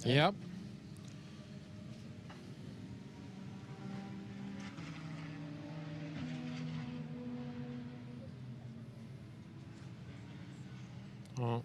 Yep. Oh.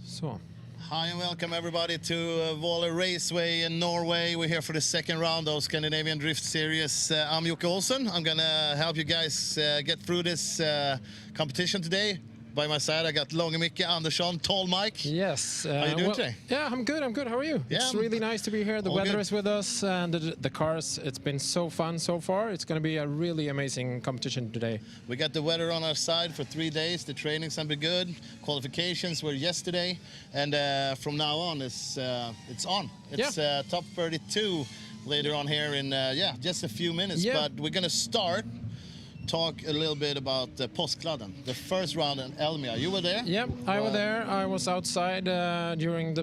So. Hi and welcome everybody to Våler Raceway in Norway. We're here for the second round of Scandinavian Drift Series. I'm Jocke Olsen. I'm gonna help you guys get through this competition today. By my side I got Longe Micke Andersson, Tall Mike. Yes. How you doing today? Yeah, I'm good. How are you? Yeah, it's really nice to be here. The weather is with us, and the cars. It's been so fun so far. It's going to be a really amazing competition today. We got the weather on our side for 3 days. The training's gonna be good. Qualifications were yesterday, and from now on it's on. It's top 32 later on here in just a few minutes. Yeah. But we're gonna talk a little bit about Påskladden, the first round in Elmia. You were there? Yeah, I was there. I was outside during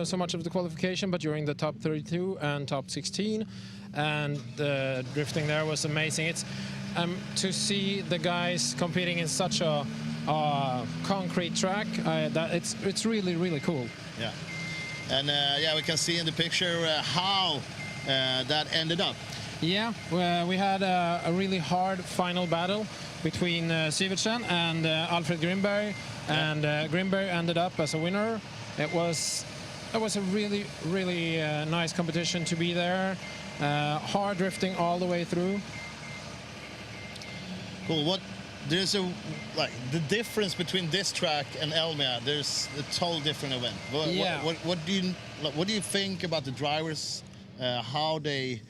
so much of the qualification, but during the top 32 and top 16, and the drifting there was amazing. It's to see the guys competing in such a concrete track. It's really cool. Yeah, and we can see in the picture how that ended up. Yeah, we had a really hard final battle between Sivertsen and Alfred Grimberg, and Grimberg ended up as a winner. It was a really nice competition to be there. Hard drifting all the way through. Cool. There's the difference between this track and Elmia. There's a total different event. What do you think about the drivers? How they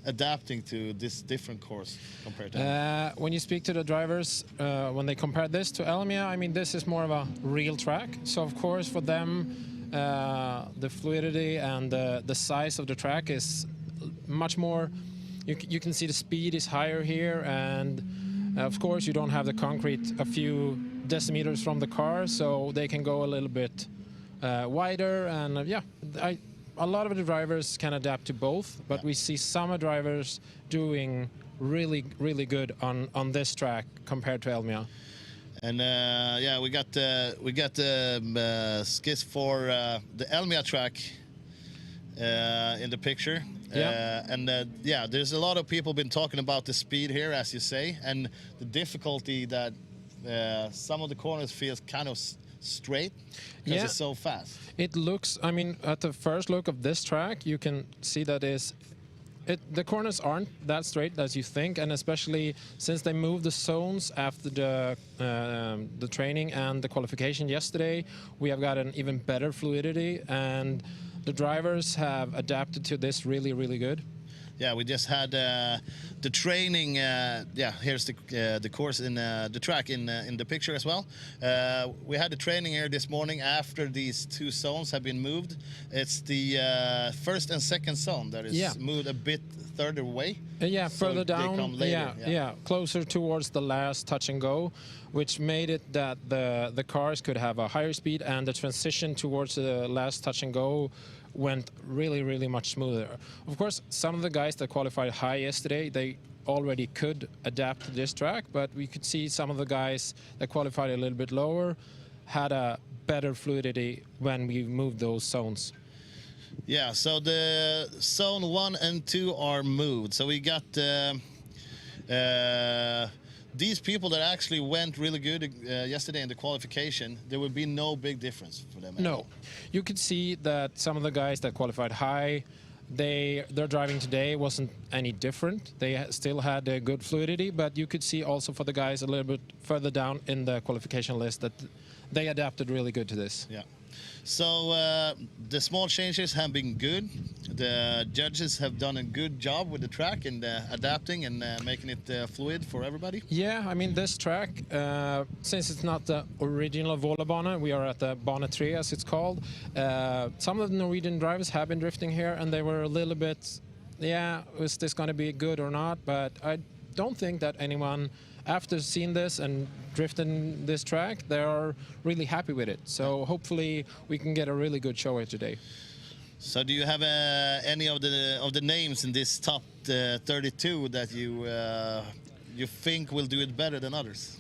adapting to this different course compared to Elmia? When you speak to the drivers, when they compare this to Elmia, I mean, this is more of a real track. So of course for them, the fluidity and the size of the track is much more. You can see the speed is higher here, and of course you don't have the concrete a few decimeters from the car, so they can go a little bit wider. And a lot of the drivers can adapt to both, but we see some drivers doing really good on this track compared to Elmia. And we got the skis for the Elmia track in the picture. There's a lot of people been talking about the speed here, as you say, and the difficulty that some of the corners feels kind of straight because it's so fast. It looks, I mean, at the first look of this track, you can see that the corners aren't that straight as you think, and especially since they moved the zones after the training and the qualification yesterday, we have got an even better fluidity, and the drivers have adapted to this really good. Yeah, we just had the training. Here's the course in the track in the picture as well. We had the training here this morning after these two zones have been moved. It's the first and second zone that is moved a bit further away. Further down. They come later. Closer towards the last touch and go, which made it that the cars could have a higher speed, and the transition towards the last touch and go went really much smoother. Of course, some of the guys that qualified high yesterday, they already could adapt to this track, but we could see some of the guys that qualified a little bit lower had a better fluidity when we moved those zones. Yeah, so the zone 1 and 2 are moved. So we got these people that actually went really good yesterday in the qualification, there would be no big difference for them. No, you could see that some of the guys that qualified high, their driving today wasn't any different. They still had a good fluidity, but you could see also for the guys a little bit further down in the qualification list that they adapted really good to this. Yeah. So the small changes have been good. The judges have done a good job with the track and adapting and making it fluid for everybody. Yeah, I mean this track, since it's not the original Vålerbanen, we are at the Bane 3 as it's called. Some of the Norwegian drivers have been drifting here and they were a little bit, yeah, is this going to be good or not? But I don't think that anyone, after seeing this and drifting this track, they are really happy with it. So hopefully we can get a really good show here today. So do you have any of the names in this top 32 that you think will do it better than others?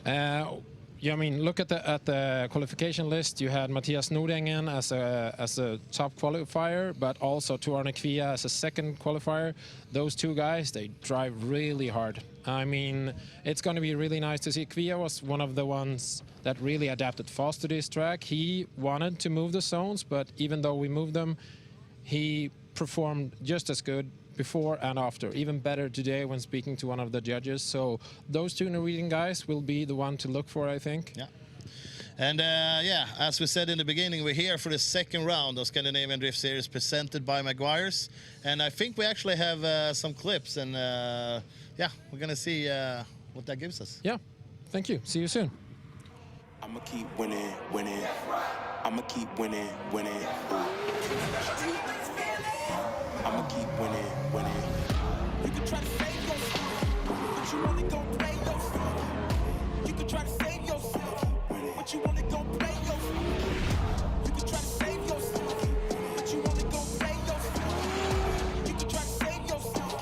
Yeah, I mean, look at the qualification list. You had Mathias Nordengen as a top qualifier, but also Tuarne Kvia as a second qualifier. Those two guys, they drive really hard. I mean, it's going to be really nice to see. Kvia was one of the ones that really adapted fast to this track. He wanted to move the zones, but even though we moved them, he performed just as good before and after, even better today when speaking to one of the judges. So those two Norwegian guys will be the one to look for, I think. Yeah. And yeah, as we said in the beginning, we're here for the second round of Scandinavian Drift Series presented by Maguire's. And I think we actually have some clips and yeah, we're gonna see what that gives us. Yeah, thank you. See you soon. I'ma keep winning, winning. I'ma keep winning, winning. I'ma keep winning, winning. You can try to save yourself, but you only gon' play yourself. You can try to save yourself, but you only gon' play yourself. You can try to save yourself, but you only gon' play yourself. You can try to save yourself,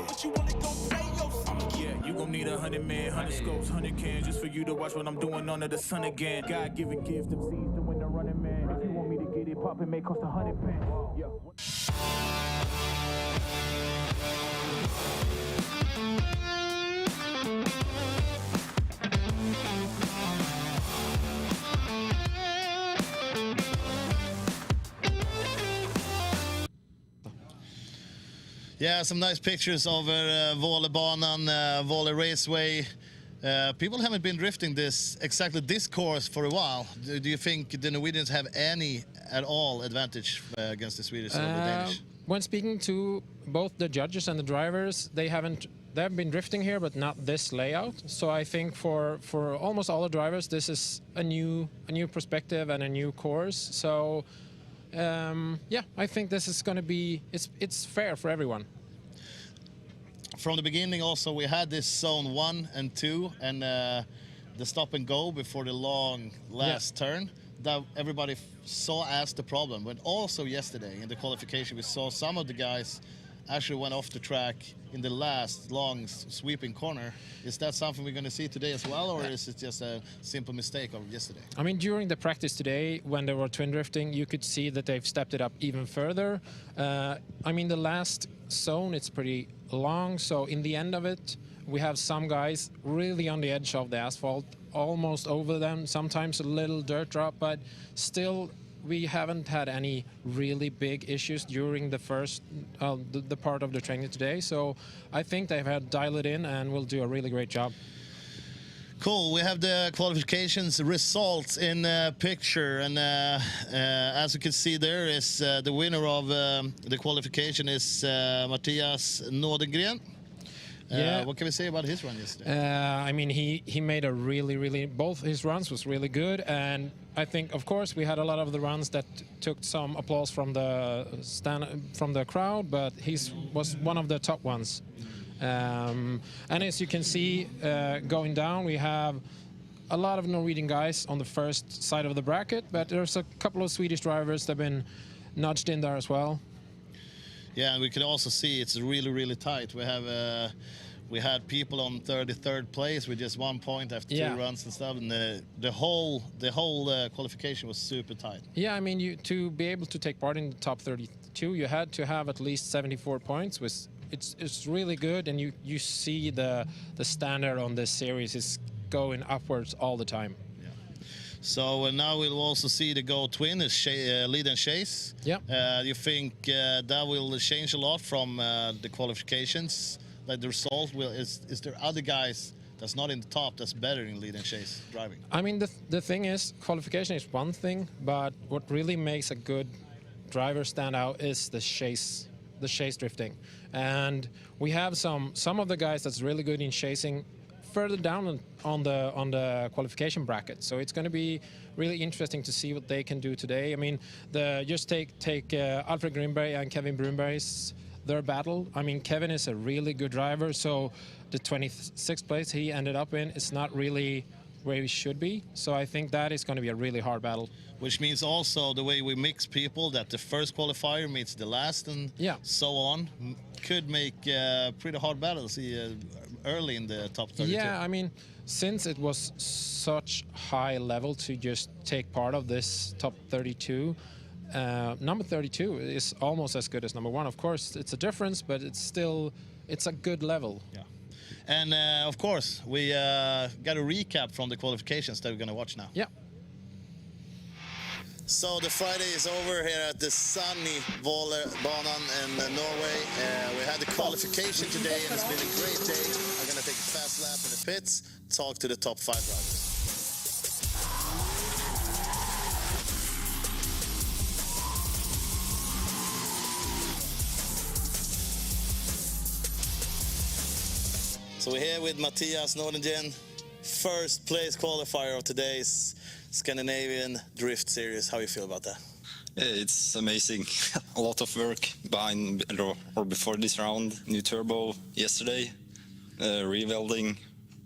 but you only gon' play yourself. Yeah, you gon' need 100 men, 100 scopes, 100 cans just for you to watch what I'm doing under the sun again. God-given gift, them seeds to win the running man. If you want me to get it poppin', may cost 100 pence. Yeah. Yeah, some nice pictures over Vålerbanen, Våler Raceway. People haven't been drifting exactly this course for a while. Do you think the Norwegians have any at all advantage against the Swedish or the Danish? When speaking to both the judges and the drivers, they have been drifting here, but not this layout. So I think for almost all the drivers, this is a new perspective and a new course. So yeah, I think this is going to be it's fair for everyone. From the beginning, also we had this zone 1 and 2, and the stop and go before the long last turn that everybody saw as the problem. But also yesterday in the qualification, we saw some of the guys actually went off the track in the last long sweeping corner. Is that something we're going to see today as well, or is it just a simple mistake of yesterday? I mean, during the practice today, when they were twin drifting, you could see that they've stepped it up even further. I mean, the last zone, it's pretty long, so in the end of it, we have some guys really on the edge of the asphalt, almost over them, sometimes a little dirt drop, but still we haven't had any really big issues during the first the part of the training today. So I think they've had dialed it in and will do a really great job. Cool. We have the qualifications results in picture, and as you can see, there is the winner of the qualification is Mathias Nordengen. Yeah. What can we say about his run yesterday? I mean, he made a really both his runs was really good, and I think, of course, we had a lot of the runs that took some applause from the crowd, but his was one of the top ones. And as you can see, going down, we have a lot of Norwegian guys on the first side of the bracket, but there's a couple of Swedish drivers that have been nudged in there as well. Yeah, and we can also see it's really tight. We had people on 33rd place with just 1 point after 2 runs and stuff, and the whole qualification was super tight. Yeah, I mean, to be able to take part in the top 32, you had to have at least 74 points, which it's really good, and you see the standard on this series is going upwards all the time. So now we'll also see the Go Twin is lead and chase. Yeah. You think that will change a lot from the qualifications? Like the result will is there other guys that's not in the top that's better in lead and chase driving? I mean, the thing is, qualification is one thing, but what really makes a good driver stand out is the chase drifting. And we have some of the guys that's really good in chasing further down on the qualification bracket. So it's going to be really interesting to see what they can do today. I mean, just take Alfred Grimberg and Kevin Brunberg's their battle. I mean, Kevin is a really good driver, so the 26th place he ended up in is not really where he should be. So I think that is going to be a really hard battle. Which means also the way we mix people, that the first qualifier meets the last and so on, could make pretty hard battles early in the top 32. Yeah, I mean, since it was such high level to just take part of this top 32, number 32 is almost as good as number 1. Of course, it's a difference, but it's a good level. Yeah. And of course, we got a recap from the qualifications that we're going to watch now. Yeah. So the Friday is over here at the sunny Vålerbanen in Norway. We had the qualification today, and it's been a great day. I'm going to take a fast lap in the pits, talk to the top 5 drivers. So we're here with Mattias Nordengren, first place qualifier of today's Scandinavian Drift Series. How do you feel about that? It's amazing. A lot of work behind or before this round. New turbo yesterday, rewelding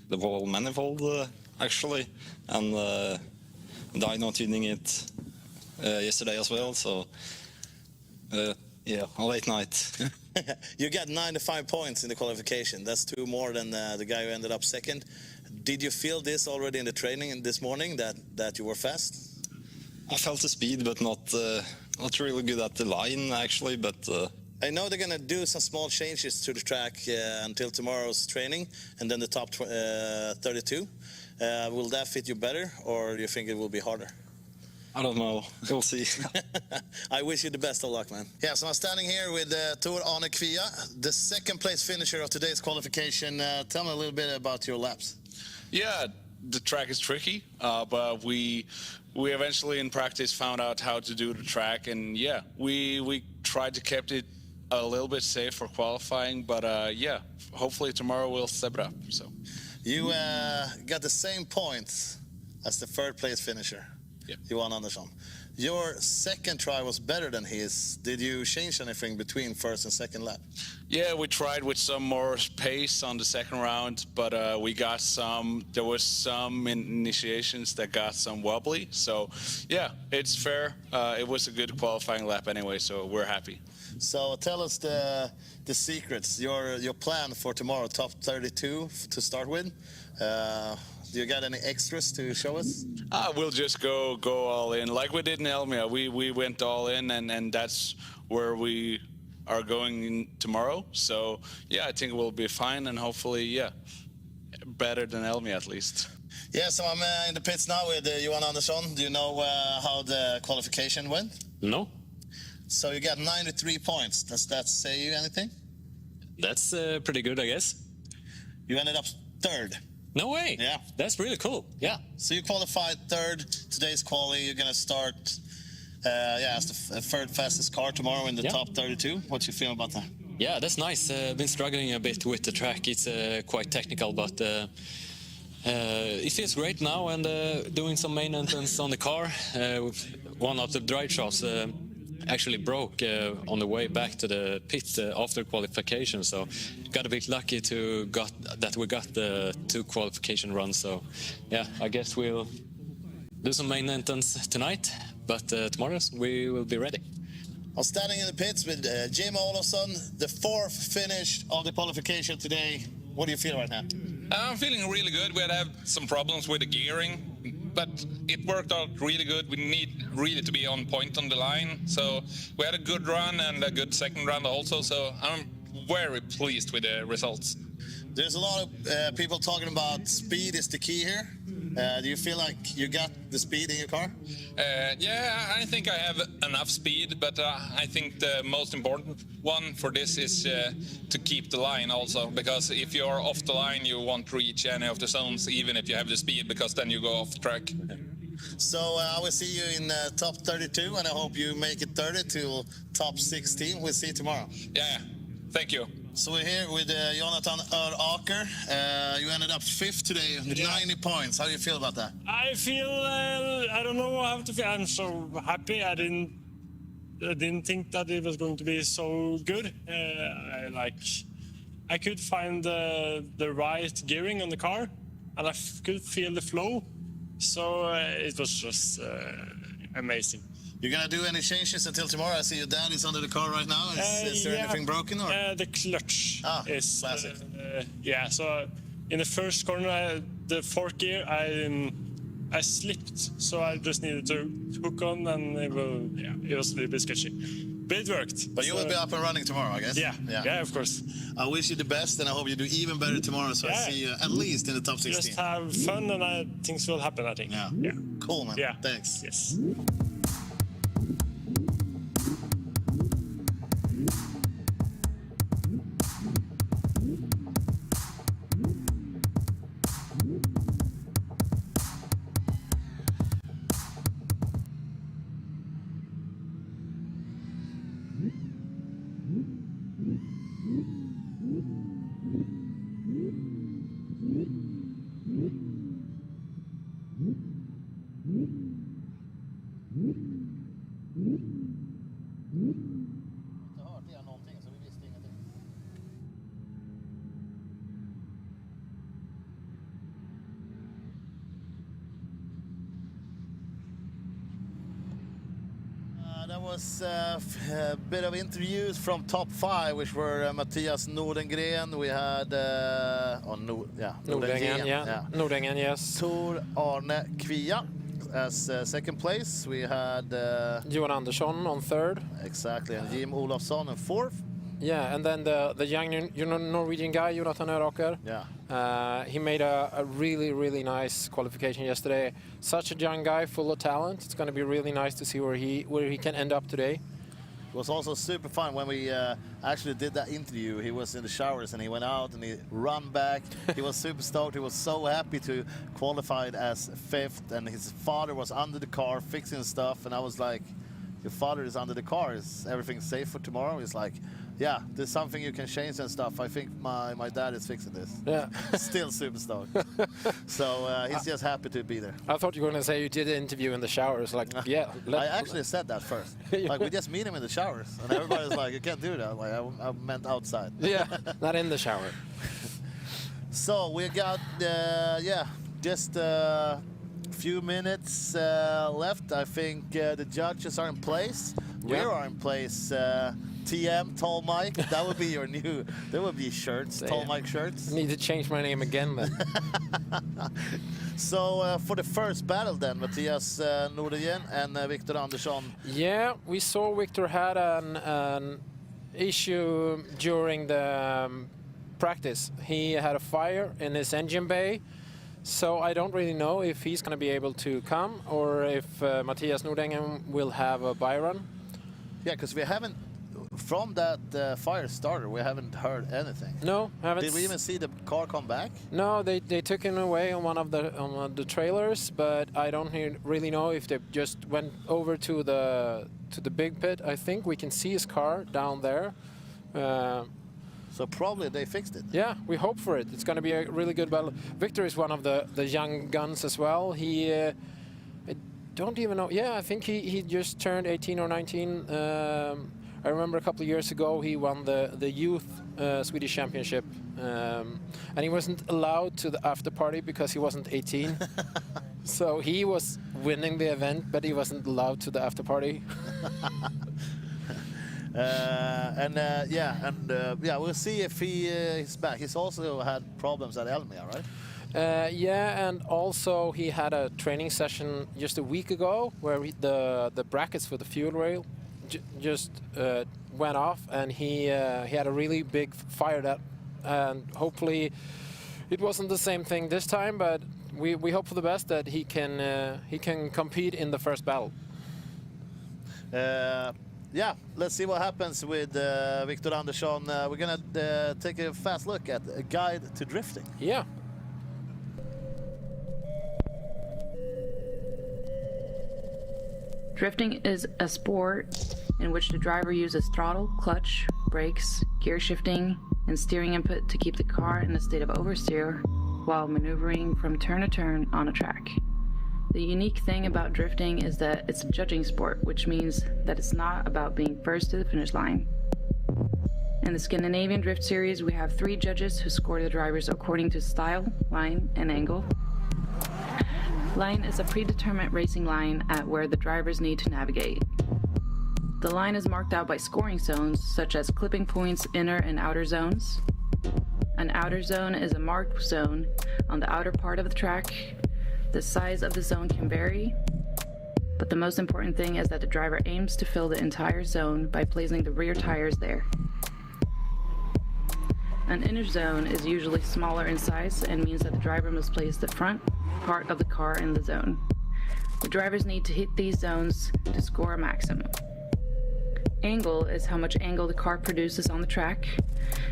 the whole manifold actually, and dyno tuning it yesterday as well. So yeah, a late night. You got 95 points in the qualification. That's 2 more than the guy who ended up second. Did you feel this already in the training this morning, that you were fast? I felt the speed, but not really good at the line actually. But I know they're gonna do some small changes to the track until tomorrow's training, and then the top 32. Will that fit you better, or do you think it will be harder? I don't know. We'll see. I wish you the best of luck, man. Yeah, so I'm standing here with Tor Arne Kvia, the second place finisher of today's qualification. Tell me a little bit about your laps. Yeah, the track is tricky, but we eventually in practice found out how to do the track, and yeah, we tried to keep it a little bit safe for qualifying, but yeah, hopefully tomorrow we'll step it up. So you got the same points as the third place finisher. Yep. Johan Andersson. Your second try was better than his. Did you change anything between first and second lap? Yeah, we tried with some more pace on the second round, but we got there was some initiations that got some wobbly. So yeah, it's fair. It was a good qualifying lap anyway, so we're happy. So tell us the secrets, your plan for tomorrow, top 32 to start with. Do you got any extras to show us? We'll just go all in like we did in Elmia. We went all in, and that's where we are going in tomorrow. So yeah, I think we'll be fine, and hopefully, yeah, better than Elmia at least. Yeah, so I'm in the pits now with Johan Andersson. Do you know how the qualification went? No. So you got 93 points. Does that say you anything? That's pretty good, I guess. You ended up third. No way. Yeah. That's really cool. Yeah. So you qualified third today's quali. You're going to start as the third fastest car tomorrow in the top 32. What you feel about that? Yeah, that's nice. I've been struggling a bit with the track. It's quite technical, but it feels great now, and doing some maintenance on the car. One of the drive shafts actually broke on the way back to the pit after qualification, so got a bit lucky that we got the 2 qualification runs. So yeah, I guess we'll do some maintenance tonight, but tomorrow we will be ready. I'm standing in the pits with Jim Olofsson, the 4th finish of the qualification today. What do you feel right now? I'm feeling really good. We had some problems with the gearing, but it worked out really good. We need really to be on point on the line. So we had a good run and a good second round also. So I'm very pleased with the results. There's a lot of people talking about speed is the key here. Do you feel like you got the speed in your car? Yeah, I think I have enough speed, but I think the most important one for this is to keep the line also, because if you're off the line, you won't reach any of the zones, even if you have the speed, because then you go off track. So I will see you in top 32, and I hope you make it 30 to top 16. We'll see you tomorrow. Yeah, thank you. So we're here with Jonathan Öraker. You ended up 5th today with 90 points. How do you feel about that? I feel, I don't know how to feel. I'm so happy. I didn't think that it was going to be so good. I could find the right gearing on the car, and I could feel the flow. So it was just amazing. You're gonna do any changes until tomorrow? I see your dad is under the car right now. Is there anything broken? Or? The clutch is classic. Yeah. So in the first corner, the fourth gear, I slipped, so I just needed to hook on, and it was a little bit sketchy. But it worked. But you will be up and running tomorrow, I guess. Yeah, of course. I wish you the best, and I hope you do even better tomorrow. So I see you at least in the top 16. Just have fun, and things will happen, I think. Yeah. Cool, man. Yeah. Thanks. Yes. That was a bit of interviews from top 5, which were Mattias Nordengren. We had Nordengren, yes. Tor Arne Kvia as second place. We had Johan Andersson on 3rd. Exactly, and Jim Olofsson on 4th. Yeah, and then the young Norwegian guy, Jonathan Öraker. Yeah. He made a really, really nice qualification yesterday. Such a young guy, full of talent. It's going to be really nice to see where he can end up today. It was also super fun when we actually did that interview. He was in the showers and he went out and he ran back. He was super stoked. He was so happy to qualify as 5th, and his father was under the car fixing stuff. And I was like, your father is under the car. Is everything safe for tomorrow? He's like, yeah, there's something you can change and stuff. I think my dad is fixing this. Yeah. Still super stoked. So he's just happy to be there. I thought you were going to say you did an interview in the showers. Like, yeah. I actually said that first. Like, we just meet him in the showers. And everybody's like, you can't do that. Like, I meant outside. Yeah, not in the shower. So we got, just a few minutes left. I think the judges are in place. We are in place. TM, Tall Mike, that would be your new, there would be shirts, Tall Mike shirts. Need to change my name again then. So for the first battle then, Mattias Nordengren and Victor Andersson. Yeah, we saw Victor had an issue during the practice. He had a fire in his engine bay. So I don't really know if he's going to be able to come or if Mattias Nordengren will have a byrun. Yeah, because we haven't, from that fire starter, we haven't heard anything. No, haven't. Did we even see the car come back? No, they took him away on one of the trailers, but I don't really know if they just went over to the big pit. I think we can see his car down there. So probably they fixed it. Yeah, we hope for it. It's going to be a really good battle. Victor is one of the young guns as well. He, I don't even know. Yeah, I think he just turned 18 or 19. I remember a couple of years ago he won the youth Swedish championship, and he wasn't allowed to the after party because he wasn't 18. So he was winning the event, but he wasn't allowed to the after party. We'll see if he's back. He's also had problems at Elmia, right? Yeah, and also he had a training session just a week ago where the brackets for the fuel rail just went off, and he had a really big fire that, and hopefully it wasn't the same thing this time, but we hope for the best that he can compete in the first battle. Yeah, let's see what happens with Victor Andersson. We're gonna take a fast look at A Guide to Drifting. Yeah. Drifting is a sport in which the driver uses throttle, clutch, brakes, gear shifting, and steering input to keep the car in a state of oversteer while maneuvering from turn to turn on a track. The unique thing about drifting is that it's a judging sport, which means that it's not about being first to the finish line. In the Scandinavian Drift Series, we have 3 judges who score the drivers according to style, line, and angle. Line is a predetermined racing line at where the drivers need to navigate. The line is marked out by scoring zones, such as clipping points, inner and outer zones. An outer zone is a marked zone on the outer part of the track. The size of the zone can vary, but the most important thing is that the driver aims to fill the entire zone by placing the rear tires there. An inner zone is usually smaller in size and means that the driver must place the front part of the car in the zone. The drivers need to hit these zones to score a maximum. Angle is how much angle the car produces on the track.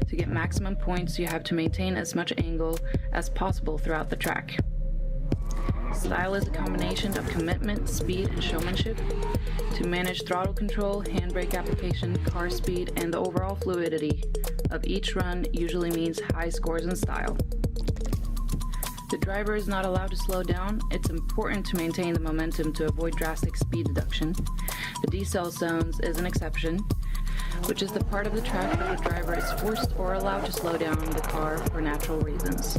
To get maximum points, you have to maintain as much angle as possible throughout the track. Style is a combination of commitment, speed, and showmanship. To manage throttle control, handbrake application, car speed, and the overall fluidity of each run usually means high scores in style. The driver is not allowed to slow down. It's important to maintain the momentum to avoid drastic speed deduction. The decel zones is an exception, which is the part of the track where the driver is forced or allowed to slow down the car for natural reasons.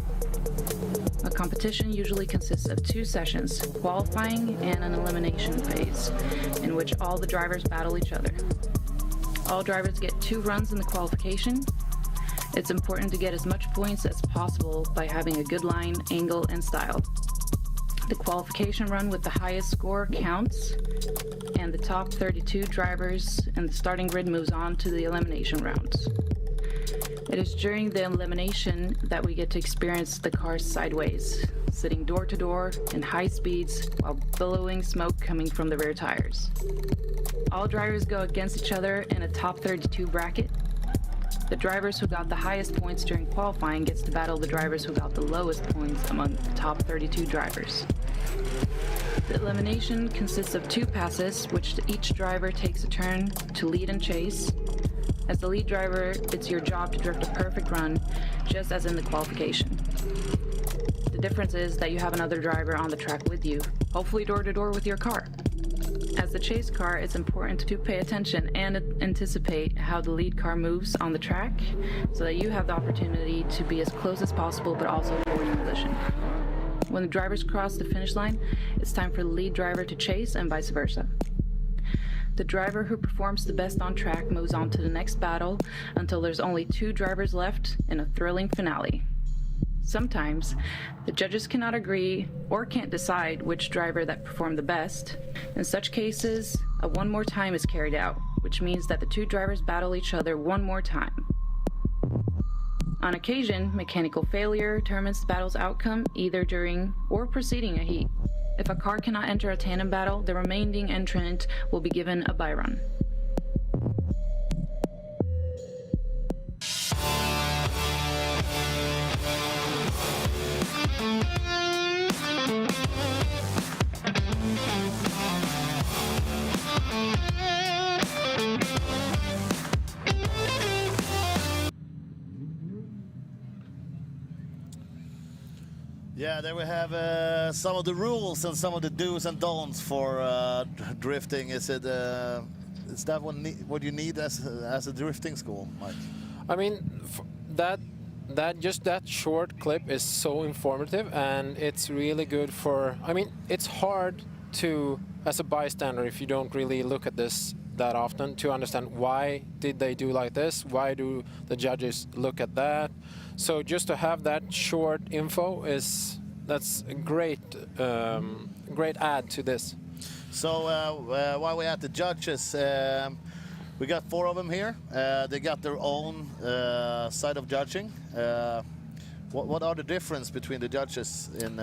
A competition usually consists of 2 sessions, qualifying and an elimination phase, in which all the drivers battle each other. All drivers get 2 runs in the qualification. It's important to get as much points as possible by having a good line, angle, and style. The qualification run with the highest score counts, and the top 32 drivers in the starting grid moves on to the elimination rounds. It is during the elimination that we get to experience the cars sideways, sitting door to door in high speeds while billowing smoke coming from the rear tires. All drivers go against each other in a top 32 bracket. The drivers who got the highest points during qualifying gets to battle the drivers who got the lowest points among the top 32 drivers. The elimination consists of 2 passes, which each driver takes a turn to lead and chase. As the lead driver, it's your job to drift a perfect run, just as in the qualification. The difference is that you have another driver on the track with you, hopefully door to door with your car. As the chase car, it's important to pay attention and anticipate how the lead car moves on the track so that you have the opportunity to be as close as possible but also forward in position. When the drivers cross the finish line, it's time for the lead driver to chase and vice versa. The driver who performs the best on track moves on to the next battle until there's only 2 drivers left in a thrilling finale. Sometimes, the judges cannot agree or can't decide which driver that performed the best. In such cases, a one more time is carried out, which means that the 2 drivers battle each other one more time. On occasion, mechanical failure determines the battle's outcome either during or preceding a heat. If a car cannot enter a tandem battle, the remaining entrant will be given a byrun. Yeah, there we have some of the rules and some of the do's and don'ts for drifting. Is that what you need as a drifting school, Mike? I mean, that short clip is so informative, and it's really good for. I mean, it's hard to, as a bystander, if you don't really look at this that often, to understand why did they do like this, why do the judges look at that. So just to have that short info that's a great add to this. So while we're at the judges, We got 4 of them here. They got their own side of judging. What are the difference between the judges in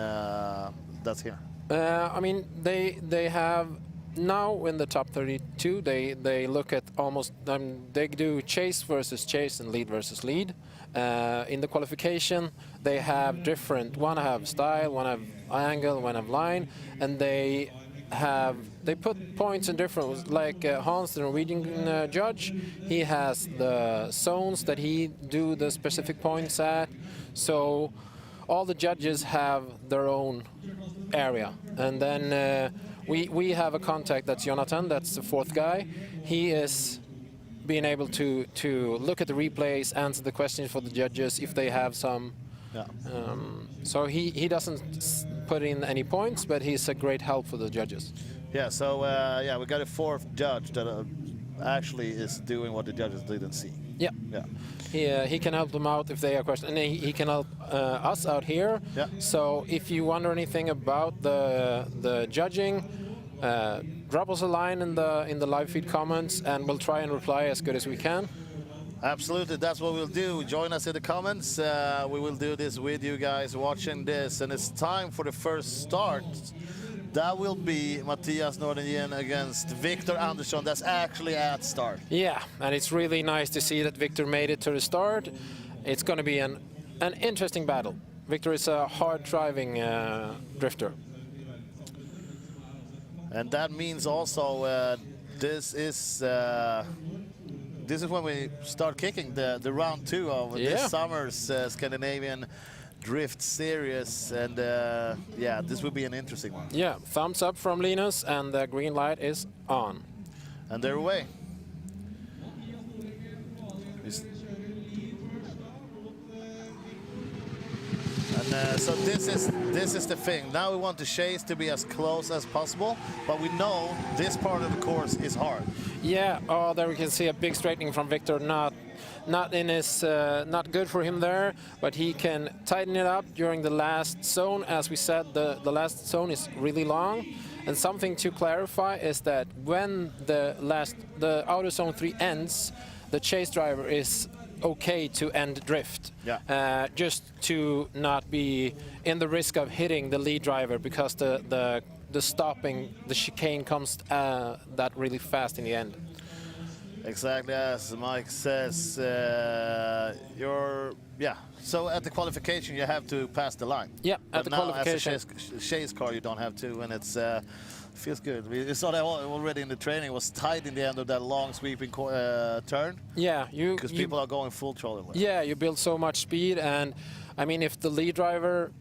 that's here? I mean, they have now in the top 32. They look at almost. They do chase versus chase and lead versus lead. In the qualification, they have different. One have style, one have angle, one have line, and they put points in different. Like Hans, the Norwegian judge, he has the zones that he do the specific points at. So all the judges have their own area, and then we have a contact, that's Jonathan, that's the 4th guy. He is being able to look at the replays, answer the questions for the judges if they have some. Yeah. So he doesn't put in any points, but he's a great help for the judges. Yeah, so yeah, we got a 4th judge that actually is doing what the judges didn't see. Yeah. Yeah. He can help them out if they have questions, and he can help us out here. Yeah. So if you wonder anything about the judging, drop us a line in the live feed comments, and we'll try and reply as good as we can. Absolutely, that's what we'll do. Join us in the comments. We will do this with you guys watching this, and it's time for the first start. That will be Mattias Nordengren against Victor Andersson. That's actually at start. Yeah, and it's really nice to see that Victor made it to the start. It's going to be an interesting battle. Victor is a hard-driving drifter. And that means also this is when we start kicking the round 2 of this summer's Scandinavian Drift Series, and yeah, this will be an interesting one. Yeah, thumbs up from Linus, and the green light is on. And they're away. And so this is the thing. Now we want the chase to be as close as possible, but we know this part of the course is hard. Yeah. Oh, there we can see a big straightening from Victor. Not in his, not good for him there, but he can tighten it up during the last zone. As we said, the last zone is really long. And something to clarify is that when the outer zone 3 ends, the chase driver is okay to end drift. Yeah. Just to not be in the risk of hitting the lead driver, because the stopping, the chicane comes that really fast in the end. Exactly as Mike says, so at the qualification you have to pass the line. Yeah, at the qualification. As a chase car you don't have to, and it's feels good. We saw that already in the training. It was tight in the end of that long sweeping turn. Yeah, because people are going full throttle. Yeah, you build so much speed, and I mean, if the lead driver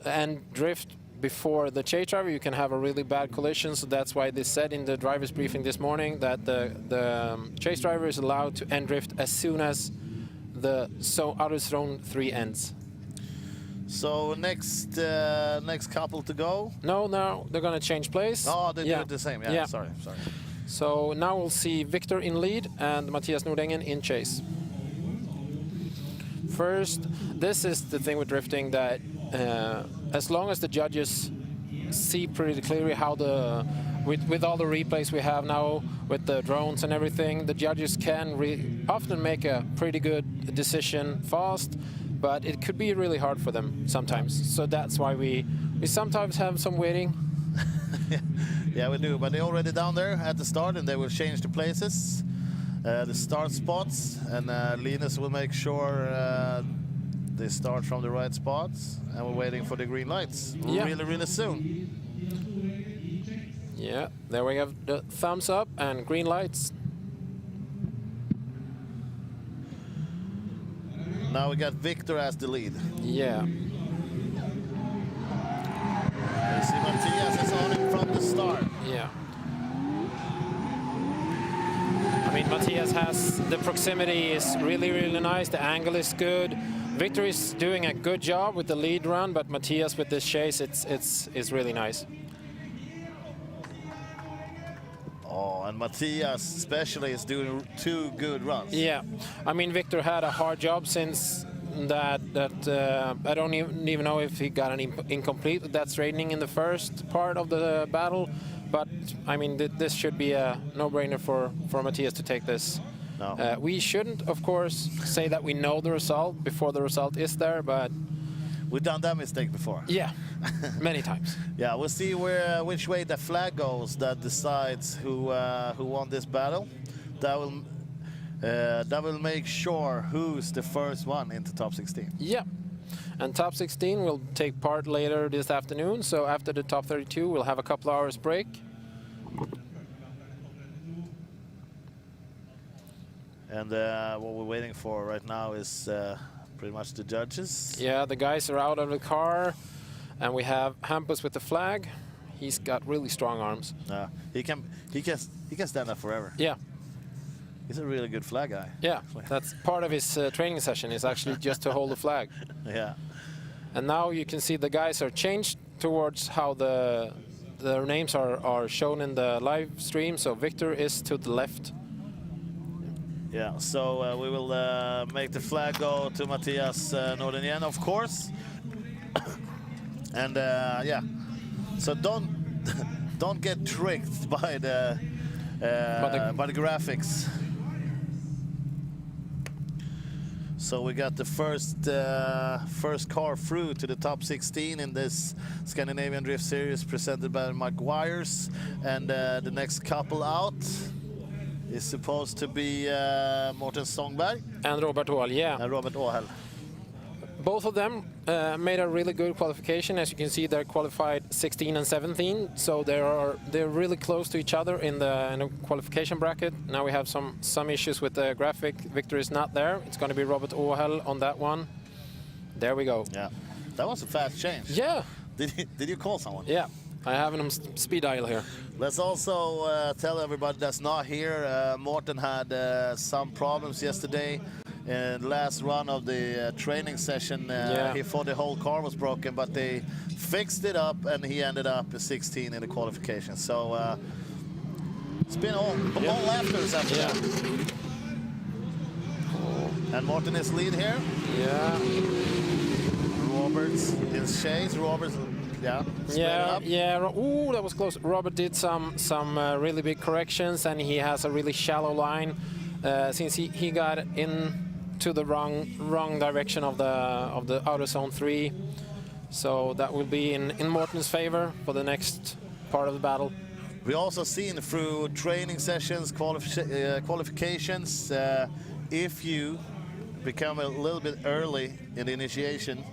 and drift before the chase driver, you can have a really bad collision. So that's why they said in the driver's briefing this morning that the chase driver is allowed to end drift as soon as the outer zone 3 ends. So next couple to go? No, they're going to change place. Oh, they do it the same. Yeah. Sorry. So now we'll see Victor in lead and Mattias Nordengren in chase. First, this is the thing with drifting, that as long as the judges see pretty clearly how with all the replays we have now with the drones and everything, the judges can often make a pretty good decision fast, but it could be really hard for them sometimes. So that's why we sometimes have some waiting. Yeah, we do, but they're already down there at the start, and they will change the places, the start spots, and Linus will make sure they start from the right spots, and we're waiting for the green lights really soon. Yeah, there we have the thumbs up and green lights. Now we got Victor as the lead. Yeah. You see Mattias is on him from the start. Yeah. I mean, Mattias has the proximity is really nice. The angle is good. Victor is doing a good job with the lead run, but Mattias with this chase, it's really nice. Oh, and Mattias especially is doing 2 good runs. Yeah, I mean, Victor had a hard job since that I don't even know if he got an incomplete with that straightening in the first part of the battle, but I mean, this should be a no-brainer for Matthias to take this. No. We shouldn't, of course, say that we know the result before the result is there, but we've done that mistake before. Yeah, many times. Yeah, we'll see which way the flag goes. That decides who won this battle. That will make sure who's the first one into top 16. Yeah, and top 16 will take part later this afternoon. So after the top 32, we'll have a couple hours break. And what we're waiting for right now is pretty much the judges. Yeah, the guys are out of the car, and we have Hampus with the flag. He's got really strong arms. He can stand up forever. Yeah. He's a really good flag guy. Yeah, that's part of his training session is actually just to hold the flag. Yeah. And now you can see the guys are changed towards how their names are shown in the live stream. So Victor is to the left. Yeah, so we will make the flag go to Matthias Nordengren, of course. And yeah, so don't get tricked by the graphics. So we got the first car through to the top 16 in this Scandinavian Drift Series presented by Maguires, and the next couple out is supposed to be Morten Stångberg and Robert Åhäll. Yeah. And Robert Åhäll. Both of them made a really good qualification. As you can see, they're qualified 16 and 17, so they're really close to each other in the qualification bracket. Now we have some issues with the graphic. Victor is not there. It's going to be Robert Åhäll on that one. There we go. Yeah, that was a fast change. Yeah. Did you call someone? Yeah, I have him on speed dial here. Let's also tell everybody that's not here. Morten had some problems yesterday. In the last run of the training session, he thought the whole car was broken, but they fixed it up, and he ended up 16 in the qualification. So it's been all laughters after that. And Morten is lead here. Yeah. Robert's in chase. Robert's, yeah. Ooh, that was close. Robert did some really big corrections, and he has a really shallow line since he got in to the wrong direction of the outer zone 3, so that will be in Morten's favor for the next part of the battle. We also seen through training sessions, qualifications, if you become a little bit early in the initiation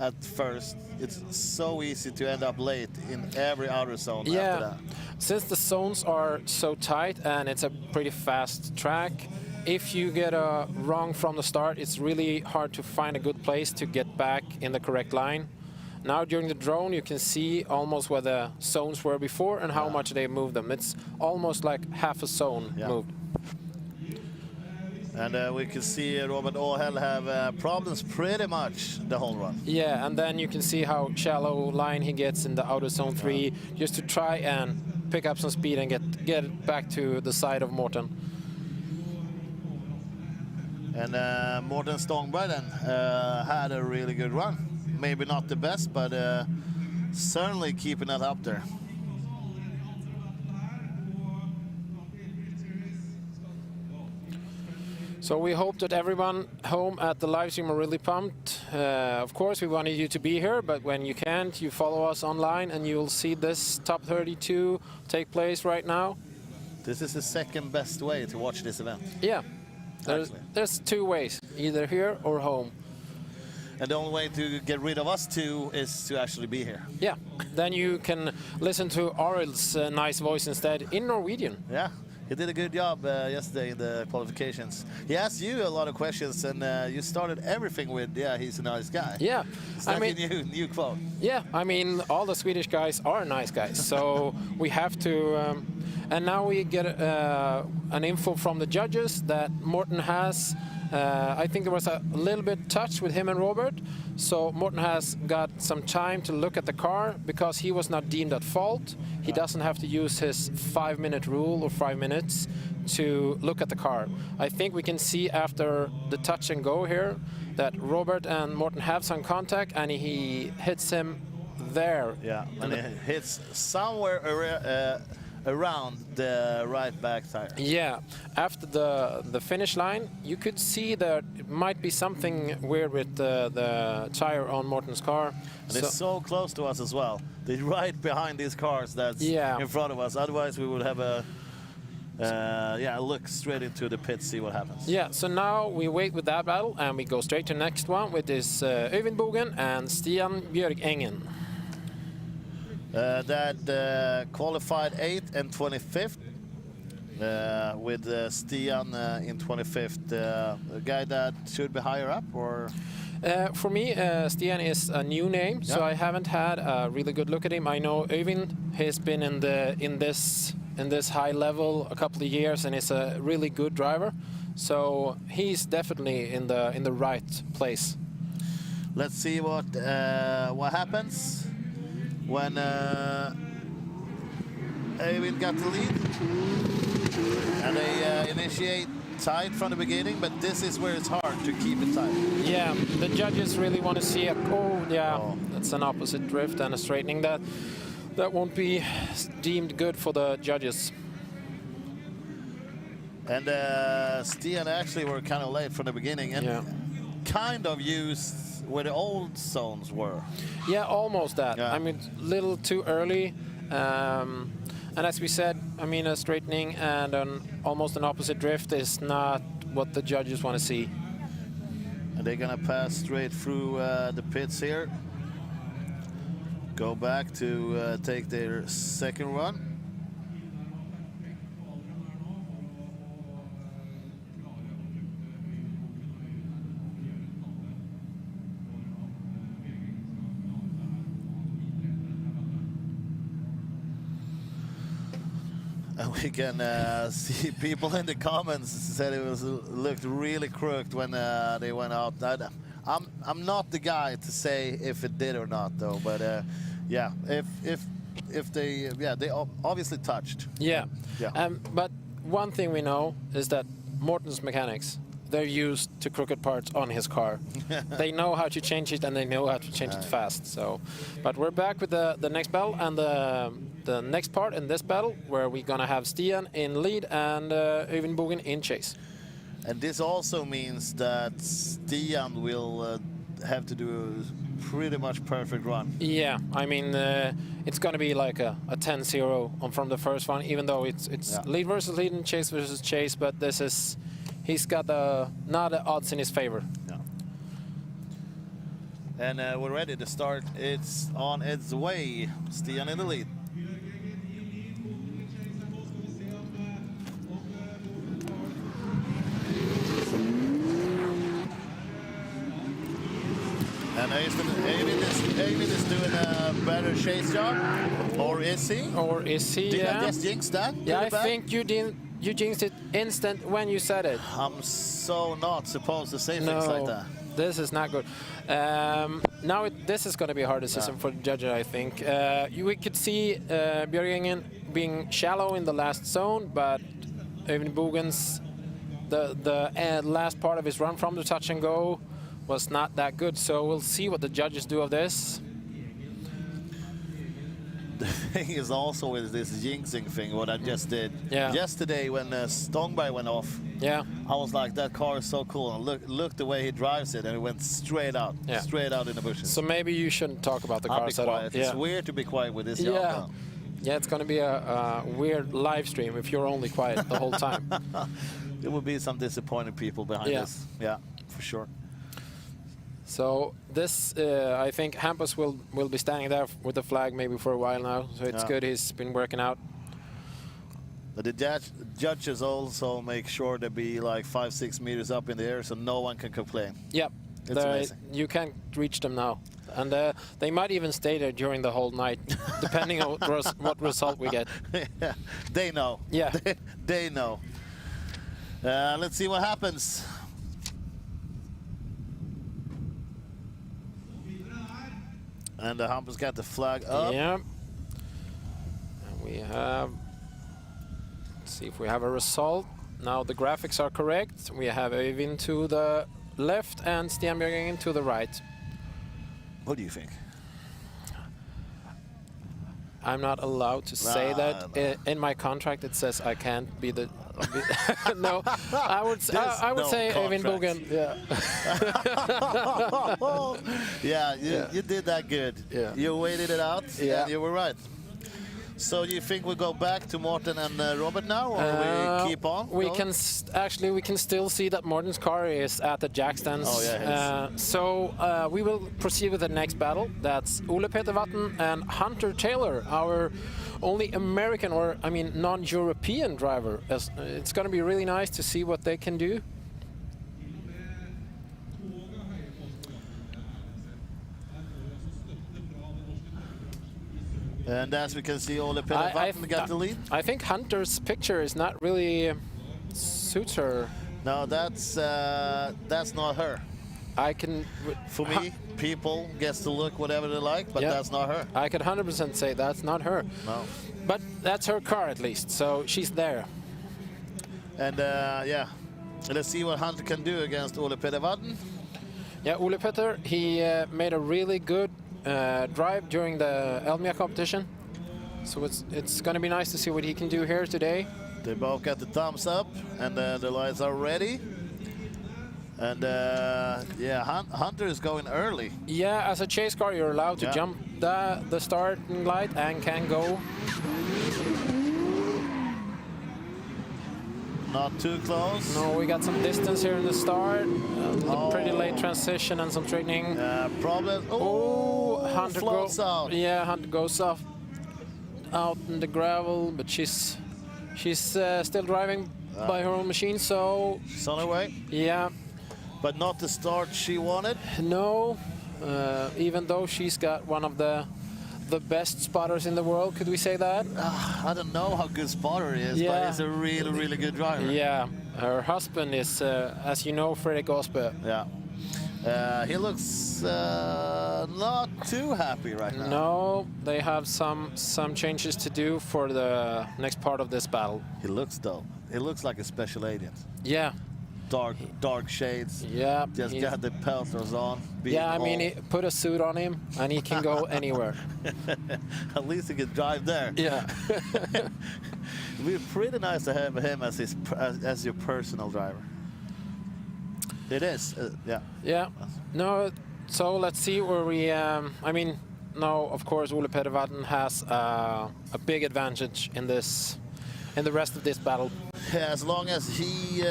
at first, it's so easy to end up late in every outer zone after that. Since the zones are so tight and it's a pretty fast track, if you get wrong from the start, it's really hard to find a good place to get back in the correct line. Now during the drone, you can see almost where the zones were before and how much they moved them. It's almost like half a zone moved. And we can see Robert Åhäll have problems pretty much the whole run. Yeah, and then you can see how shallow line he gets in the outer zone 3, just to try and pick up some speed and get it back to the side of Morten. And Morten Stångberg then had a really good run. Maybe not the best, but certainly keeping it up there. So we hope that everyone home at the live stream are really pumped. Of course, we wanted you to be here, but when you can't, you follow us online and you'll see this top 32 take place right now. This is the second best way to watch this event. Yeah. There's two ways, either here or home. And the only way to get rid of us two is to actually be here. Yeah, then you can listen to Arild's nice voice instead in Norwegian. Yeah, he did a good job yesterday in the qualifications. He asked you a lot of questions, and you started everything with, yeah, he's a nice guy. Yeah. It's like a new quote. Yeah, I mean, all the Swedish guys are nice guys, so we have to... and now we get an info from the judges that Morten has... I think there was a little bit touch with him and Robert, so Morten has got some time to look at the car because he was not deemed at fault. He doesn't have to use his 5-minute rule or 5 minutes to look at the car. I think we can see after the touch and go here that Robert and Morten have some contact and he hits him there. Yeah, and it hits somewhere around the right back tire. Yeah, after the finish line, you could see that it might be something weird with the tire on Morten's car. And they're so close to us as well. They're right behind these cars that's in front of us. Otherwise, we would have a look straight into the pit, see what happens. Yeah, so now we wait with that battle and we go straight to the next one, which is Øyvind Bogen and Stian Bjørgengen. That qualified 8th and 25th, with Stian in 25th. A guy that should be higher up, or? For me, Stian is a new name, so I haven't had a really good look at him. I know Øyvind has been in this high level a couple of years and is a really good driver, so he's definitely in the right place. Let's see what happens when Øyvind got the lead, and they initiate tight from the beginning, but this is where it's hard to keep it tight. Yeah, the judges really want to see that's an opposite drift and a straightening that won't be deemed good for the judges. And Stian actually were kind of late from the beginning and kind of used where the old zones were. Yeah, almost that. Yeah. I mean, a little too early. And as we said, I mean, a straightening and almost an opposite drift is not what the judges want to see. And they're gonna pass straight through the pits here. Go back to take their second run. And we can see people in the comments said it looked really crooked when they went out. I'm not the guy to say if it did or not, though. But yeah, if they obviously touched. Yeah. But one thing we know is that Morten's mechanics, they're used to crooked parts on his car. They know how to change it and they know how to change it fast. So, but we're back with the next battle and the next part in this battle where we're gonna have Stian in lead and Øyvind Bogen in chase. And this also means that Stian will have to do a pretty much perfect run. Yeah, I mean, it's going to be like a 10-0 from the first one, even though it's lead versus lead and chase versus chase, but this is, he's got not the odds in his favor. Yeah. And we're ready to start. It's on its way. Stian in the lead. And Øyvind is doing a better chase job, or is he? Or is he? Did I just jinx that? Yeah, I think you jinxed it instant when you said it. I'm so not supposed to say things like that. This is not good. Now this is going to be a hard decision for the judge, I think. We could see Bjørgengen being shallow in the last zone, but Øyvind Bogen's the last part of his run from the touch and go was not that good, so we'll see what the judges do of this. The thing is also with this jinxing thing, what I just did. Yeah. Yesterday when Stongberg went off, yeah, I was like, that car is so cool. And look the way he drives it, and it went straight out in the bushes. So maybe you shouldn't talk about the cars at all. It's weird to be quiet with this. Yeah, it's going to be a weird live stream if you're only quiet the whole time. There will be some disappointed people behind this. Yeah, for sure. So this, I think Hampus will be standing there with the flag maybe for a while now. So it's good he's been working out. But the judges also make sure to be like 5-6 meters up in the air so no one can complain. Yep, it's amazing. You can't reach them now. And they might even stay there during the whole night, depending on what result we get. Yeah, they know. Yeah. They know. Let's see what happens. And Hampus got the flag up. Yeah. And we have, let's see if we have a result. Now the graphics are correct. We have Øyvind to the left and Stian Bjørgengen to the right. What do you think? I'm not allowed to say that. In my contract, it says I can't be the. No, I would say Eivind Bogen. Yeah. You did that good. Yeah. You waited it out. Yeah. And you were right. So you think we go back to Morten and Robert now, or we keep on? We can actually we can still see that Morten's car is at the jack stands. Oh yeah. So we will proceed with the next battle. That's Ole Peter Vatn and Hunter Taylor, our only American, or I mean non-European driver. It's going to be really nice to see what they can do. And as we can see, Ole Peter Vatn got the lead. I think Hunter's picture is not really suits her. No, that's not her. I can. For me, people gets to look whatever they like, but that's not her. I could 100% say that's not her. No. But that's her car at least, so she's there. And yeah, let's see what Hunter can do against Ole Peter Vatn. Yeah, Ole Petter, he made a really good drive during the Elmia competition. So it's going to be nice to see what he can do here today. They both got the thumbs up, and the lights are ready. And yeah, Hunter is going early. Yeah, as a chase car, you're allowed to jump the starting light and can go. Not too close. No, we got some distance here in the start. A pretty late transition and some straightening. Problem. Hunter floats out. Yeah, Hunter goes off out in the gravel, but she's still driving by her own machine, so she's on her way. Yeah, but not the start she wanted. No, even though she's got one of the best spotters in the world, could we say that? I don't know how good spotter he is, but he's a really, really good driver. Yeah, her husband is, as you know, Fredrik Osbe. Yeah. He looks not too happy right now. No, they have some changes to do for the next part of this battle. He looks dope. He looks like a special agent. Yeah. Dark shades. Yeah. Just got the pelters on. Yeah, I mean, put a suit on him and he can go anywhere. At least he can drive there. Yeah. It'd be pretty nice to have him as your personal driver. It is, yeah. Yeah. No, so let's see where we. I mean, now of course Ole Petter Vatn has a big advantage in the rest of this battle. Yeah, as long as he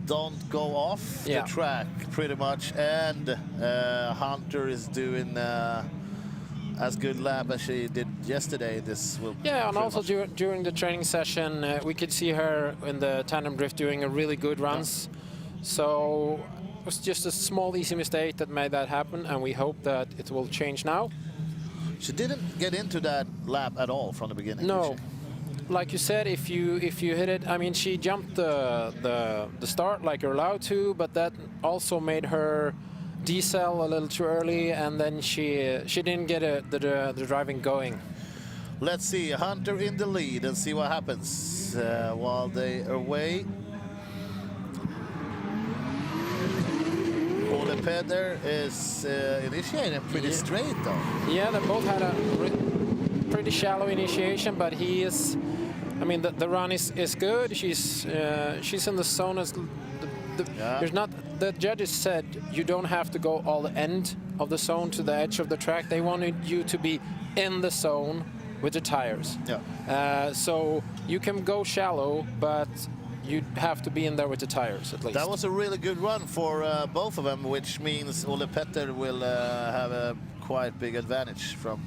don't go off the track, pretty much, and Hunter is doing as good lap as she did yesterday, this will. Yeah, and also during the training session, we could see her in the tandem drift doing a really good runs. So it was just a small, easy mistake that made that happen, and we hope that it will change now. She didn't get into that lap at all from the beginning. No. Like you said, if you hit it, I mean, she jumped the start like you're allowed to, but that also made her decel a little too early, and then she didn't get the driving going. Let's see, Hunter in the lead and see what happens while they are away. Ole Petter is initiating pretty straight though. Yeah, they both had a pretty shallow initiation, but he is. I mean, the run is good. She's in the zone as there's not. The judges said you don't have to go all the end of the zone to the edge of the track. They wanted you to be in the zone with the tires. Yeah. So you can go shallow, but you have to be in there with the tires at least. That was a really good run for both of them, which means Ole Petter will have a quite big advantage from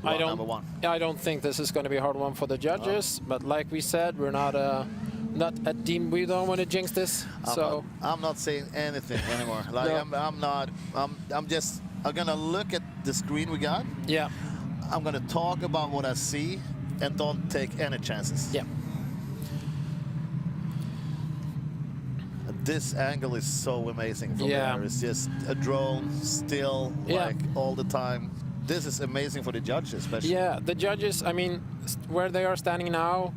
number one. I don't think this is going to be a hard one for the judges, but like we said, we're not a team. We don't want to jinx this. I'm not saying anything anymore. Like No. I'm gonna look at the screen we got. Yeah. I'm gonna talk about what I see and don't take any chances. Yeah. This angle is so amazing from there. It's just a drone still like all the time. This is amazing for the judges, especially. Yeah, the judges, I mean, where they are standing now,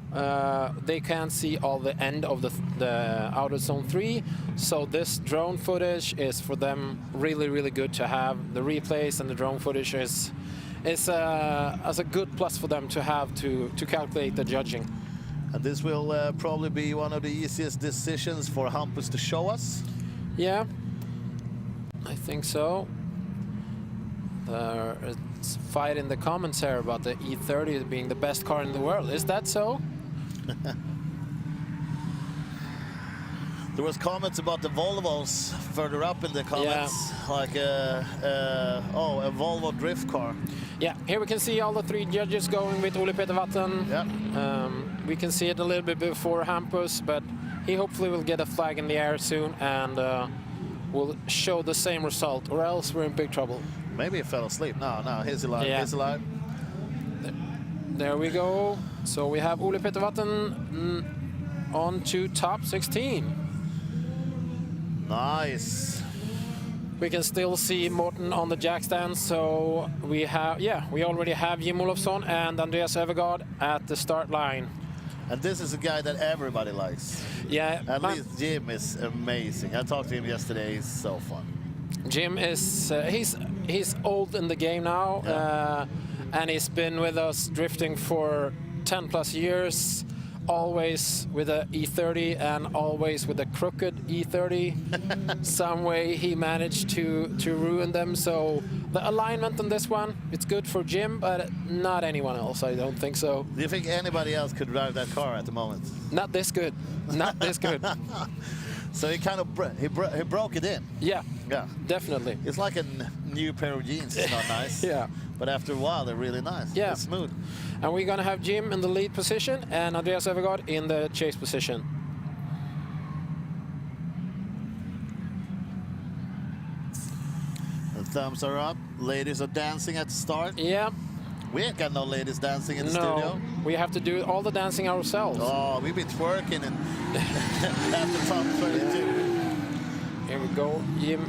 they can't see all the end of the outer zone 3. So this drone footage is for them really, really good to have. The replays and the drone footage is is as a good plus for them to have to calculate the judging. And this will probably be one of the easiest decisions for Hampus to show us. Yeah, I think so. There's fight in the comments here about the E30 being the best car in the world. Is that so? There was comments about the Volvos further up in the comments, like a Volvo drift car. Yeah, here we can see all the three judges going with Ole Peter Vatten. Yeah. We can see it a little bit before Hampus, but he hopefully will get a flag in the air soon and will show the same result, or else we're in big trouble. Maybe he fell asleep. No, he's alive. Yeah. He's alive. There we go. So we have Ole Peter Vatten on to top 16. Nice. We can still see Morten on the jack stand, so we already have Jim Olofsson and Andreas Öfvergaard at the start line. And this is a guy that everybody likes. Yeah. At least Jim is amazing. I talked to him yesterday. He's so fun. Jim is he's old in the game now, and he's been with us drifting for 10+ years. Always with a E30 and always with a crooked E30. Some way he managed to ruin them. So the alignment on this one, it's good for Jim, but not anyone else. I don't think so. Do you think anybody else could drive that car at the moment? Not this good. Not this good. So he kind of he broke it in. Yeah. Yeah. Definitely. It's like a new pair of jeans. It's not nice. Yeah. But after a while, they're really nice. Yeah. It's smooth. And we're going to have Jim in the lead position and Andreas Öfvergaard in the chase position. The thumbs are up. Ladies are dancing at the start. Yeah. We ain't got no ladies dancing in the studio. We have to do all the dancing ourselves. Oh, we've been twerking and after top 32. Here we go, Jim.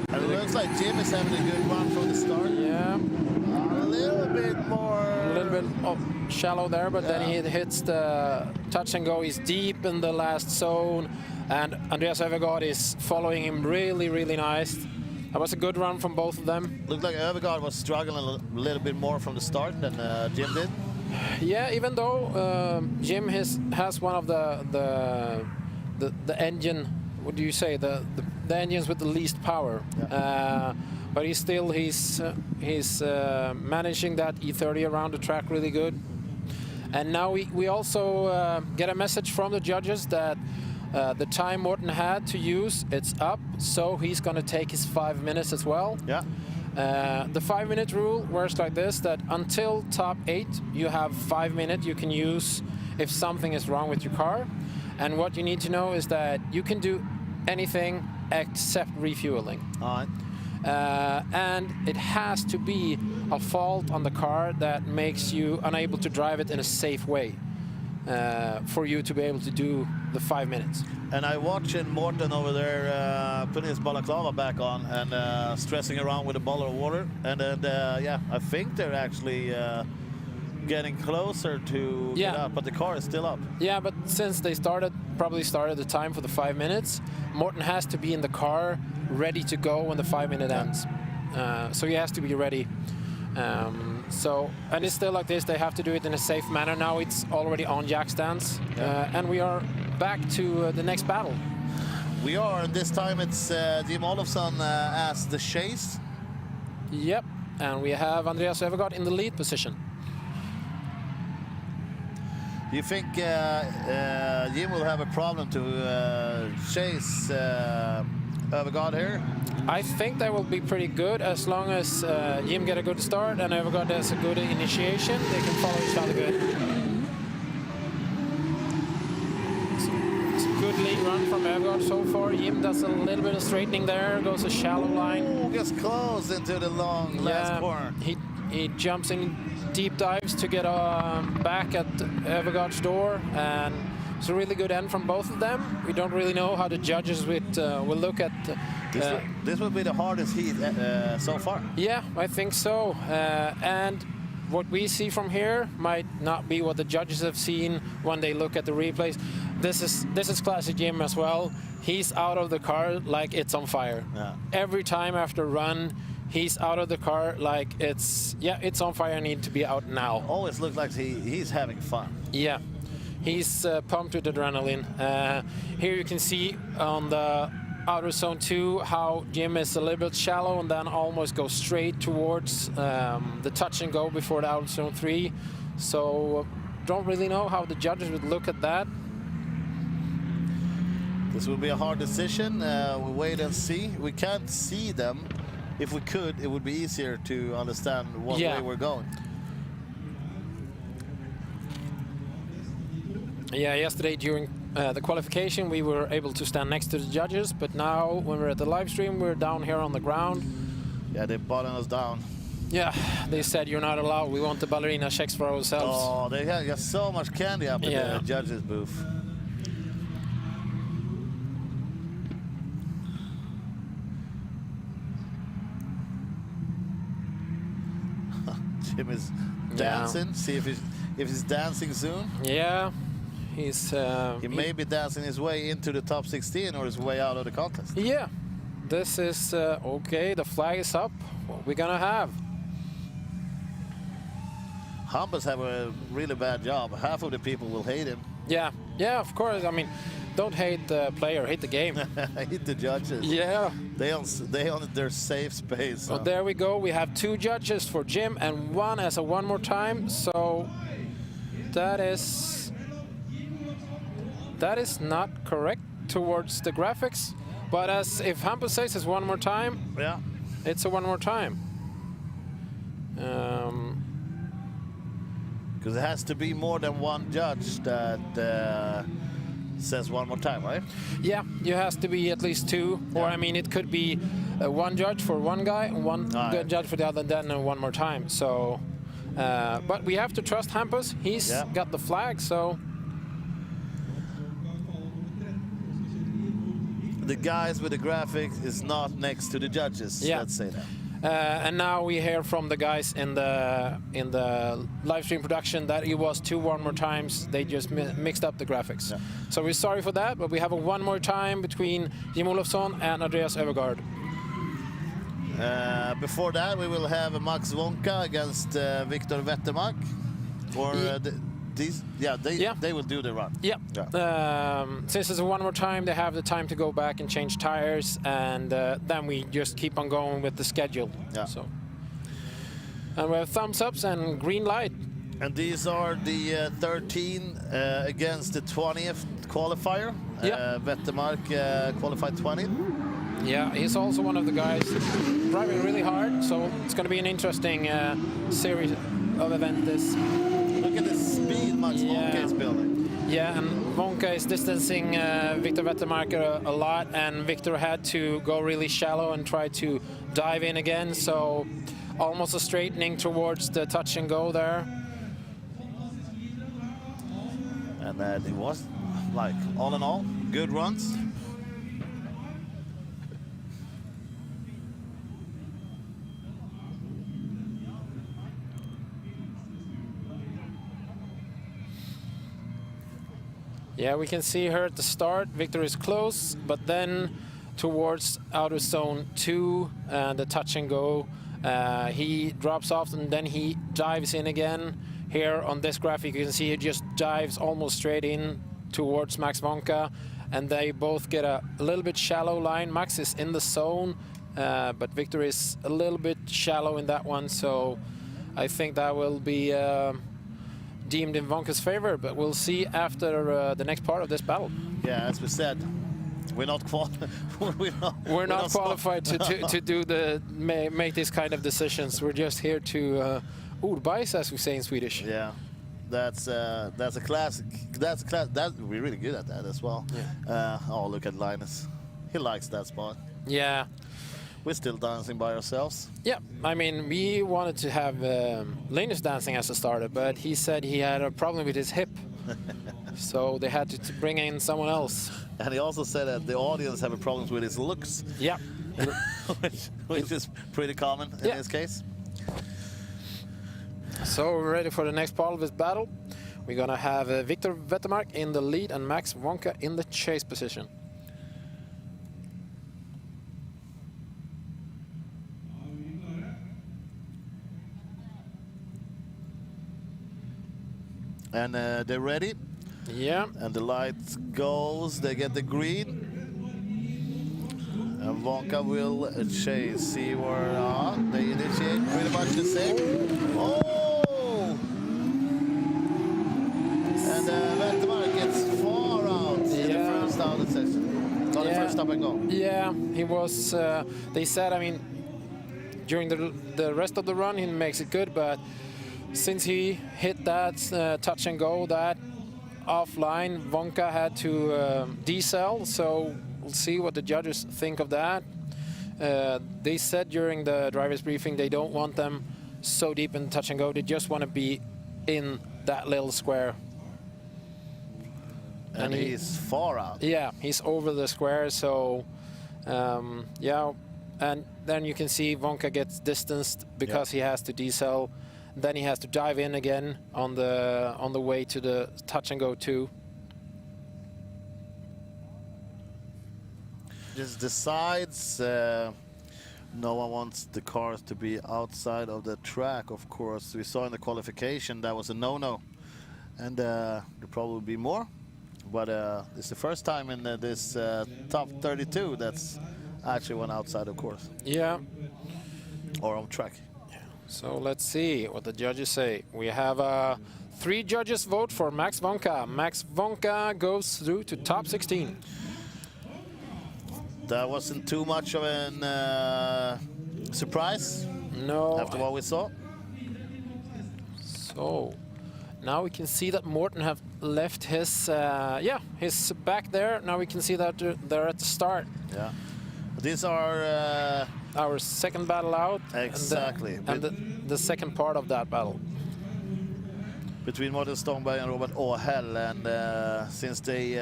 And it looks like Jim is having a good run from the start. Yeah. A little bit more. A little bit shallow there, but then he hits the touch and go. He's deep in the last zone, and Andreas Öfvergaard is following him really, really nice. That was a good run from both of them. Looked like Öfvergaard was struggling a little bit more from the start than Jim did. Yeah, even though Jim has one of the engine. What do you say? The engines with the least power. Yeah. But he's managing that E30 around the track really good. And now we also get a message from the judges that the time Morten had to use, it's up, so he's going to take his 5 minutes as well. Yeah. The 5-minute rule works like this, that until top 8 you have 5 minutes you can use if something is wrong with your car. And what you need to know is that you can do anything except refueling. All right. And it has to be a fault on the car that makes you unable to drive it in a safe way for you to be able to do the 5 minutes. And I watching Morten over there putting his balaclava back on and stressing around with a bottle of water. And then, yeah, I think they're actually getting closer to get up, but the car is still up. Yeah, but since they probably started the time for the 5 minutes, Morten has to be in the car ready to go when the 5 minute ends. So he has to be ready. And it's still like this, they have to do it in a safe manner. Now it's already on jack stands, and we are back to the next battle. We are, and this time it's Jim Olofsson as the chase. Yep, and we have Andreas Öfvergaard in the lead position. Do you think Jim will have a problem to chase Öfvergaard here? I think that will be pretty good as long as Jim get a good start and Öfvergaard does a good initiation. They can follow each other good. It's a good lead run from Öfvergaard so far. Jim does a little bit of straightening there, goes a shallow line. Ooh, gets close into the long last corner. He jumps in deep dives to get back at Öfvergaard's door, and it's a really good end from both of them. We don't really know how the judges will look at. This will be the hardest heat so far. Yeah, I think so. And what we see from here might not be what the judges have seen when they look at the replays. This is classic Jim as well. He's out of the car like it's on fire. Yeah. Every time after a run, He's out of the car like it's on fire and need to be out now. Always looks like he's having fun. Yeah, he's pumped with adrenaline. Here you can see on the outer zone 2 how Jim is a little bit shallow and then almost goes straight towards the touch and go before the outer zone 3. So don't really know how the judges would look at that. This will be a hard decision. We'll wait and see. We can't see them. If we could, it would be easier to understand what way we're going. Yeah, yesterday during the qualification we were able to stand next to the judges, but now when we're at the live stream we're down here on the ground. Yeah, they're butting us down. Yeah, they said you're not allowed. We want the ballerina checks for ourselves. Oh, they got so much candy up in the judges' booth. Jim is dancing. See if he's dancing soon. Yeah, he's. He may be dancing his way into the top 16 or his way out of the contest. Yeah, this is okay. The flag is up. What we gonna have? Hampus have a really bad job. Half of the people will hate him. Yeah, yeah, of course. I mean, don't hate the player, hate the game. Hate the judges. Yeah. They on their safe space. So there we go. We have 2 judges for Jim and 1 as a one more time. So that is not correct towards the graphics. But as if Hampus says it's one more time, yeah, it's a one more time. Because it has to be more than one judge that says one more time, right? Yeah, you has to be at least 2, or I mean, it could be 1 judge for one guy and 1 judge for the other, then one more time. So, but we have to trust Hampus. He's got the flag, so. The guys with the graphics is not next to the judges. Yeah. Let's say that. And now we hear from the guys in the live stream production that it was 2 one more times. They just mixed up the graphics. Yeah. So we're sorry for that, but we have a one more time between Jim Olofsson and Andreas Övergaard. Before that, we will have Max Wonka against Victor Wettermark. Or they will do the run. Yeah. Since it's a one more time, they have the time to go back and change tires, and then we just keep on going with the schedule. Yeah. So, and we have thumbs ups and green light. And these are the 13 against the 20th qualifier. Wettermark qualified 20th. Yeah, he's also one of the guys driving really hard, so it's going to be an interesting series of events. Look at the speed Max Wonka is building. Yeah, and Wonka is distancing Victor Wettermark a lot, and Victor had to go really shallow and try to dive in again, so almost a straightening towards the touch and go there. And it was, like, all in all, good runs. Yeah, we can see her at the start. Victor is close, but then towards outer zone 2, the touch and go, he drops off and then he dives in again. Here on this graphic, you can see he just dives almost straight in towards Max Wonka, and they both get a little bit shallow line. Max is in the zone, but Victor is a little bit shallow in that one, so I think that will be deemed in Wonka's favor, but we'll see after the next part of this battle. Yeah, as we said, we're not qualified to do make this kind of decisions. We're just here to ordbajs, as we say in Swedish. Yeah, that's a classic. We're really good at that as well. Yeah. Oh, look at Linus. He likes that spot. Yeah. We're still dancing by ourselves. Yeah, I mean, we wanted to have Linus dancing as a starter, but he said he had a problem with his hip. So they had to bring in someone else. And he also said that the audience have a problem with his looks. Yeah. which is pretty common in this case. So we're ready for the next part of this battle. We're going to have Victor Wettermark in the lead and Max Wonka in the chase position. And they're ready. Yeah. And the light goes, they get the green. And Wonka will chase, see where they initiate pretty much the same. Oh! And Vettermark gets far out in the first out of the session. Not the first stop and go. Yeah, he was, they said, I mean, during the rest of the run, he makes it good, but since he hit that touch and go, that offline, Wonka had to decel, so we'll see what the judges think of that. They said during the driver's briefing they don't want them so deep in touch and go, they just want to be in that little square. And he's far out. Yeah, he's over the square, so yeah. And then you can see Wonka gets distanced because he has to decel. Then he has to dive in again on the way to the touch and go 2. Just decides no one wants the cars to be outside of the track, of course. We saw in the qualification that was a no-no. And there'll probably be more. But it's the first time in this top 32 that's actually went outside, of course. Yeah. Or on track. Yeah. So let's see what the judges say. We have 3 judges vote for Max Wonka. Max Wonka goes through to top 16. That wasn't too much of a surprise. No. After what we saw. So now we can see that Morten have left his his back there. Now we can see that they're at the start. Yeah. These are our second battle out. Exactly. And the second part of that battle. Between Morten Stångberg and Robert Åhäll, and since they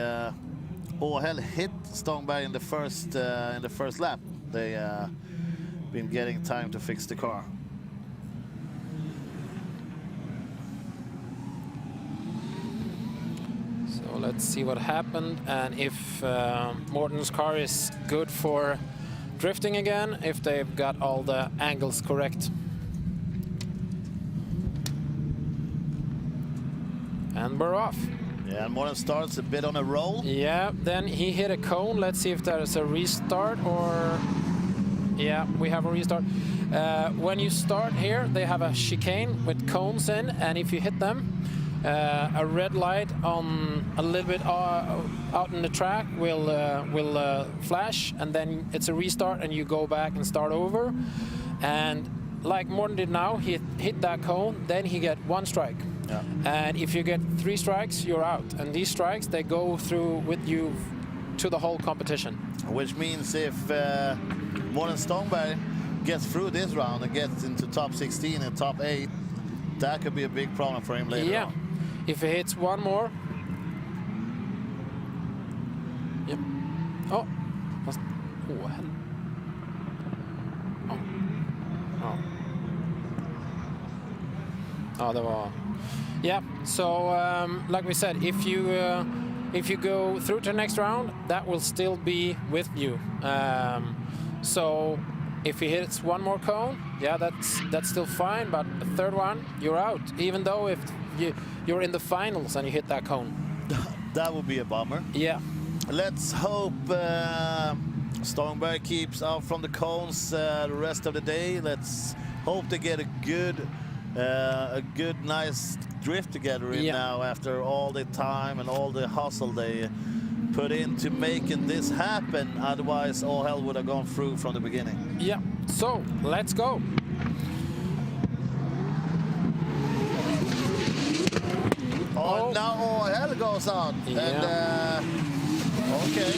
Åhäll hit Stångberg in the first lap, they been getting time to fix the car. So let's see what happened, and if Morten's car is good for drifting again, if they've got all the angles correct. And we're off. Yeah, and Morten starts a bit on a roll. Yeah, then he hit a cone. Let's see if there's a restart or... Yeah, we have a restart. When you start here, they have a chicane with cones in, and if you hit them, a red light on a little bit out in the track will flash, and then it's a restart, and you go back and start over. And like Morten did now, he hit that cone, then he get 1 strike. Yeah. And if you get 3 strikes, you're out. And these strikes, they go through with you to the whole competition. Which means if Morten Stångberg gets through this round and gets into top 16 and top 8, that could be a big problem for him later on. If he hits 1 more. Yep. Oh. Åhäll. Oh, det var... Yeah, so like we said, if you go through to the next round, that will still be with you. So if he hits 1 more cone, yeah, that's still fine. But the 3rd one, you're out. Even though if you're in the finals and you hit that cone, that would be a bummer. Yeah. Let's hope Stångberg keeps out from the cones the rest of the day. Let's hope they get a good, nice drift together now after all the time and all the hustle they put into making this happen. Otherwise, all hell would have gone through from the beginning. Yeah, so let's go. Oh, now all hell goes on. Yeah. And okay,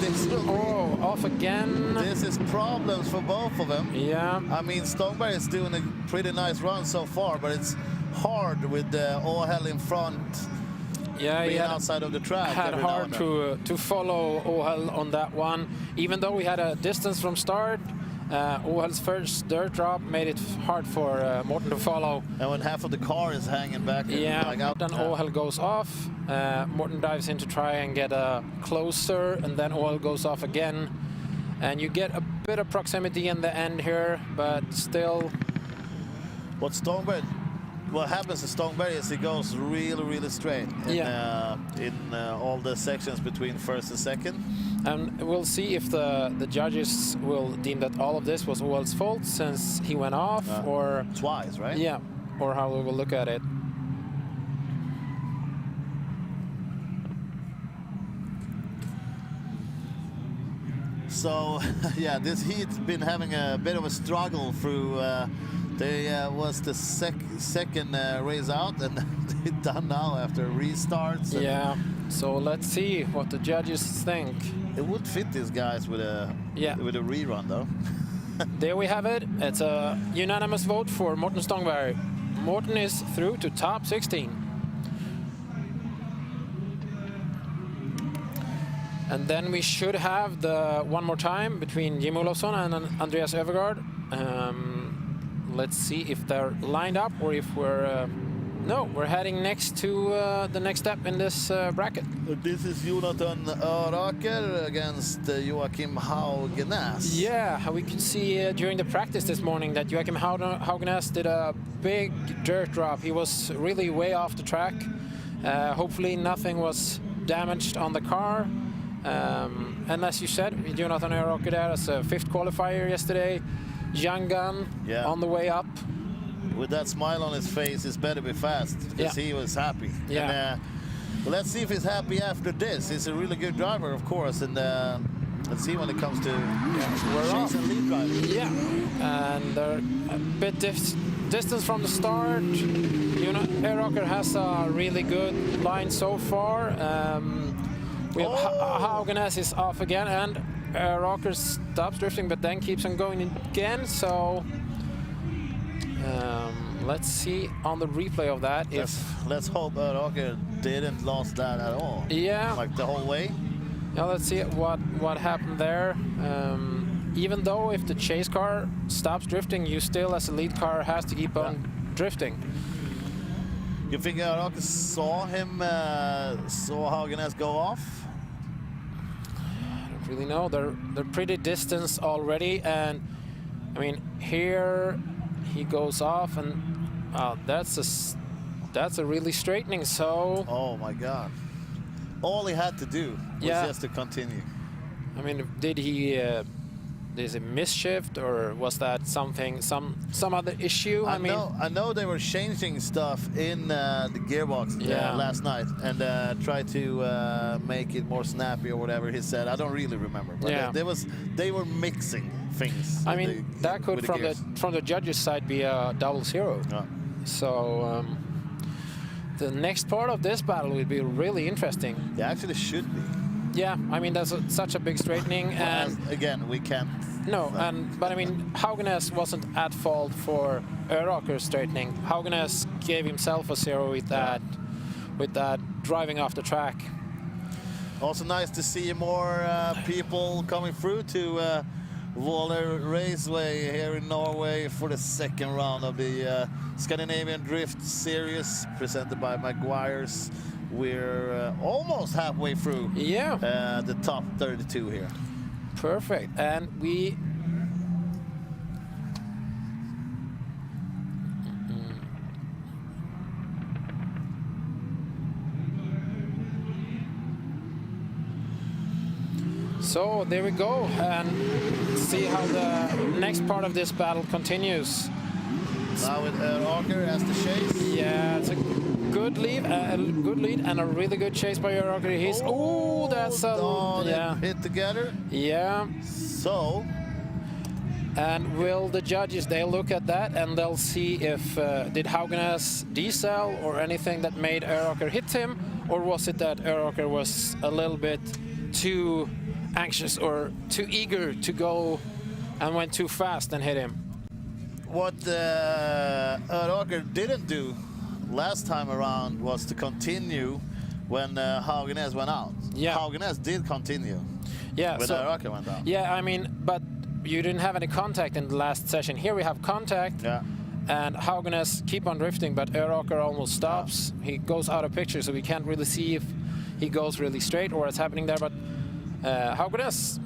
this will be, off again. This is problems for both of them. Yeah. I mean, Stångberg is doing a pretty nice run so far, but it's hard with Åhäll in front. Yeah, being outside of the track. Had hard to follow Åhäll on that one. Even though we had a distance from start, Åhäll's first dirt drop made it hard for Morten to follow. And when half of the car is hanging back, then Åhäll goes off. Morten dives in to try and get closer, and then Åhäll goes off again. And you get a bit of proximity in the end here, but still. What Stångberg what happens to Stångberg is he goes really straight in all the sections between first and second. And we'll see if the judges will deem that all of this was Old's fault since he went off, or twice, right? Yeah, or how we will look at it. So yeah, this heat's been having a bit of a struggle through. They was the second race out, and they're done now after restarts. Yeah. So let's see what the judges think. It would fit these guys with a rerun, though. There we have it. It's a unanimous vote for Morten Stångberg. Morten is through to top 16. And then we should have the one more time between Jim Olofsson and Andreas Övergaard. Let's see if they're lined up or if we're... no, we're heading next to the next step in this bracket. This is Jonathan Öraker against Joachim Haugenäs. Yeah, we could see during the practice this morning that Joachim Haugenäs did a big dirt drop. He was really way off the track. Hopefully nothing was damaged on the car. And as you said, Jonathan Öraker there as a 5th qualifier yesterday. Young gun on the way up. With that smile on his face, it's better be fast, because he was happy. Yeah. And, let's see if he's happy after this. He's a really good driver, of course, and let's see when it comes to chase and lead driving. Yeah, and they're a bit distance from the start. You know, Öraker has a really good line so far. We have Haugenäs is off again, and Öraker stops drifting, but then keeps on going again. So. Let's see on the replay of that let's hope Öraker didn't lose that at all. Yeah, like the whole way. Yeah, let's see what happened there. Even though if the chase car stops drifting, you still as a lead car has to keep on drifting. You think Öraker saw Haugenäs go off? I don't really know. They're pretty distant already, and I mean here. He goes off, and that's a really straightening. So. Oh my God! All he had to do was just to continue. I mean, did he? Is it misshift, or was that something? Some other issue? I know they were changing stuff in the gearbox last night and tried to make it more snappy or whatever he said. I don't really remember, but they were mixing things. I mean, that could from the judges' side be a 0-0. Yeah. So the next part of this battle will be really interesting. Yeah, actually should be. Yeah, I mean that's such a big straightening, and again we can't. No, but I mean Haugenäs wasn't at fault for Öraker's straightening. Haugenäs gave himself a 0 with that driving off the track. Also nice to see more people coming through to Våler Raceway here in Norway for the second round of the Scandinavian Drift Series presented by Maguire's. We're almost halfway through the top 32 here. Perfect. And we... So there we go, and see how the next part of this battle continues. Now with Öraker as the chase. Yeah, it's a good lead, and a really good chase by Öraker. He's that's a hit together. Yeah. So. And will the judges, they'll look at that and they'll see if did Haugenäs decel or anything that made Öraker hit him, or was it that Öraker was a little bit too anxious or too eager to go and went too fast and hit him. What Öraker didn't do last time around was to continue when Haugenäs went out. Yeah. Haugenäs did continue. Yeah. When Öraker went out. Yeah, I mean, but you didn't have any contact in the last session. Here we have contact. Yeah. And Haugenäs keep on drifting, but Öraker almost stops. He goes out of picture, so we can't really see if he goes really straight or what's happening there. But Haugenäs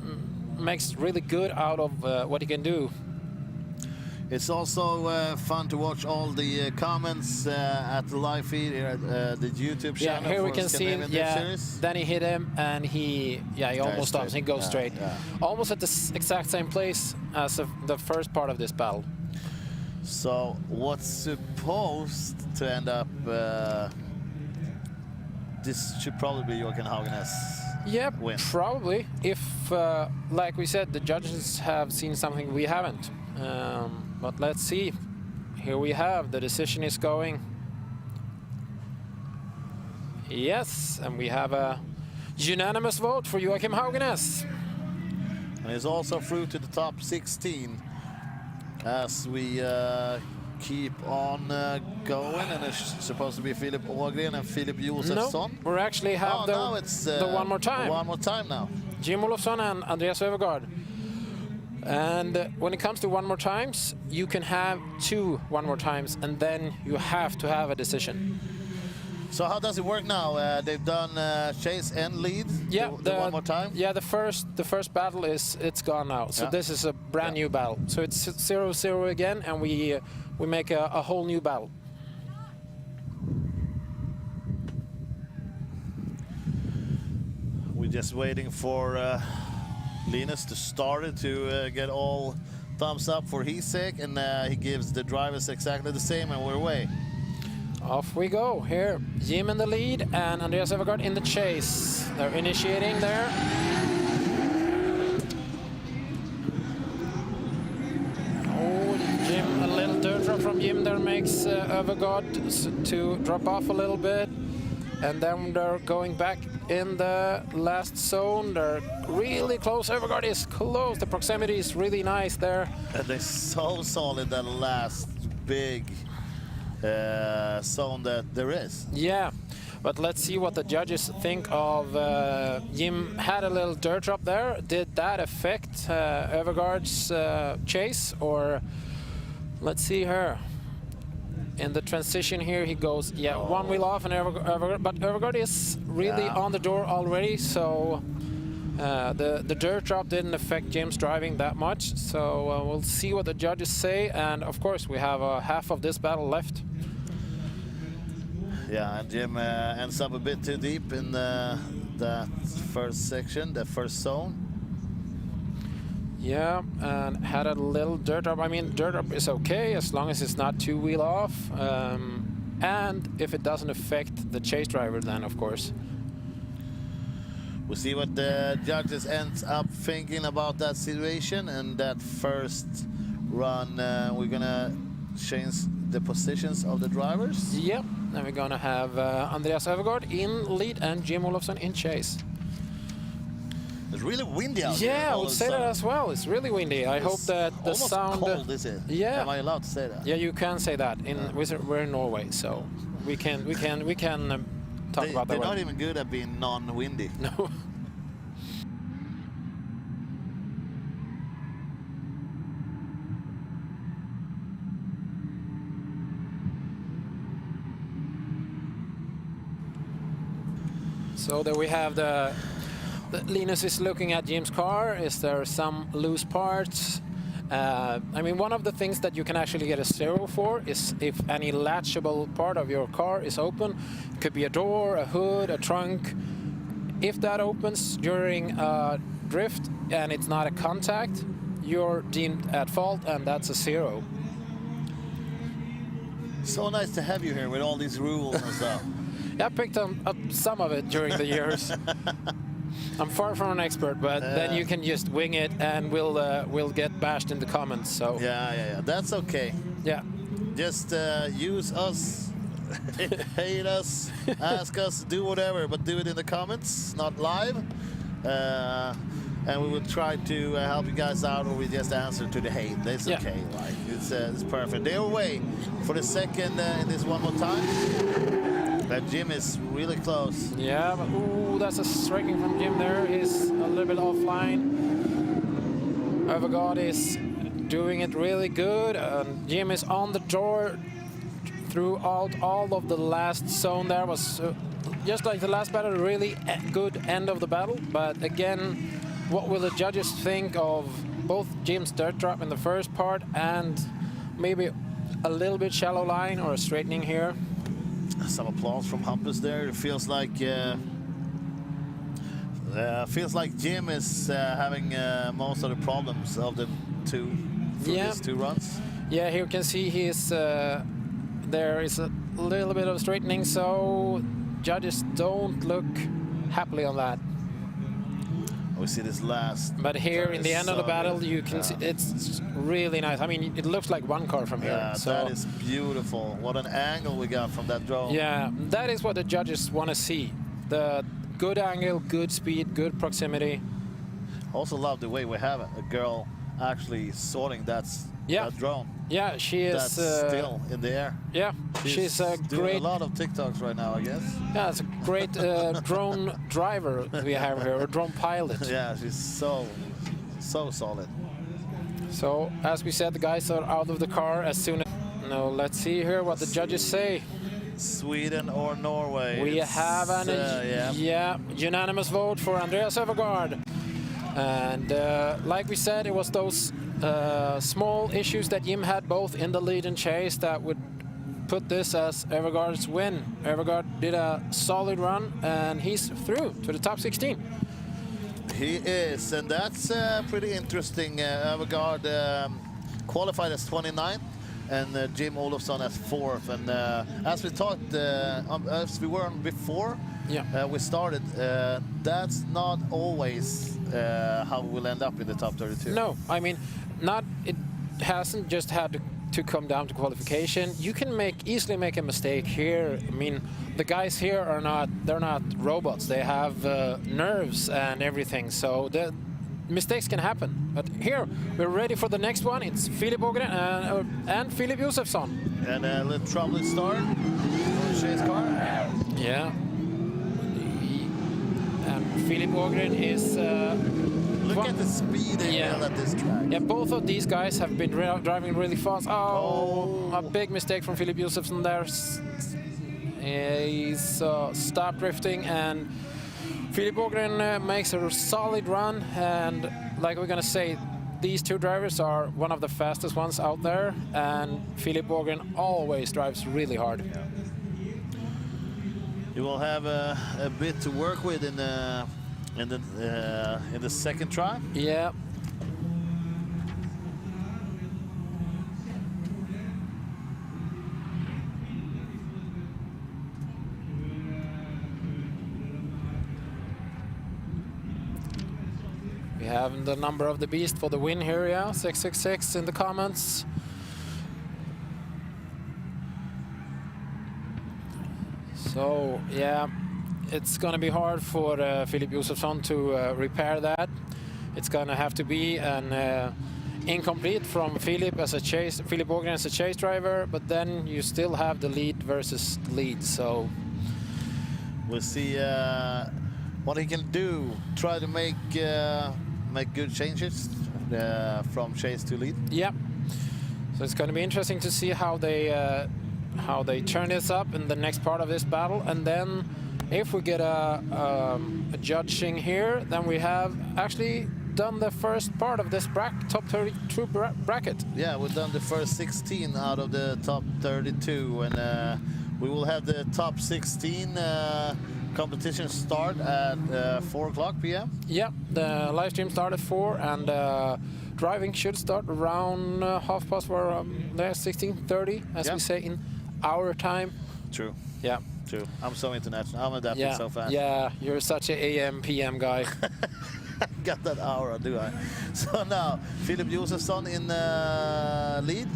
makes really good out of what he can do. It's also fun to watch all the comments at the live feed here at the YouTube channel. Yeah, here we for can see, Scandinavian Drift yeah, Series. then he hit him and he almost stops. He goes straight. Yeah. Almost at the exact same place as the first part of this battle. So what's supposed to end up, this should probably be Joachim Haugenes. Yeah, win. probably. If, like we said, the judges have seen something we haven't. But let's see. Here we have, the decision is going. Yes, and we have a unanimous vote for Joachim Haugenes. And he's also through to the top 16 as we keep on going. And it's supposed to be Filip Ågren and Filip Josefsson. No, we actually have now it's the one more time. One more time now. Jim Olofsson and Andreas Övergaard. And when it comes to one more times, you can have 2 one more times, and then you have to have a decision. So how does it work now? They've done chase and lead. Yeah, the one more time. Yeah, the first battle it's gone now. So this is a brand new battle. So it's 0-0 again, and we make a whole new battle. We're just waiting for Linus to start it to get all thumbs up for his sake, and he gives the drivers exactly the same, and we're away. Off we go. Here, Jim in the lead and Andreas Övergaard in the chase. They're initiating there. Oh, Jim, a little dirt drop from Jim there makes Övergaard to drop off a little bit. And then they're going back in the last zone. They're really close. Övergaard is close. The proximity is really nice there. And they're so solid, that last big zone that there is. Yeah, but let's see what the judges think of. Jim had a little dirt drop there. Did that affect Övergaard's chase? Or let's see here. In the transition here, he goes, one wheel off, and Övergaard, but Övergaard is really on the door already, so the dirt drop didn't affect Jim's driving that much. So we'll see what the judges say, and of course we have half of this battle left. Yeah, and Jim ends up a bit too deep in that first section, the first zone. Yeah, and had a little dirt drop. I mean, dirt drop is okay as long as it's not 2 wheel off, and if it doesn't affect the chase driver, then of course. We'll see what the judges ends up thinking about that situation, and that first run we're gonna change the positions of the drivers. Yep, then we're gonna have Andreas Övergaard in lead and Jim Olofsson in chase. It's really windy out here. Yeah, I would say that as well. It's really windy. I hope that the almost sound. Cold, is it? Yeah. Am I allowed to say that? Yeah, you can say that. We're in Norway, so we can talk about that. They're not even good at being non-windy. No. So there we have the Linus is looking at Jim's car. Is there some loose parts? I mean, one of the things that you can actually get a 0 for is if any latchable part of your car is open. It could be a door, a hood, a trunk. If that opens during a drift and it's not a contact, you're deemed at fault, and that's a 0. So nice to have you here with all these rules and stuff. Yeah, I picked up some of it during the years. I'm far from an expert, but then you can just wing it, and we'll get bashed in the comments. So yeah, that's okay. Yeah, just use us, hate us, ask us, do whatever, but do it in the comments, not live. And we will try to help you guys out, or we just answer to the hate. That's okay. Like it's perfect. They're away for the second in this one more time. But Jim is really close. Yeah, but ooh, that's a striking from Jim there. He's a little bit offline. Övergaard is doing it really good. Jim is on the door throughout all of the last zone. There was just like the last battle, really good end of the battle. But again, what will the judges think of both Jim's dirt drop in the first part and maybe a little bit shallow line or a straightening here. Some applause from Hampus there. It feels like Jim is having most of the problems of the two for these two runs. Yeah, here you can see he's there is a little bit of straightening, so judges don't look happily on that. We see this last. But here in the end of the battle, you can see it's really nice. I mean, it looks like one car from here. Yeah, so that is beautiful. What an angle we got from that drone. yeah, that is what the judges want to see. The good angle, good speed, good proximity. Also love the way we have a girl actually sorting that drone. Yeah, she is That's still in the air. Yeah, she's a doing great. a lot of TikToks right now, I guess. Yeah, it's a great drone driver we have here, or drone pilot. Yeah, she's so solid. So as we said, the guys are out of the car as soon as. No, let's see here what the judges say. Sweden or Norway? We have an unanimous vote for Andreas Öfvergaard. And like we said, it was those small issues that Jim had both in the lead and chase that would put this as Öfvergaard's win. Öfvergaard did a solid run and he's through to the top 16. He is, and that's pretty interesting. Öfvergaard qualified as 29th and Jim Olofsson as 4th. And as we talked, as we were on before, we started, that's not always how we'll end up in the top 32. No, I mean, it hasn't just had to come down to qualification. You can easily make a mistake here. I mean, the guys here they're not robots. They have nerves and everything, so the mistakes can happen. But here, we're ready for the next one. It's Filip Ågren and Filip Josefsson. And a little troubling start for Shay's car. Yeah. And Filip Ågren is... Look at the speed they build at this track. Yeah, both of these guys have been driving really fast. Oh, a big mistake from Filip Josefsson there. He's stopped drifting, and Filip Ågren makes a solid run. And like we're going to say, these two drivers are one of the fastest ones out there, and Filip Ågren always drives really hard. Yeah. You will have a bit to work with in the second try. Yeah. We have the number of the beast for the win here, 666 in the comments. So, yeah, it's going to be hard for Filip Josefsson to repair that. It's going to have to be an incomplete from Filip Ågren as a chase driver, but then you still have the lead versus lead. So we'll see what he can do. Try to make good changes from chase to lead. Yeah. So it's going to be interesting to see how they turn this up in the next part of this battle, and then if we get a judging here, then we have actually done the first part of this top 32 bracket. Yeah, we've done the first 16 out of the top 32, and we will have the top 16 competition start at 4:00 p.m. Yeah, the live stream start at 4, and driving should start around 16:30, as we say in our time. True. Yeah. True. I'm so international. I'm adapting so fast. Yeah, you're such an AM, PM guy. Got that hour, do I? So now, Filip Josefsson in lead.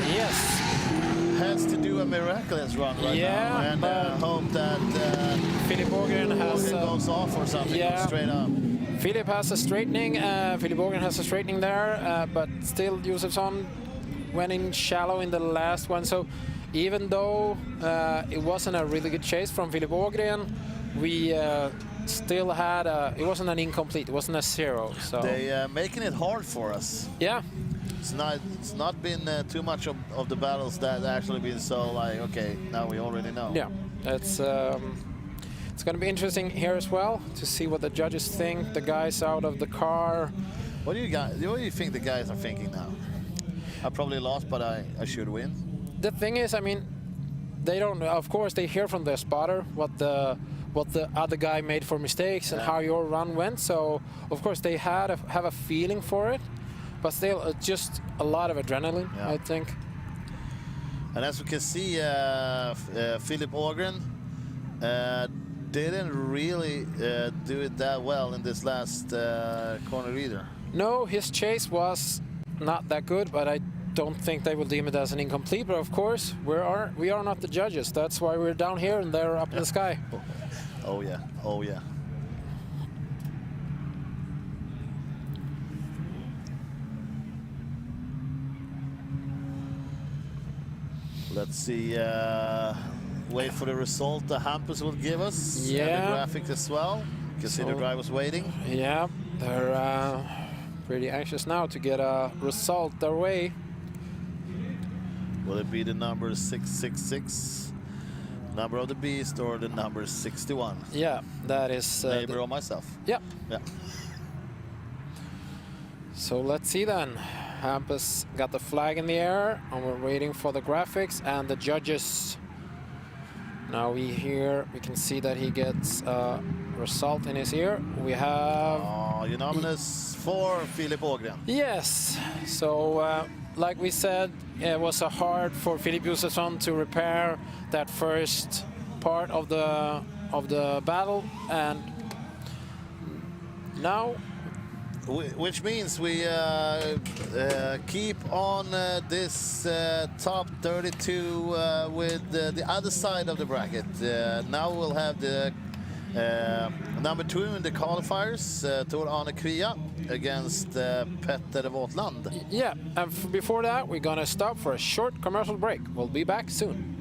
Yes. Has to do a miraculous run right now, and hope that Filip Ågren goes off or something, goes straight up. Filip has a straightening. Filip Ågren has a straightening there, but still Josefsson went in shallow in the last one. So even though it wasn't a really good chase from Filip Ågren, we still had it wasn't an incomplete, it wasn't a 0. So they making it hard for us. Yeah. It's not been too much of the battles that actually been so like, okay, now we already know. Yeah, it's going to be interesting here as well to see what the judges think. The guys out of the car. What do you think the guys are thinking now? I probably lost, but I should win. The thing is, I mean, they don't. Of course, they hear from their spotter what the other guy made for mistakes and how your run went. So of course they have a feeling for it, but still, just a lot of adrenaline, I think. And as we can see, Philip Ågren didn't really do it that well in this last corner either. No, his chase was not that good, but I don't think they will deem it as an incomplete. But of course, we are not the judges. That's why we're down here and they're up in the sky. Oh yeah, oh yeah. Let's see, wait for the result the Hampus will give us. Yeah. And the graphics as well. You can see the drivers waiting. Yeah, they're pretty anxious now to get a result their way. Will it be the number 666, number of the beast, or the number 61? Yeah, that is... Neighbor or myself. Yeah. Yeah. So let's see then. Hampus got the flag in the air, and we're waiting for the graphics and the judges. Now we can see that he gets a result in his ear. We have... unanimous for Philip Ågren. Yes. So, like we said, it was hard for Filip Josefsson to repair that first part of the battle, and now... Which means we keep on this top 32 with the other side of the bracket. Now we'll have the number 2 in the qualifiers, Tor Arne Kvia against Petter Våtland. Yeah, and before that, we're gonna stop for a short commercial break. We'll be back soon.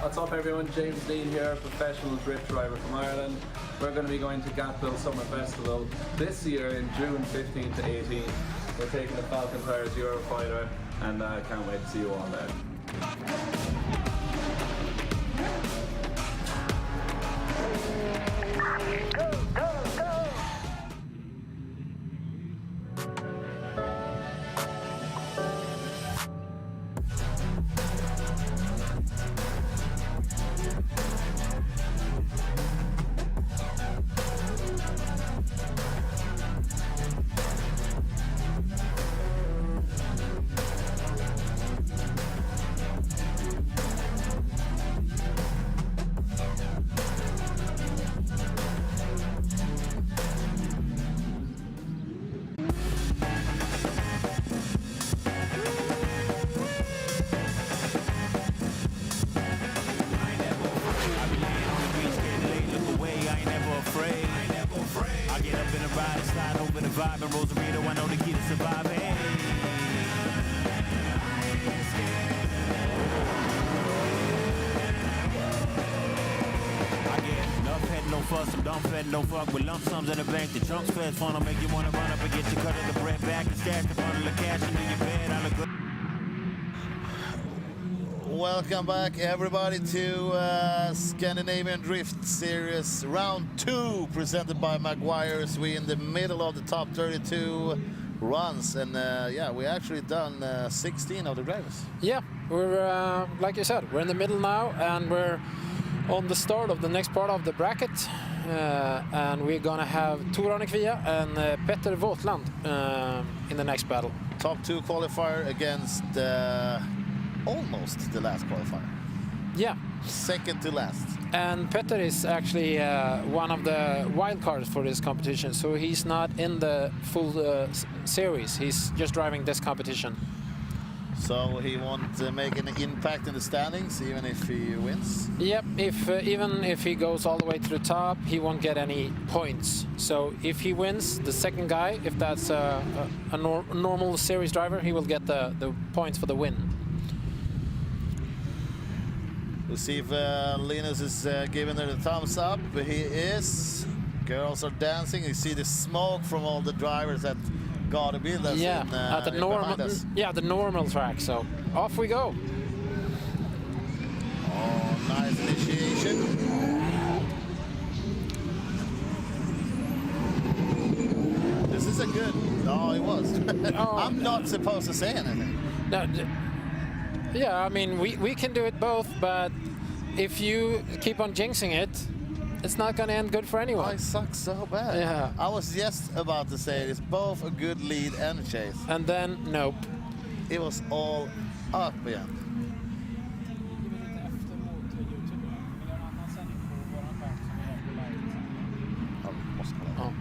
What's up everyone, James Dean here, professional drift driver from Ireland. We're going to be going to Gatebil Summer Festival this year in June 15 to 18. We're taking the Falcon Tires Eurofighter and I can't wait to see you all there. know the key to surviving. I get enough head, no fuss, I'm dumb fed, no fuck with lump sums in the bank. The chunks feds fun, I'll make you wanna run up and get your cut of the bread back and stash the bundle of cash into your bed. I look good. Welcome back, everybody, to Scandinavian Drift Series Round 2, presented by Maguire's. We're in the middle of the top 32 runs, and yeah, we actually done 16 of the drivers. Yeah, we're like you said, we're in the middle now, and we're on the start of the next part of the bracket, and we're gonna have Tor Arne Kvia and Petter Våtland in the next battle. Top 2 qualifier against almost the last qualifier. Yeah. Second to last. And Petter is actually one of the wild cards for this competition, so he's not in the full series. He's just driving this competition. So he won't make an impact in the standings, even if he wins? Yep, even if he goes all the way to the top, he won't get any points. So if he wins, the second guy, if that's a normal series driver, he will get the points for the win. We'll see if Linus is giving her the thumbs up. He is. Girls are dancing. You see the smoke from all the drivers at Gatebil. That's at the normal, the normal track. So off we go. Oh, nice initiation. This is a good. Oh, it was. I'm not supposed to say anything. No, yeah, I mean, we can do it both, but if you keep on jinxing it, it's not going to end good for anyone. I suck so bad. Yeah. I was just about to say it's both a good lead and a chase. And then, nope. It was all up again. Oh.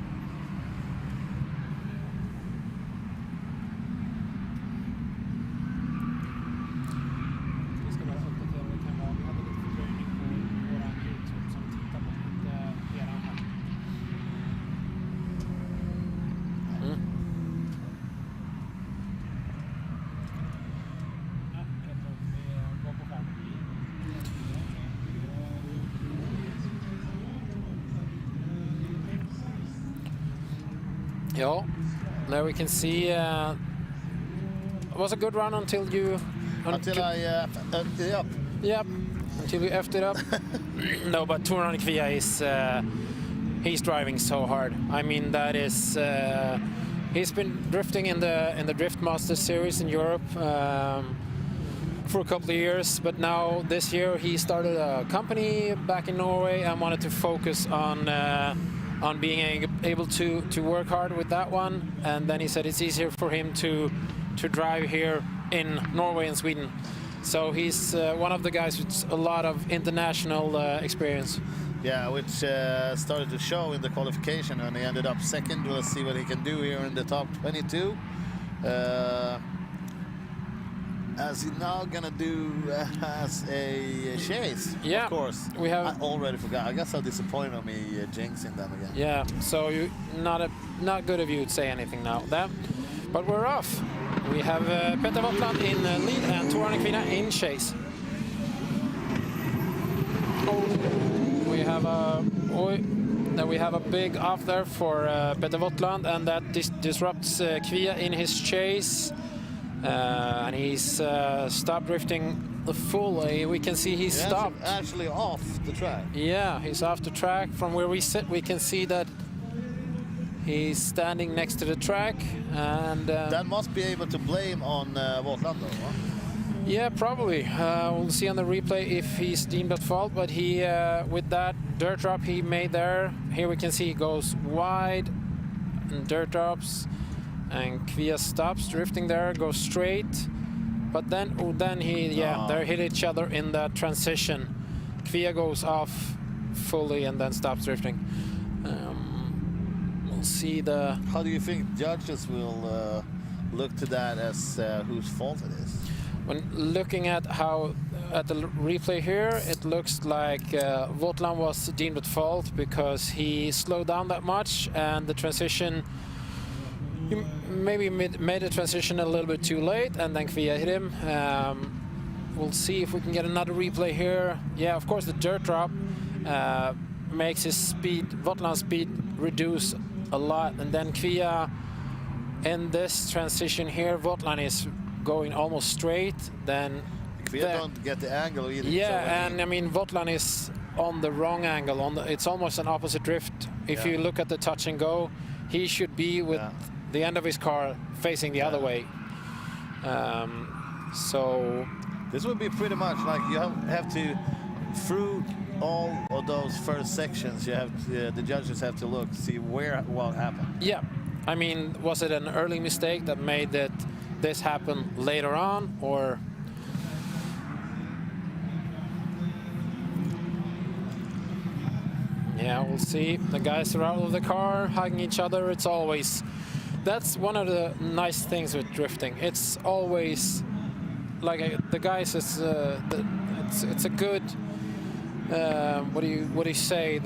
Yeah, there we can see it was a good run until you... Until I effed it up. Yep, until you effed it up. No, but Tor Arne Kvia is... he's driving so hard. I mean, that is... he's been drifting in the Drift Masters series in Europe for a couple of years, but now this year he started a company back in Norway and wanted to focus on being able to work hard with that one, and then he said it's easier for him to drive here in Norway and Sweden. So he's one of the guys with a lot of international experience. Yeah, which started to show in the qualification, and he ended up second. We'll see what he can do here in the top 22. As he's now gonna do as a chase, yeah, of course. We have. I already forgot. I guess how disappointed on me jinxing them again. Yeah, so not good of you to say anything now. But we're off. We have Petter Våtland in lead and Tor Arne Kvia in chase. Oh, we have a big off there for Petter Våtland, and that disrupts Kvia in his chase. And he's stopped drifting fully. We can see he's stopped. Actually off the track. Yeah, he's off the track. From where we sit, we can see that he's standing next to the track. And that must be able to blame on Våtland, though, huh? Yeah, probably. We'll see on the replay if he's deemed at fault. But he, with that dirt drop he made there, here we can see he goes wide and dirt drops. And Kvia stops drifting there, goes straight, but then they hit each other in that transition. Kvia goes off fully and then stops drifting. We'll see the. How do you think judges will look to that as whose fault it is? When looking at the replay here, it looks like Våtland was deemed at fault because he slowed down that much, and the transition. maybe made the transition a little bit too late, and then Kvia hit him. We'll see if we can get another replay here. Yeah, of course the dirt drop makes his speed, Våtland's speed, reduce a lot, and then Kvia in this transition here, Våtland is going almost straight. Then Kvia don't get the angle either. Yeah, so and I mean Våtland is on the wrong angle. It's almost an opposite drift. If you look at the touch and go, he should be with the end of his car facing the other way. So this would be pretty much like you have to, through all of those first sections, you have to, the judges have to look, see what happened. Yeah, I mean, was it an early mistake that made this happen later on, or? Yeah, we'll see. The guys are out of the car, hugging each other. It's always, that's one of the nice things with drifting. It's always like the guys. It's a good. What do you say?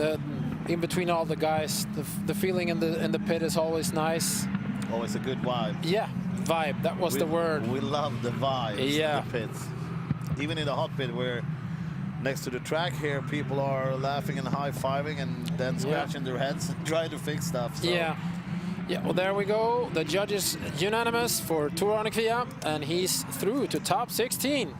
In between all the guys, the feeling in the pit is always nice. Always a good vibe. Yeah, vibe. That was the word. We love the vibe. Yeah. In the pits, even in the hot pit where. Next to the track here, people are laughing and high-fiving and then scratching their heads and trying to fix stuff. So. Yeah. Well, there we go. The judges unanimous for Tor Arne Kvia, and he's through to top 16.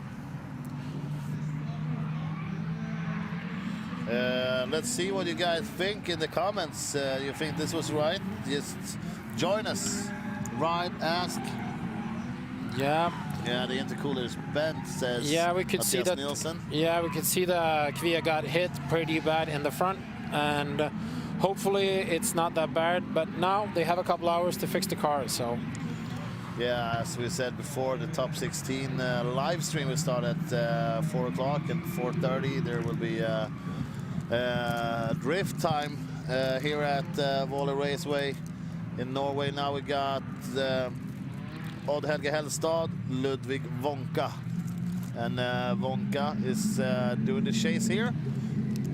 Let's see what you guys think in the comments. You think this was right? Just join us. Write, ask. Yeah. Yeah, the intercooler is bent, says we could see that. Nielsen. Yeah, we could see the Kvia got hit pretty bad in the front, and hopefully it's not that bad. But now they have a couple hours to fix the car, so. Yeah, as we said before, the top 16 live stream will start at 4 o'clock, and 4:30 there will be drift time here at Våler Raceway in Norway. Now we got Odd Helge Hellstad, Ludvig Wonka. And Wonka is doing the chase here.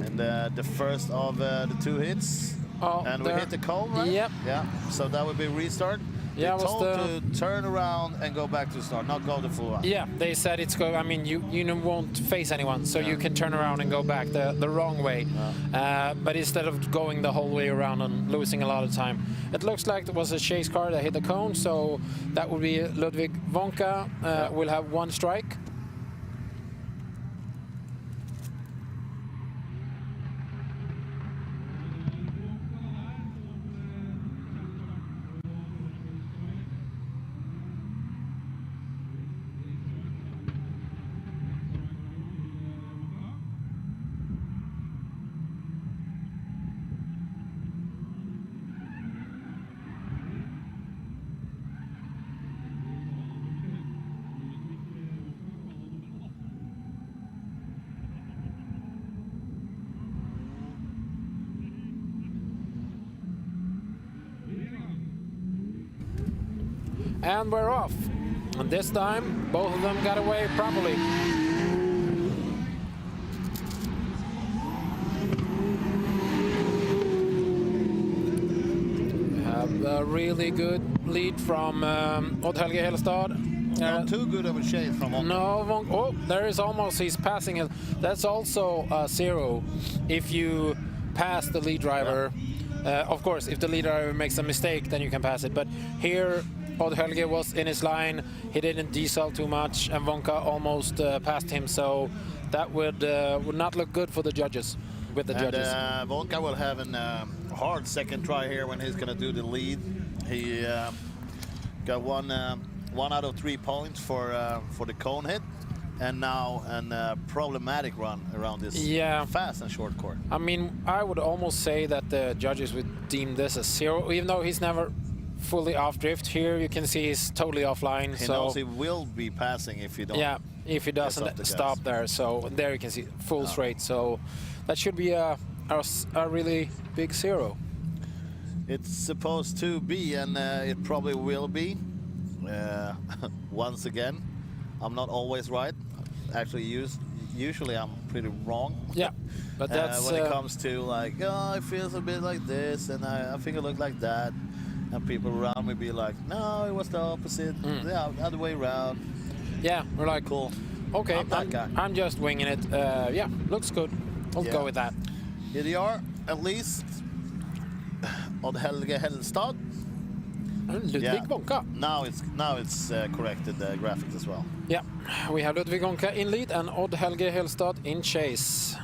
And the first of the two hits. And we hit the cone, right? Yep. Yeah, so that would be restart. Yeah, They're told to turn around and go back to start, not go the full one. Yeah, they said it's go. I mean, you won't face anyone, so you can turn around and go back the wrong way. But instead of going the whole way around and losing a lot of time, it looks like it was a chase car that hit the cone. So that would be Ludvig Wonka will have one strike. And we're off. And this time, both of them got away properly. We have a really good lead from Odd Helge Hellstad. Not too good of a chase from Wonka. No, oh, there is almost, he's passing it. That's also a zero if you pass the lead driver. Of course, if the lead driver makes a mistake, then you can pass it. But here, Odd Helge was in his line. He didn't diesel too much, and Wonka almost passed him. So that would not look good for the judges. Wonka will have a hard second try here when he's going to do the lead. He got one out of 3 points for the cone hit, and now a problematic run around this fast and short court. I mean, I would almost say that the judges would deem this a zero, even though he's never fully off drift. Here you can see he's totally offline. He knows he will be passing if you don't. Yeah, if he doesn't stop there. So there you can see full straight. So that should be a really big zero. It's supposed to be, and it probably will be. Once again, I'm not always right. Actually, usually I'm pretty wrong. Yeah, but that's when it comes to like, oh, it feels a bit like this, and I think it looked like that. And people around me be like, no, it was the opposite. Yeah, the other way around. Yeah, we're like, Cool. okay, I'm that guy. I'm just winging it. Yeah, looks good. We'll go with that. Here they are, at least. Odd Helge Hellstad. Ludvig Wonka. Now it's corrected the graphics as well. Yeah, we have Ludvig Wonka in lead and Odd Helge Hellstad in chase.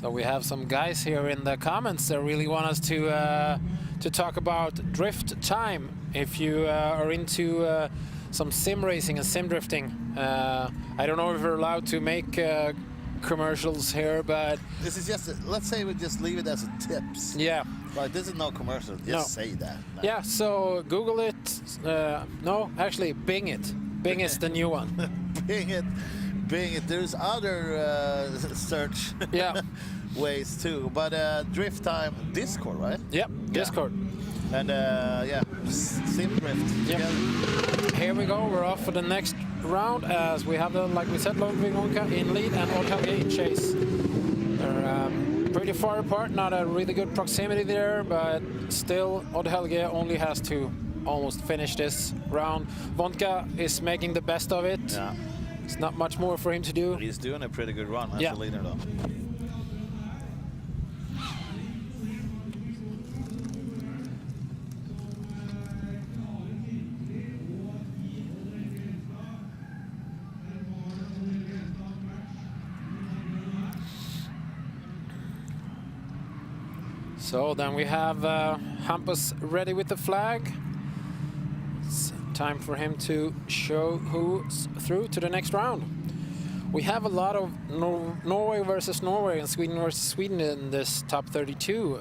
So we have some guys here in the comments that really want us to talk about drift time. If you are into some sim racing and sim drifting, I don't know if we're allowed to make commercials here, but this is just let's say we just leave it as a tips. Yeah. Like this is no commercial. Just say that. Like. Yeah. So Google it. No, actually Bing it. Bing is the new one. Bing it. There's other search ways too, but drift time Discord, right? Yep, Discord. And yeah, sim drift. Yep. Here we go. We're off for the next round as we have, like we said, Ludvig Wonka in lead and Odd Helge in chase. They're pretty far apart, not a really good proximity there, but still Odd Helge only has to almost finish this round. Wonka is making the best of it. Yeah. It's not much more for him to do. He's doing a pretty good run as a leader though. So then we have Hampus ready with the flag. It's time for him to show who's through to the next round. We have a lot of Norway versus Norway and Sweden versus Sweden in this top 32.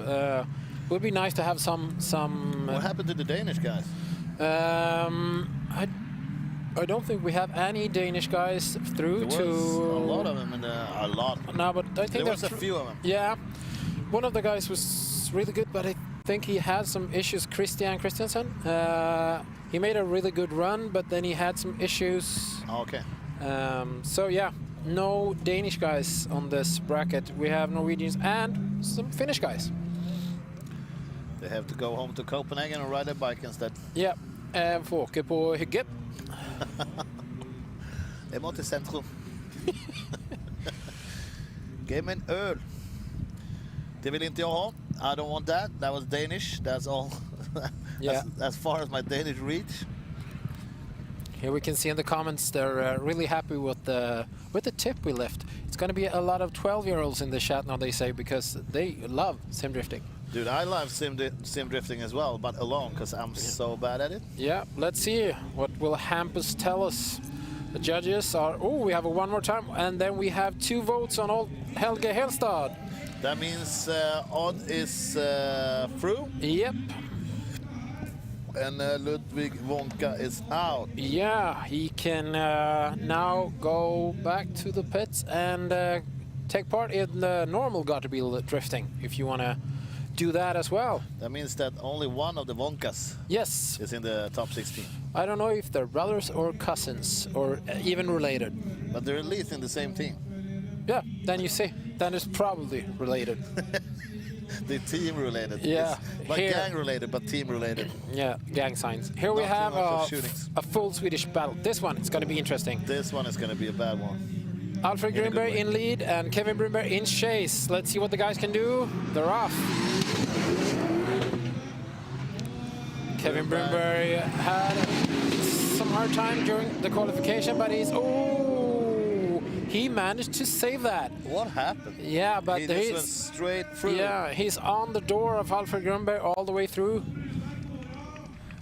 Would be nice to have some. What happened to the Danish guys? I don't think we have any Danish guys through. There was a lot of them, a lot. No, but I think there was a few of them. Yeah, one of the guys was really good, but I think he had some issues. Christiansen. He made a really good run, but then he had some issues. Okay. So yeah, no Danish guys on this bracket. We have Norwegians and some Finnish guys. They have to go home to Copenhagen and ride their bike instead. Yeah, få åka på hygge. Jag måste till centrum. Ge mig en öl. Det vill inte jag ha. I don't want that. That was Danish. That's all. Yeah. As far as my Danish reach. Here we can see in the comments they're really happy with the tip we left. It's going to be a lot of 12-year-olds in the chat now, they say, because they love sim drifting. Dude, I love sim drifting as well, but alone, because I'm so bad at it. Yeah, let's see. What will Hampus tell us? The judges are... Oh, we have a one more time. And then we have 2 votes on Odd Helge Hellstad. That means Odd is through. Yep. And Ludvig Wonka is out. Yeah, he can now go back to the pits and take part in the normal Gatebil drifting, if you want to do that as well. That means that only one of the Wonkas is in the top 16. I don't know if they're brothers or cousins or even related. But they're at least in the same team. Yeah, then you see, then it's probably related. They're team related. Yeah. It's like gang related, but team related. Yeah, gang signs. Here we have a full Swedish battle. This one is going to be interesting. This one is going to be a bad one. Alfred Grimberg in lead and Kevin Brunberg in chase. Let's see what the guys can do. They're off. Kevin Brunberg had some hard time during the qualification, but he managed to save that. What happened? Yeah, but he just went straight through. Yeah, he's on the door of Alfred Grunberg all the way through.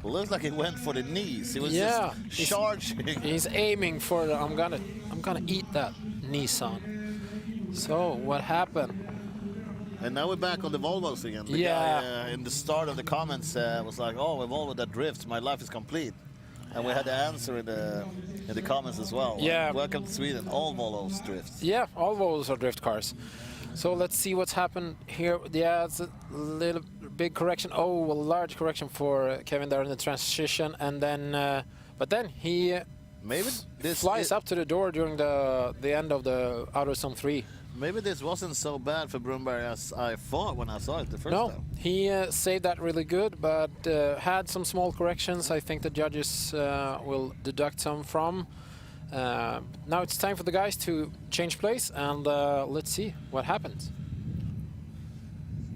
Well, looks like he went for the knees. He was just charging. He's aiming for the. I'm gonna eat that Nissan. So what happened? And now we're back on the Volvos again. The guy in the start of the comments was like, "Oh, a Volvo that drifts, my life is complete." And we had the answer in the comments as well. Yeah. Welcome to Sweden. All Volvos drifts. Yeah, all Volvos are drift cars. So let's see what's happened here. Yeah, it's a little big correction. Oh, a large correction for Kevin there in the transition, and then, but then he Maybe this flies up to the door during the end of the outer zone 3. Maybe this wasn't so bad for Brunberg as I thought when I saw it the first No, time. he saved that really good, but had some small corrections. I think the judges will deduct some from. Now it's time for the guys to change place, and let's see what happens.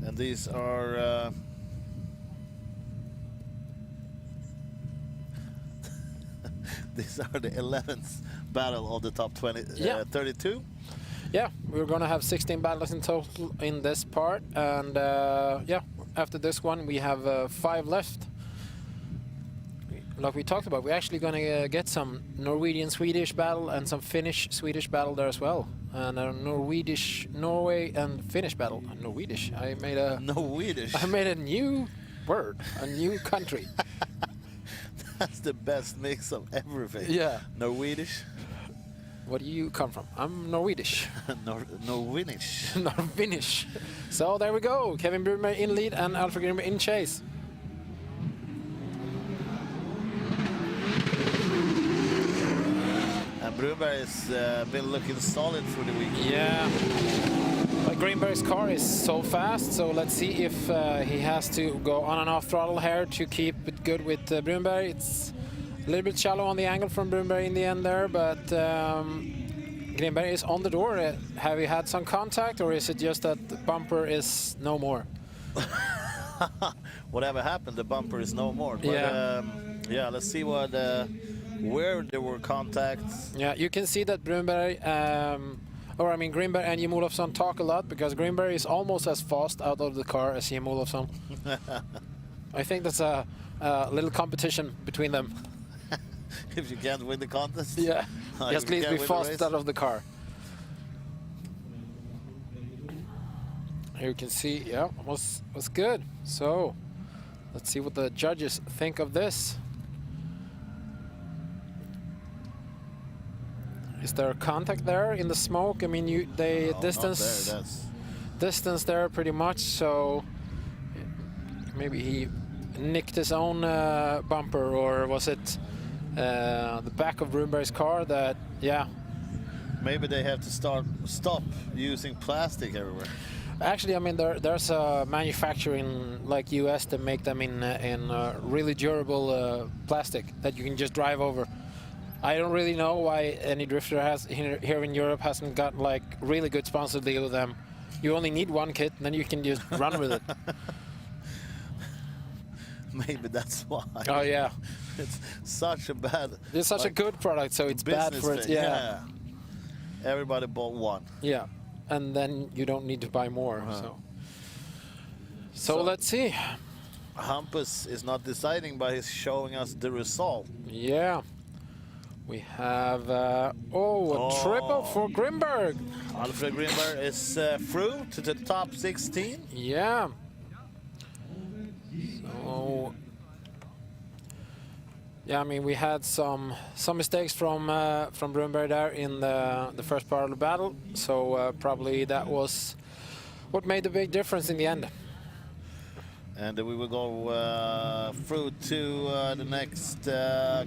And these are these are the 11th battle of the top 32. Yeah, we're gonna have 16 battles in total in this part, and yeah, after this one we have 5 left. Like we talked about, we're actually gonna get some Norwegian-Swedish battle and some Finnish-Swedish battle there as well, and a Norway and Finnish battle. Norwegish. I made a Norwegish. I made a new word, a new country. That's the best mix of everything. Yeah. Norwegish. Where do you come from? I'm Norwegish. Norwegish. Norwegish. So there we go. Kevin Brunberg in lead and Alfred Grimberg in chase. And Brunberg has been looking solid for the week. Yeah. But Grimberg's car is so fast, so let's see if he has to go on and off throttle here to keep it good with Brunberg. It's a little bit shallow on the angle from Brunberg in the end there, but Grimberg is on the door. Have you had some contact, or is it just that the bumper is no more? Whatever happened, the bumper is no more. But, Yeah. Yeah, let's see what where there were contacts. Yeah, you can see that Brunberg, Grimberg and Jim Olofsson talk a lot, because Grimberg is almost as fast out of the car as Jim Olofsson. I think that's a little competition between them. If you can't win the contest. Yeah, just please be fast race. out of the car. Here you can see, yeah, was good. So let's see what the judges think of this. Is there a contact there in the smoke? I mean, they distance there pretty much, so maybe he nicked his own bumper, or was it the back of Brunberg's car that, yeah. Maybe they have to stop using plastic everywhere. Actually, I mean, there's a manufacturer in like US that make them in really durable plastic that you can just drive over. I don't really know why any drifter has here in Europe hasn't got like really good sponsor deal with them. You only need one kit, and then you can just run with it. Maybe that's why. Oh yeah, it's such a bad. It's such a good product, so it's bad for it. Yeah. Everybody bought one. Yeah, and then you don't need to buy more. So let's see. Hampus is not deciding, but he's showing us the result. Yeah. We have a triple for Grimberg. Alfred Grimberg is through to the top 16. Yeah. So, yeah, I mean, we had some mistakes from Brunberg there in the first part of the battle. So probably that was what made the big difference in the end. And we will go through to the next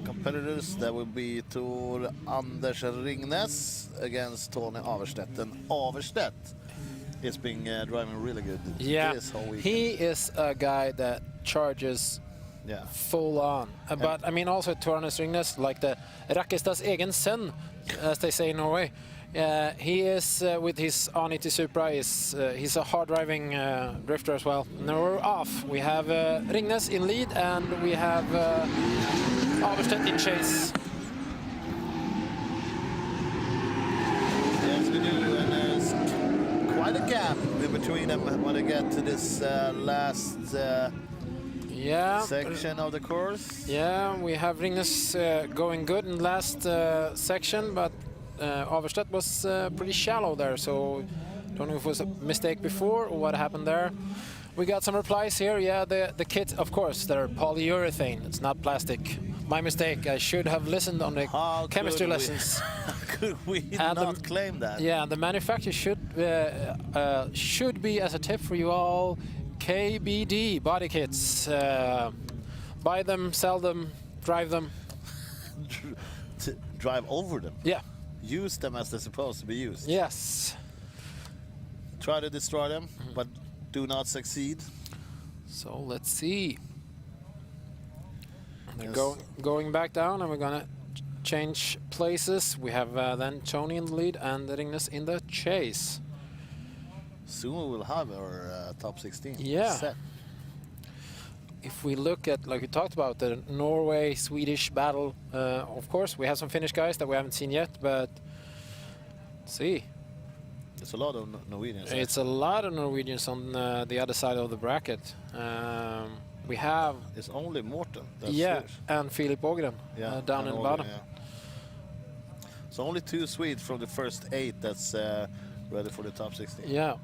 competitors. That will be Tor Anders Ringnes against Tony Averstedt. And Averstedt is being driving really good this whole weekend. He is a guy that charges full on. But I mean, also Tor Anders Ringnes, like the Rakkestads egen sen, as they say in Norway. He is with his R90 Supra. He's a hard-driving drifter as well. Now we're off. We have Ringnes in lead, and we have Averstedt in chase. Yes, we do, and there's quite a gap in between them when they get to this last section of the course. Yeah, we have Ringnes going good in last section, but Averstedt was pretty shallow there, so don't know if it was a mistake before or what happened there. We got some replies here. Yeah, the kit, of course, they're polyurethane. It's not plastic. My mistake. I should have listened on the chemistry lessons. Could we not claim that? Yeah, the manufacturer should be, as a tip for you all, KBD body kits. Buy them, sell them, drive them. drive over them. Yeah. Use them as they're supposed to be used. Yes. Try to destroy them, but do not succeed. So let's see. They're Yes. going back down, and we're gonna change places. We have then Tony in the lead and Ringnes in the chase. Soon we will have our top 16 Yeah. set. If we look at, like we talked about, the Norway-Swedish battle, of course, we have some Finnish guys that we haven't seen yet, but let's see. It's a lot of Norwegians. It's a lot of Norwegians on the other side of the bracket. We have... It's only Morten. That's yeah, Swedish. and Filip Ågren down and in the Ågren, bottom. yeah. So only 2 Swedes from the first 8 that's ready for the top 16. Yeah.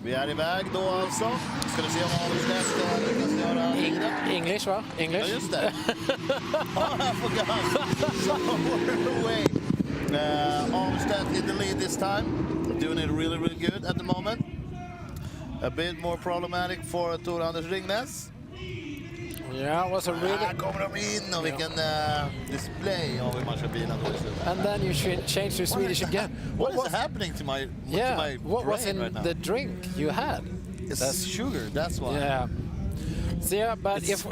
Vi är iväg då alltså. Ska vi se om Ahlstedt lyckas göra det. English, va? English? Ja, just det. I forgot. So we're away. Ahlstedt in the lead this time. Doing it really, really good at the moment. A bit more problematic for Tor Anders Ringnes. Yeah, it was a really... Här kommer de in och vilken display av hur man kör bilen. And then you change to Swedish again. What is happening to my what was brain in right now? the drink you had? It's sugar, that's why. Yeah. So yeah, but It's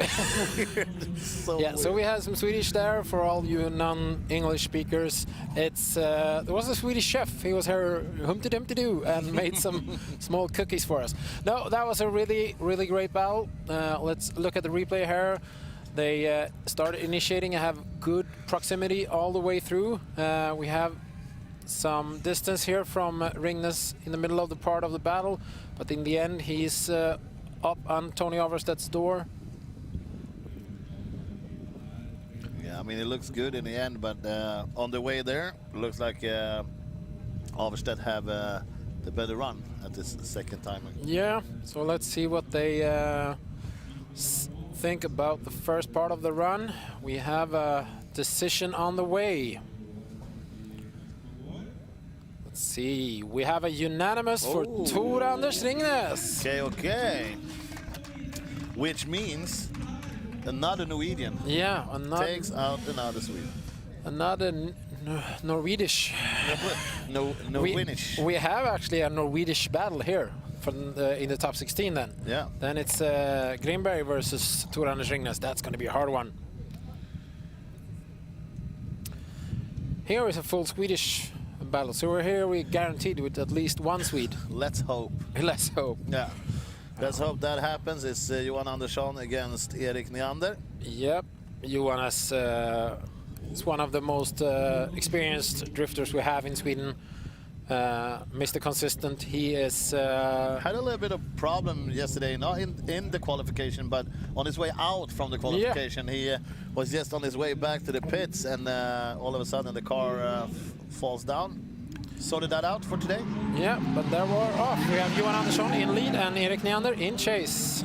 so yeah, so we had some Swedish there for all you non-English speakers. It's there was a Swedish chef. He was here Humpty Dumpty Doo and made some small cookies for us. No, that was a really, really great battle. Let's look at the replay here. They started initiating and have good proximity all the way through. We have some distance here from Ringnes in the middle of the part of the battle, but in the end he's up on Tony Ahlstedt's door. Yeah, I mean, it looks good in the end, but on the way there, it looks like Ahlstedt have the better run at this second time. Yeah, so let's see what they think about the first part of the run. We have a decision on the way. Let's see, we have a unanimous for Tor Anders Ringnes. Okay. Which means another Norwegian takes out another Swede. Another Norwegish. Norwegish. We have actually a Norwegish battle here from in the top 16 then. Yeah. Then it's Grimberg versus Tor Anders Ringnes. That's going to be a hard one. Here is a full Swedish battle. So we're guaranteed with at least one Swede. Let's hope. Let's hope. Yeah. Let's hope that happens. It's Johan Andersson against Erik Neander. Yep. Johan is one of the most experienced drifters we have in Sweden. Mr. Consistent. He is... Had a little bit of problem yesterday, not in the qualification, but on his way out from the qualification. He was just on his way back to the pits, and all of a sudden the car falls down. Sorted that out for today? Yeah, but there were off. We have Johan Andersson in lead and Erik Neander in chase.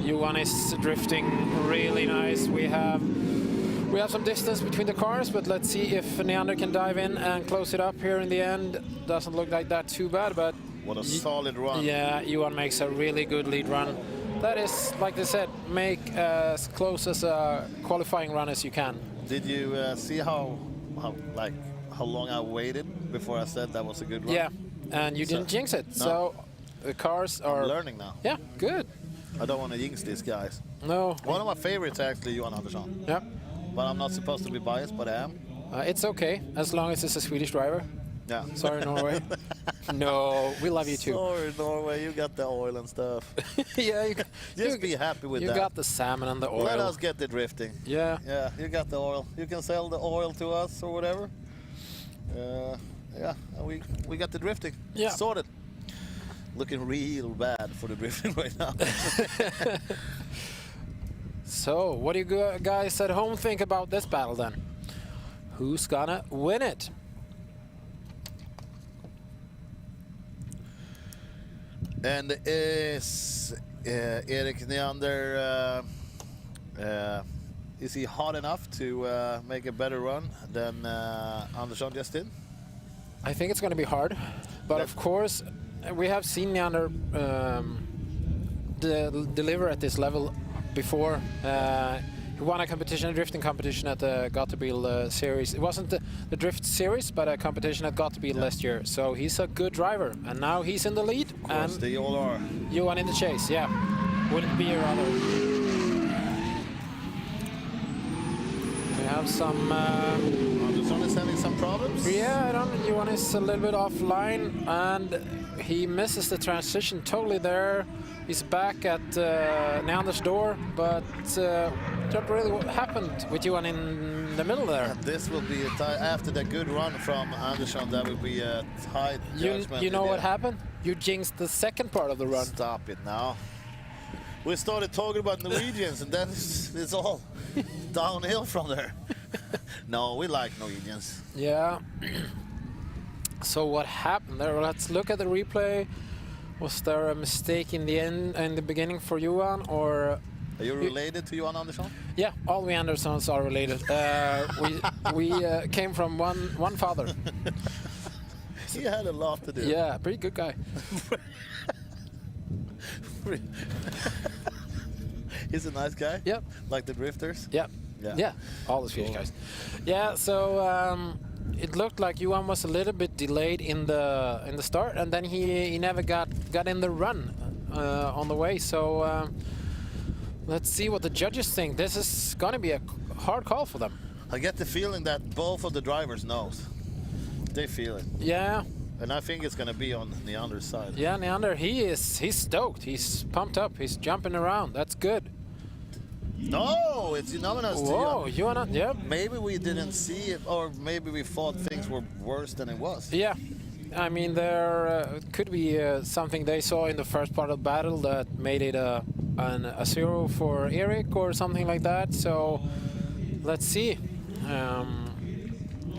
Johan is drifting really nice. We have some distance between the cars, but let's see if Neander can dive in and close it up here in the end. Doesn't look like that too bad, but... What a solid run. Yeah, Johan makes a really good lead run. That is, like they said, make as close as a qualifying run as you can. Did you see how long I waited before I said that was a good run? Yeah, and you didn't jinx it. No. So the cars are... I'm learning now. Yeah, good. I don't want to jinx these guys. No. One of my favorites actually, Johan Andersson. Yeah. But I'm not supposed to be biased, but I am. It's okay, as long as it's a Swedish driver. Yeah. Sorry, Norway. No, we love you too. Sorry, Norway, you got the oil and stuff. Yeah, Just be happy with that. You got the salmon and the oil. Let us get the drifting. Yeah. Yeah, you got the oil. You can sell the oil to us or whatever. Yeah, we got the drifting. Yeah. Sorted. Looking real bad for the drifting right now. So, what do you guys at home think about this battle then? Who's gonna win it? And is Erik Neander, is he hot enough to make a better run than Andersson just did? I think it's going to be hard, but of course, we have seen Neander deliver at this level before. He won a drifting competition at the Gatebil Series. It wasn't the Drift Series, but a competition at Gatebil last year. So he's a good driver, and now he's in the lead. Of course, and they all are. Johan in the chase, yeah. Wouldn't be a other. We have some... Andersson is having some problems? Yeah, I don't know. Johan is a little bit offline, and he misses the transition totally there. He's back at Neander's door, but not really what happened with Johan in the middle there. This will be after the good run from Andersson. That will be a tight judgment. You know what happened? You jinxed the second part of the run. Stop it now. We started talking about Norwegians, and then it's all downhill from there. No, we like Norwegians. Yeah. So what happened there? Let's look at the replay. Was there a mistake in the end, in the beginning for Johan, or? Are you related to Johan Andersson? Yeah, all we Anderssons are related. We came from one father. He had a lot to do. Yeah, pretty good guy. He's a nice guy. Yep. Like the drifters. Yep. Yeah. All the Swedish guys. Yeah. So it looked like Johan was a little bit delayed in the start, and then he never got in the run on the way. So let's see what the judges think. This is gonna be a hard call for them. I get the feeling that both of the drivers knows. They feel it. Yeah. And I think it's gonna be on Neander's side. Yeah, Neander, he's stoked. He's pumped up. He's jumping around. That's good. No, it's unanimous. Whoa, Johan, yeah. Maybe we didn't see it, or maybe we thought things were worse than it was. Yeah, I mean, there could be something they saw in the first part of the battle that made it a 0 for Erik or something like that. So let's see.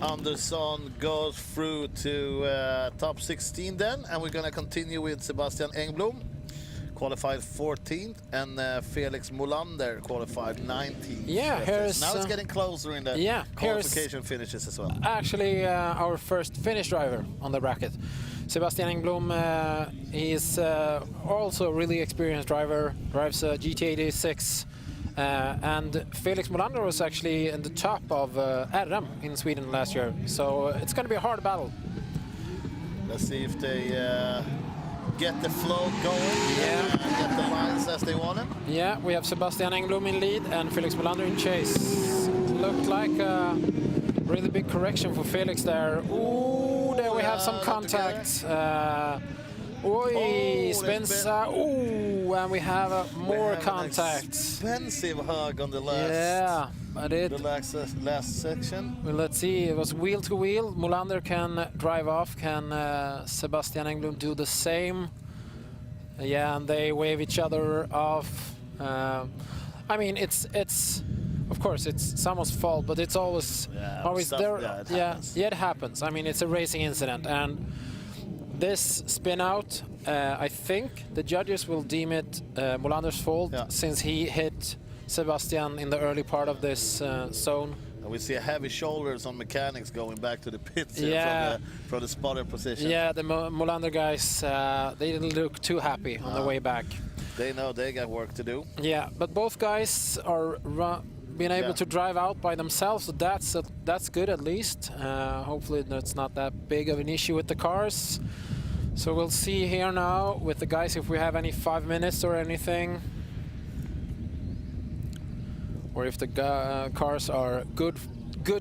Andersson goes through to top 16 then, and we're gonna continue with Sebastian Engblom, qualified 14th, and Felix Molander qualified 19th. Yeah, here's... Now it's getting closer in the qualification finishes as well. Actually, our first Finnish driver on the bracket. Sebastian Engblom, he's also a really experienced driver, drives a GT86. And Felix Molander was actually in the top of RM in Sweden last year. So it's going to be a hard battle. Let's see if they get the flow going and get the lines as they want them. Yeah, we have Sebastian Engblom in lead and Felix Molander in chase. Looked like a really big correction for Felix there. Ooh, there we have some contact. Oi, Spencer. Ooh, and we have more contact. Expensive hug on the last. Yeah, but the last section. Well, let's see. It was wheel to wheel. Molander can drive off. Can Sebastian Engblom do the same? Yeah, and they wave each other off. I mean, it's of course it's someone's fault, but it's always there. Yeah, it happens. I mean, it's a racing incident, and this spin out, I think the judges will deem it Molander's fault since he hit Sebastian in the early part of this zone. And we see heavy shoulders on mechanics going back to the pits from the spotter position. Yeah, the Molander guys, they didn't look too happy on the way back. They know they got work to do. Yeah, but both guys are being able to drive out by themselves, so that's good at least. Hopefully that's not that big of an issue with the cars. So we'll see here now with the guys if we have any 5 minutes or anything, or if the cars are good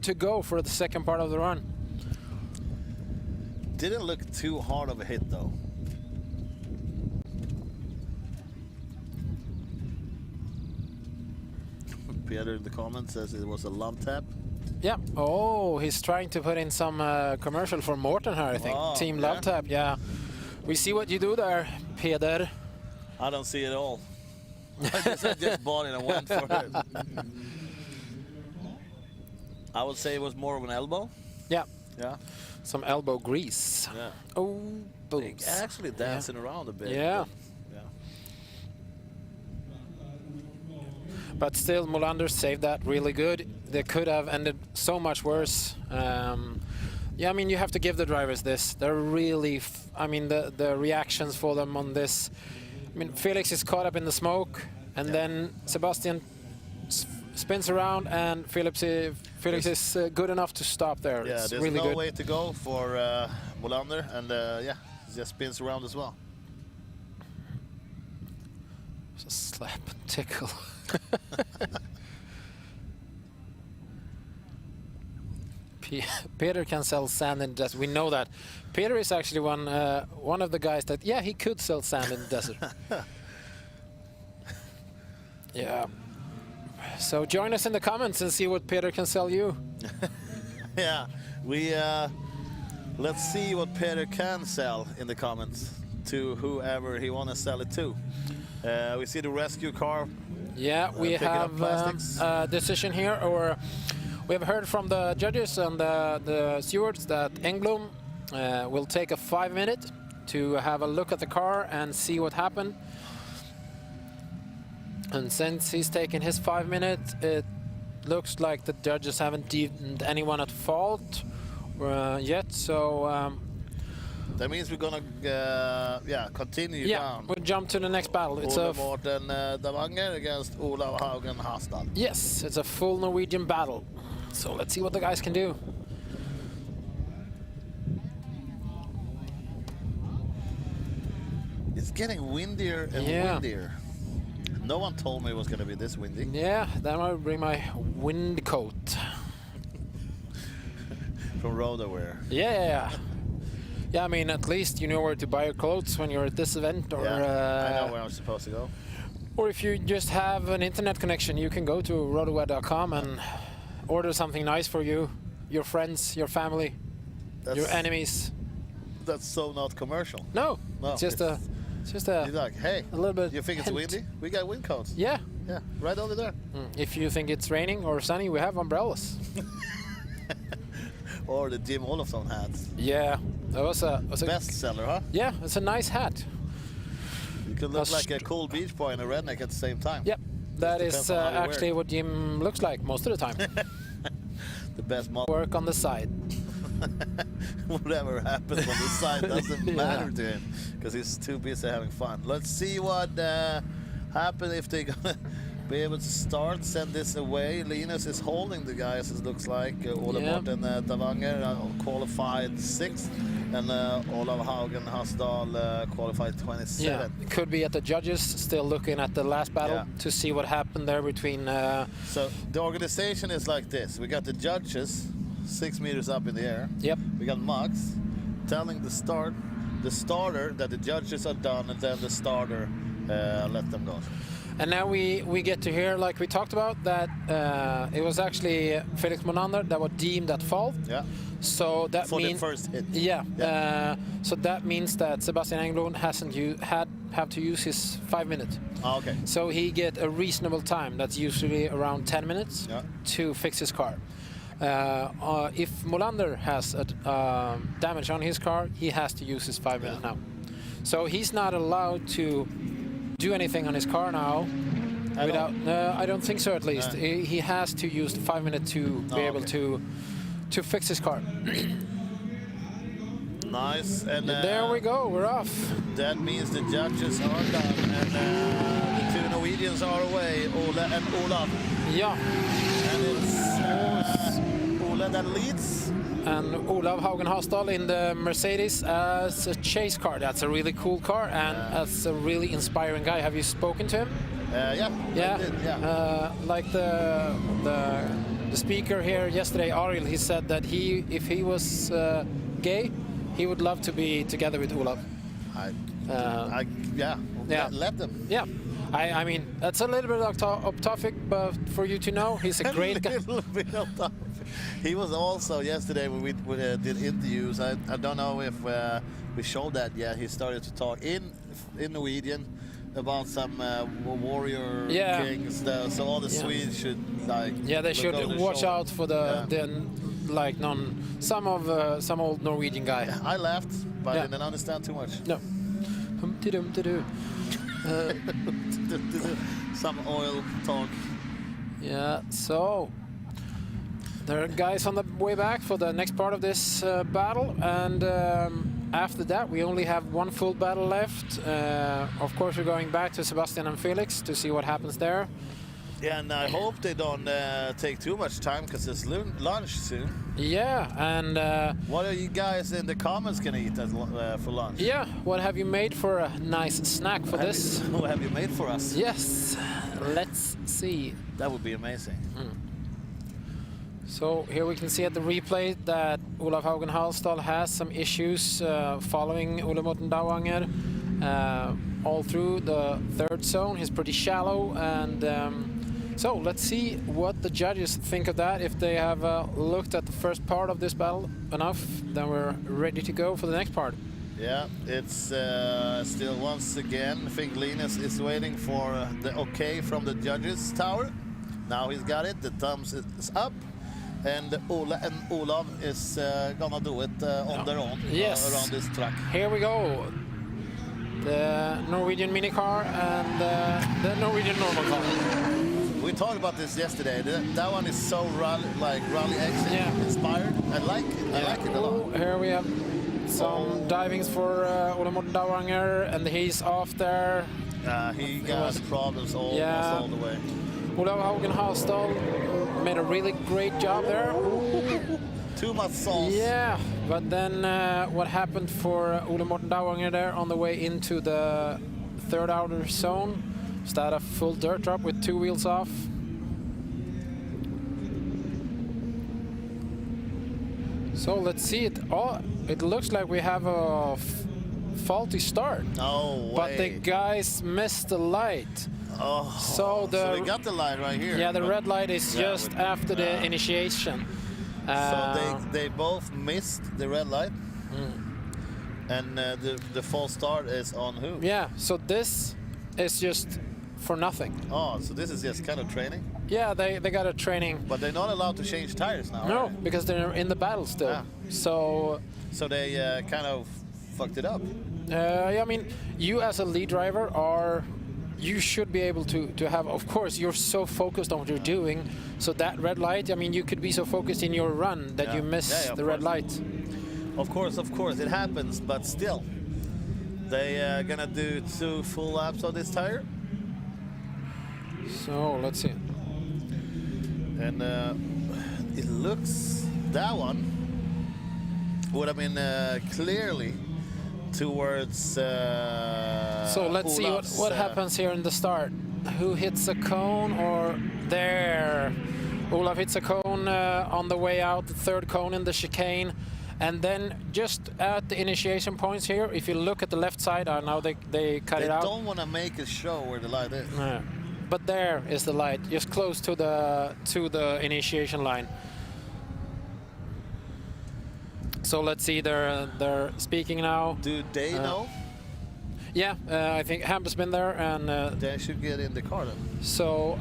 to go for the second part of the run. Didn't look too hard of a hit though. Peter in the comments says it was a love tap. Yeah. Oh, he's trying to put in some commercial for Morton here, I think. Team Love Tap, yeah. We see what you do there, Peter. I don't see it all. I just bought it and went for it. I would say it was more of an elbow. Yeah. Yeah. Some elbow grease. Yeah. Oh, boobs. Actually dancing around a bit. Yeah. But still, Molander saved that really good. They could have ended so much worse. Yeah, I mean, you have to give the drivers this. They're really, I mean, the reactions for them on this. I mean, Felix is caught up in the smoke, and then Sebastian spins around, and Felix is good enough to stop there. Yeah, it's there's really no good. way to go for Molander, and yeah, he just spins around as well. It's a slap and tickle. Peter can sell sand in the desert. We know that. Peter is actually one of the guys that, yeah, he could sell sand in the desert. Yeah. So join us in the comments and see what Peter can sell you. Yeah, we let's see what Peter can sell in the comments to whoever he want to sell it to. We see the rescue car. Yeah, we have a decision here, or we have heard from the judges and the stewards that Engblom will take a 5 minute to have a look at the car and see what happened. And since he's taken his 5 minutes, it looks like the judges haven't deemed anyone at fault yet. So that means we're gonna continue down. We'll jump to the next battle. It's Ole Morten Davanger against Olav Haugen Hasdal. Yes, it's a full Norwegian battle. So let's see what the guys can do. It's getting windier and windier. No one told me it was going to be this windy. Yeah, then I'll bring my wind coat. From Roadaware. Yeah. Yeah, I mean, at least you know where to buy your clothes when you're at this event. Or, I know where I'm supposed to go. Or if you just have an internet connection, you can go to roadaware.com and order something nice for you, your friends, your family, your enemies. That's so not commercial. No, it's just a... You're like, hey, a little bit. You think it's windy? We got wind coats. Yeah. Yeah, right over there. If you think it's raining or sunny, we have umbrellas. Or the Jim Olofsson hats. Yeah, that was a bestseller, huh? Yeah, it's a nice hat. You could look like a cool beach boy and a redneck at the same time. Yep, that is actually what Jim looks like most of the time. The best model. Work on the side. Whatever happens on the side doesn't matter to him because he's too busy having fun. Let's see what happens if they're gonna be able to send this away. Linus is holding the guys, it looks like. Ole Morten Davanger qualified 6th, and Olav Haugen Hasdal qualified 27th. Yeah, it could be at the judges still looking at the last battle to see what happened there between... So the organization is like this. We got the judges 6 meters up in the air. Yep. We got Max telling the starter that the judges are done, and then the starter let them go. And now we get to hear, like we talked about, that it was actually Felix Molander that was deemed at fault. Yeah. So that for means the first hit. Yeah. So that means that Sebastian Engblom hasn't have to use his 5 minutes. Okay. So he get a reasonable time. That's usually around 10 minutes to fix his car. If Molander has damage on his car, he has to use his 5 minutes now. So he's not allowed to do anything on his car now. I don't think so. At least he has to use the 5 minutes to be able to fix his car. Nice. And there we go. We're off. That means the judges are done, and the 2 Norwegians are away, Ole and Olav. Yeah. And it's Ole that leads. And Olav Haugen Hasdal in the Mercedes as a chase car. That's a really cool car, and that's a really inspiring guy. Have you spoken to him? Yeah. I did, like the speaker here yesterday, Ariel, he said that if he was gay, he would love to be together with Olav. Let them. Yeah. I mean, that's a little bit off topic, but for you to know, he's a great guy. A little bit off topic. He was also yesterday when we did interviews. I don't know if we showed that yet. He started to talk in Norwegian, about some warrior Yeah. kings. So all the Yeah. Swedes should like. Yeah, they look should over their watch shoulder. out for some old Norwegian guy. I laughed, but Yeah. I didn't understand too much. No. Hum-ti-dum-ti-doo. Some oil talk. Yeah, so there are guys on the way back for the next part of this battle, and after that we only have one full battle left. Of course, we're going back to Sebastian and Felix to see what happens there. Yeah, and I hope they don't take too much time because it's lunch soon. Yeah, and What are you guys in the comments gonna eat for lunch? yeah, what have you made for a nice snack for this? What have you made for us? Yes, let's see. That would be amazing. So here we can see at the replay that Olav Haugen Halsdal has some issues following Ole Morten Dauanger all through the third zone. He's pretty shallow, and so let's see what the judges think of that. If they have looked at the first part of this battle enough, then we're ready to go for the next part. Yeah, it's still once again, I think Linus is waiting for the okay from the judges tower. Now he's got it, the thumbs is up, and Ola and Olav is gonna do it on their own around this track. Here we go. The Norwegian mini car and the Norwegian normal car. We talked about this yesterday. That one is so rally action inspired. I like it. I like it a lot. Here we have some divings for Ole Morten Dauanger, and he's off there. He got problems almost all the way. Olav Haugen Halsdal made a really great job there. Too much sauce. Yeah, but then what happened for Ole Morten Dauanger there on the way into the third outer zone? Is that a full dirt drop with two wheels off? So let's see it. Oh, it looks like we have a faulty start. No way. But the guys missed the light. Oh, so we got the light right here. Yeah, the red light is just after the initiation. So they both missed the red light. And the false start is on who? Yeah, so this is just for nothing. Oh, so this is just kind of training? Yeah, they got a training. But they're not allowed to change tires now, No, are they? because they're in the battle still. Yeah. So they kind of fucked it up. Yeah, I mean, you as a lead driver you should be able to have, of course, you're so focused on what you're doing. So that red light, I mean, you could be so focused in your run that you miss the red light. Of course, it happens, but still. They gonna do 2 full laps on this tire. So let's see. And it looks, that one would have been clearly towards so let's see what happens here in the start. Who hits a cone or there? Olav hits a cone on the way out, the third cone in the chicane. And then just at the initiation points here, if you look at the left side, now they cut it out. They don't want to make it show where the light is. Yeah. But there is the light, just close to the initiation line. So let's see, they're speaking now. Do they know? Yeah, I think Hamp's been there, and they should get in the car then. So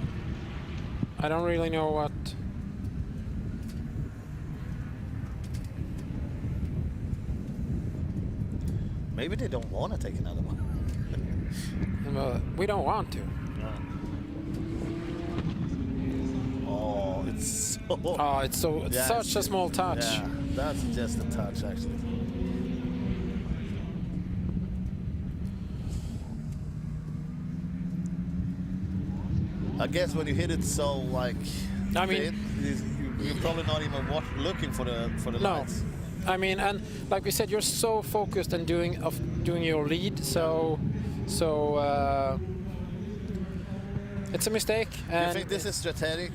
I don't really know what. Maybe they don't want to take another one. We don't want to. Oh, it's so. Oh, it's such a small touch. Yeah, that's just a touch, actually. I guess when you hit it so you're probably not even looking for the lights. I mean, and like we said, you're so focused on doing your lead, so it's a mistake. Do you think this is strategic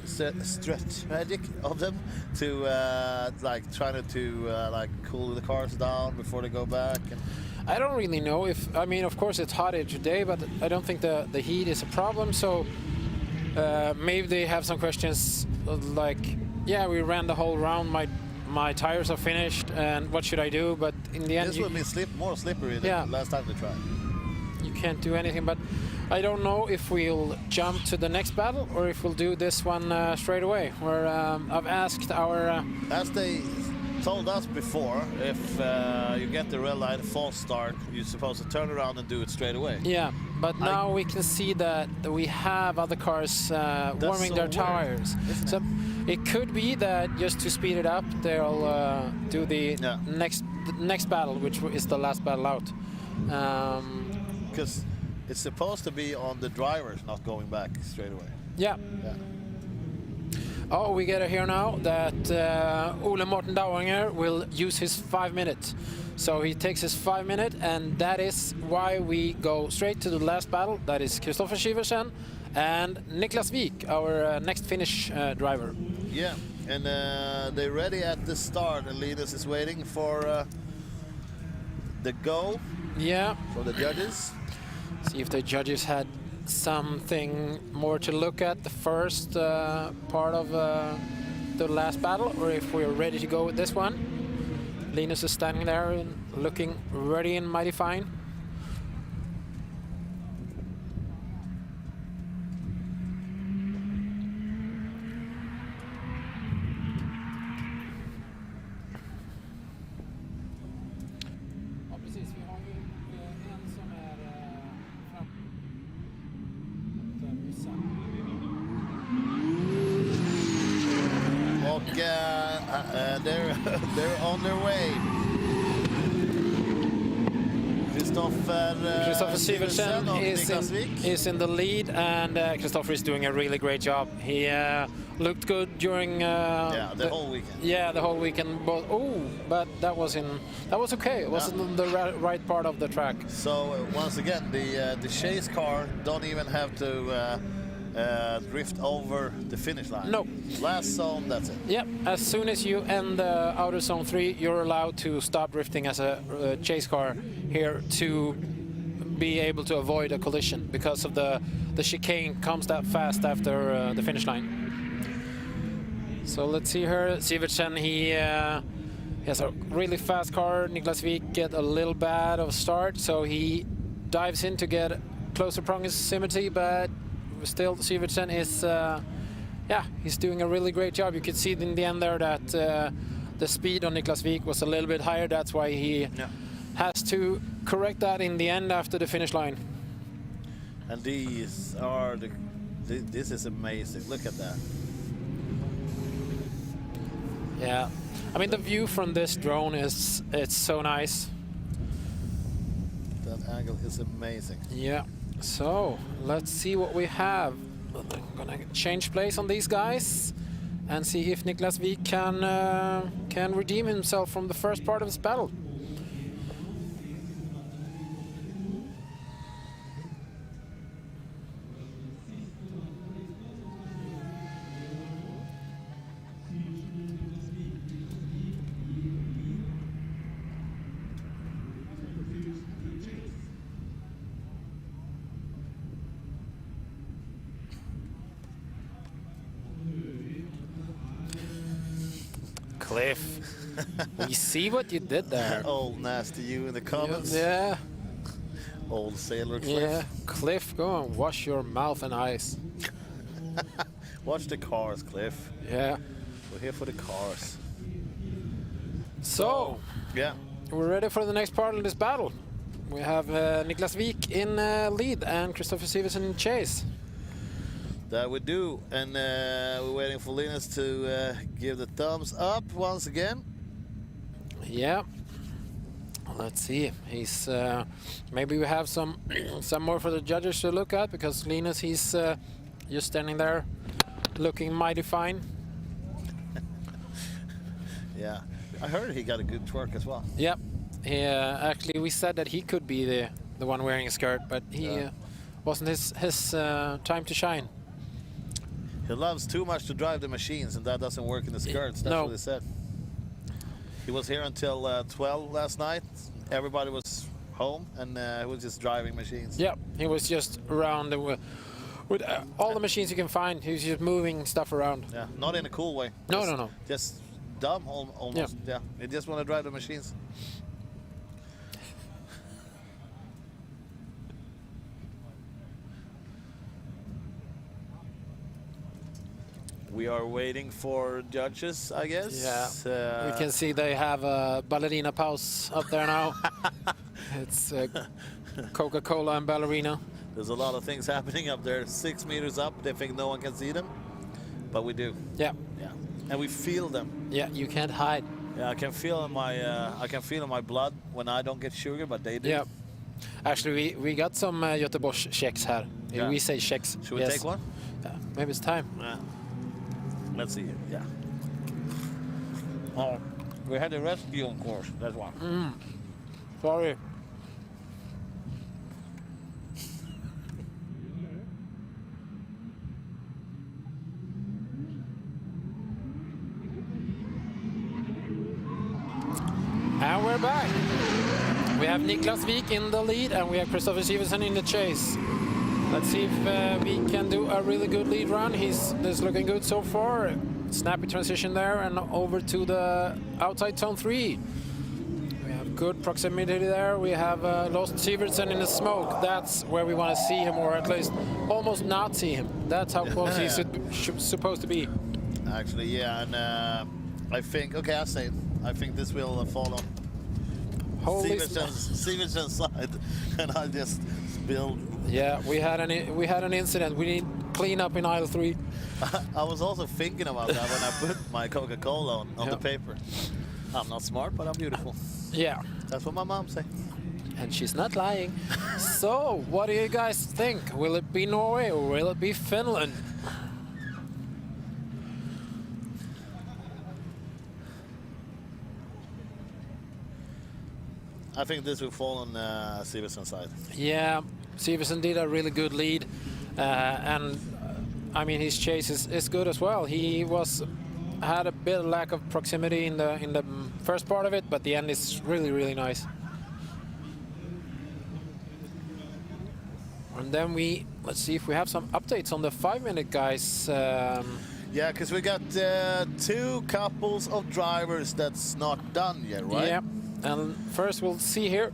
of them to trying to cool the cars down before they go back? I don't really know if. I mean, of course it's hot here today, but I don't think the heat is a problem. So maybe they have some questions like, yeah, we ran the whole round. My tires are finished, and what should I do? But in the end, this would be more slippery than last time they tried. You can't do anything. But I don't know if we'll jump to the next battle or if we'll do this one straight away. Where I've asked our... As they told us before, if you get the red light, false start, you're supposed to turn around and do it straight away. Yeah, but now we can see that we have other cars warming their tires. So it could be that just to speed it up, they'll do the next battle, which is the last battle out. Because it's supposed to be on the drivers not going back straight away. Yeah. Oh, we get it here now that Ole Morten Dauanger will use his 5 minutes. So he takes his 5 minutes, and that is why we go straight to the last battle. That is Kristoffer Syversen and Niklas Wijk, our next Finnish driver. Yeah, and they're ready at the start, and Linus is waiting for the go. Yeah. For the judges. See if the judges had something more to look at the first part of the last battle, or if we're ready to go with this one. Linus is standing there and looking ready and mighty fine. They're on their way. Kristoffer Syversen is in the lead, and Kristoffer is doing a really great job. He looked good during the whole weekend. Yeah, the whole weekend. But that was okay. It wasn't in the right part of the track. So once again, the chase car don't even have to drift over the finish line. No. Last zone, that's it. Yep. As soon as you end outer zone 3, you're allowed to stop drifting as a chase car here to be able to avoid a collision, because of the chicane comes that fast after the finish line. So let's see here. Syversen, he has a really fast car. Niklas Wijk get a little bad of a start, so he dives in to get closer proximity, but still Syversen is he's doing a really great job. You could see in the end there that the speed on Niklas Wijk was a little bit higher. That's why he has to correct that in the end after the finish line. And these are this is amazing. Look at that. Yeah, I mean the view from this drone it's so nice. That angle is amazing. Yeah. So let's see what we have. I'm gonna change place on these guys and see if Niklas Wijk can redeem himself from the first part of his battle. Cliff, we see what you did there. Old nasty you in the comments. Yeah. Old sailor Cliff. Yeah, Cliff, go and wash your mouth and eyes. Watch the cars, Cliff. Yeah. We're here for the cars. So, yeah, we're ready for the next part of this battle. We have Niklas Wijk in lead and Kristoffer Syversen in chase. That we do, and we're waiting for Linus to give the thumbs up once again. Yeah. Let's see. He's maybe we have some more for the judges to look at, because Linus, he's just standing there looking mighty fine. Yeah, I heard he got a good twerk as well. Yep. Actually, we said that he could be the one wearing a skirt, but he wasn't his time to shine. He loves too much to drive the machines, and that doesn't work in the skirts. That's what he said. He was here until 12 last night. Everybody was home, and he was just driving machines. Yeah, he was just around with all the machines you can find. He was just moving stuff around. Yeah, not in a cool way. No. Just dumb, almost. Yeah, he just want to drive the machines. We are waiting for judges, I guess. Yeah. We can see they have a ballerina pause up there now. It's Coca-Cola and ballerina. There's a lot of things happening up there. 6 meters up. They think no one can see them, but we do. Yeah. Yeah. And we feel them. Yeah, you can't hide. Yeah, I can feel in my blood when I don't get sugar, but they do. Yeah. Actually, we got some Göteborgs checks here. Yeah. We say checks. Should we take one? Yeah, maybe it's time. Yeah. Let's see. Yeah. Oh, we had a rescue, of course. That's one. Sorry. And we're back. We have Niklas Wik in the lead and we have Kristoffer Sivertsen in the chase. Let's see if we can do a really good lead run. This is looking good so far. Snappy transition there and over to the outside turn 3. We have good proximity there. We have lost Sivertsen in the smoke. That's where we want to see him, or at least almost not see him. That's how close he's supposed to be. Actually, yeah, and I think, okay, I'll say it. I think this will fall on Sivertsen's side, and I just spilled. Yeah, we had an incident. We need clean up in aisle 3. I was also thinking about that when I put my Coca-Cola on the paper. I'm not smart, but I'm beautiful. Yeah. That's what my mom said. And she's not lying. So, what do you guys think? Will it be Norway or will it be Finland? I think this will fall on Sivertsen's side. Yeah, Sivertsen did a really good lead. And I mean, his chase is good as well. He had a bit of lack of proximity in the first part of it, but the end is really, really nice. And then let's see if we have some updates on the 5-minute guys. Yeah, because we got 2 couples of drivers that's not done yet, right? Yeah, and first we'll see here.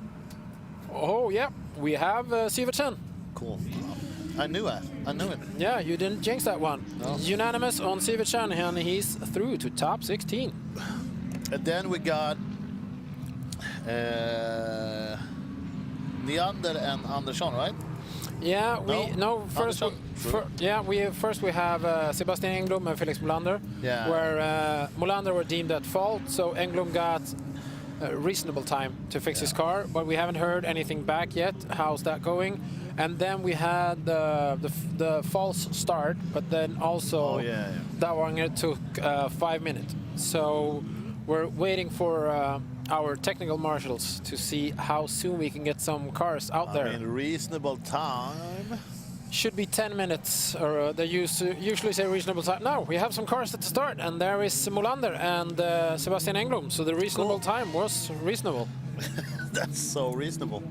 Oh yeah, we have Sivertsen. Cool. I knew it. Yeah, you didn't jinx that one. No. Unanimous on Sivertsen, and he's through to top 16. And then we got Neander and Andersson, right? Yeah, first we have Sebastian Engblom and Felix Molander, where Molander were deemed at fault, so Engblom got a reasonable time to fix his car, but we haven't heard anything back yet. How's that going? And then we had the false start, but then also Davanger took 5 minutes. So we're waiting for our technical marshals to see how soon we can get some cars out there. I mean, reasonable time should be 10 minutes, or they usually say reasonable time. No, we have some cars at the start, and there is Molander and Sebastian Engblom, so the reasonable time was reasonable. That's so reasonable.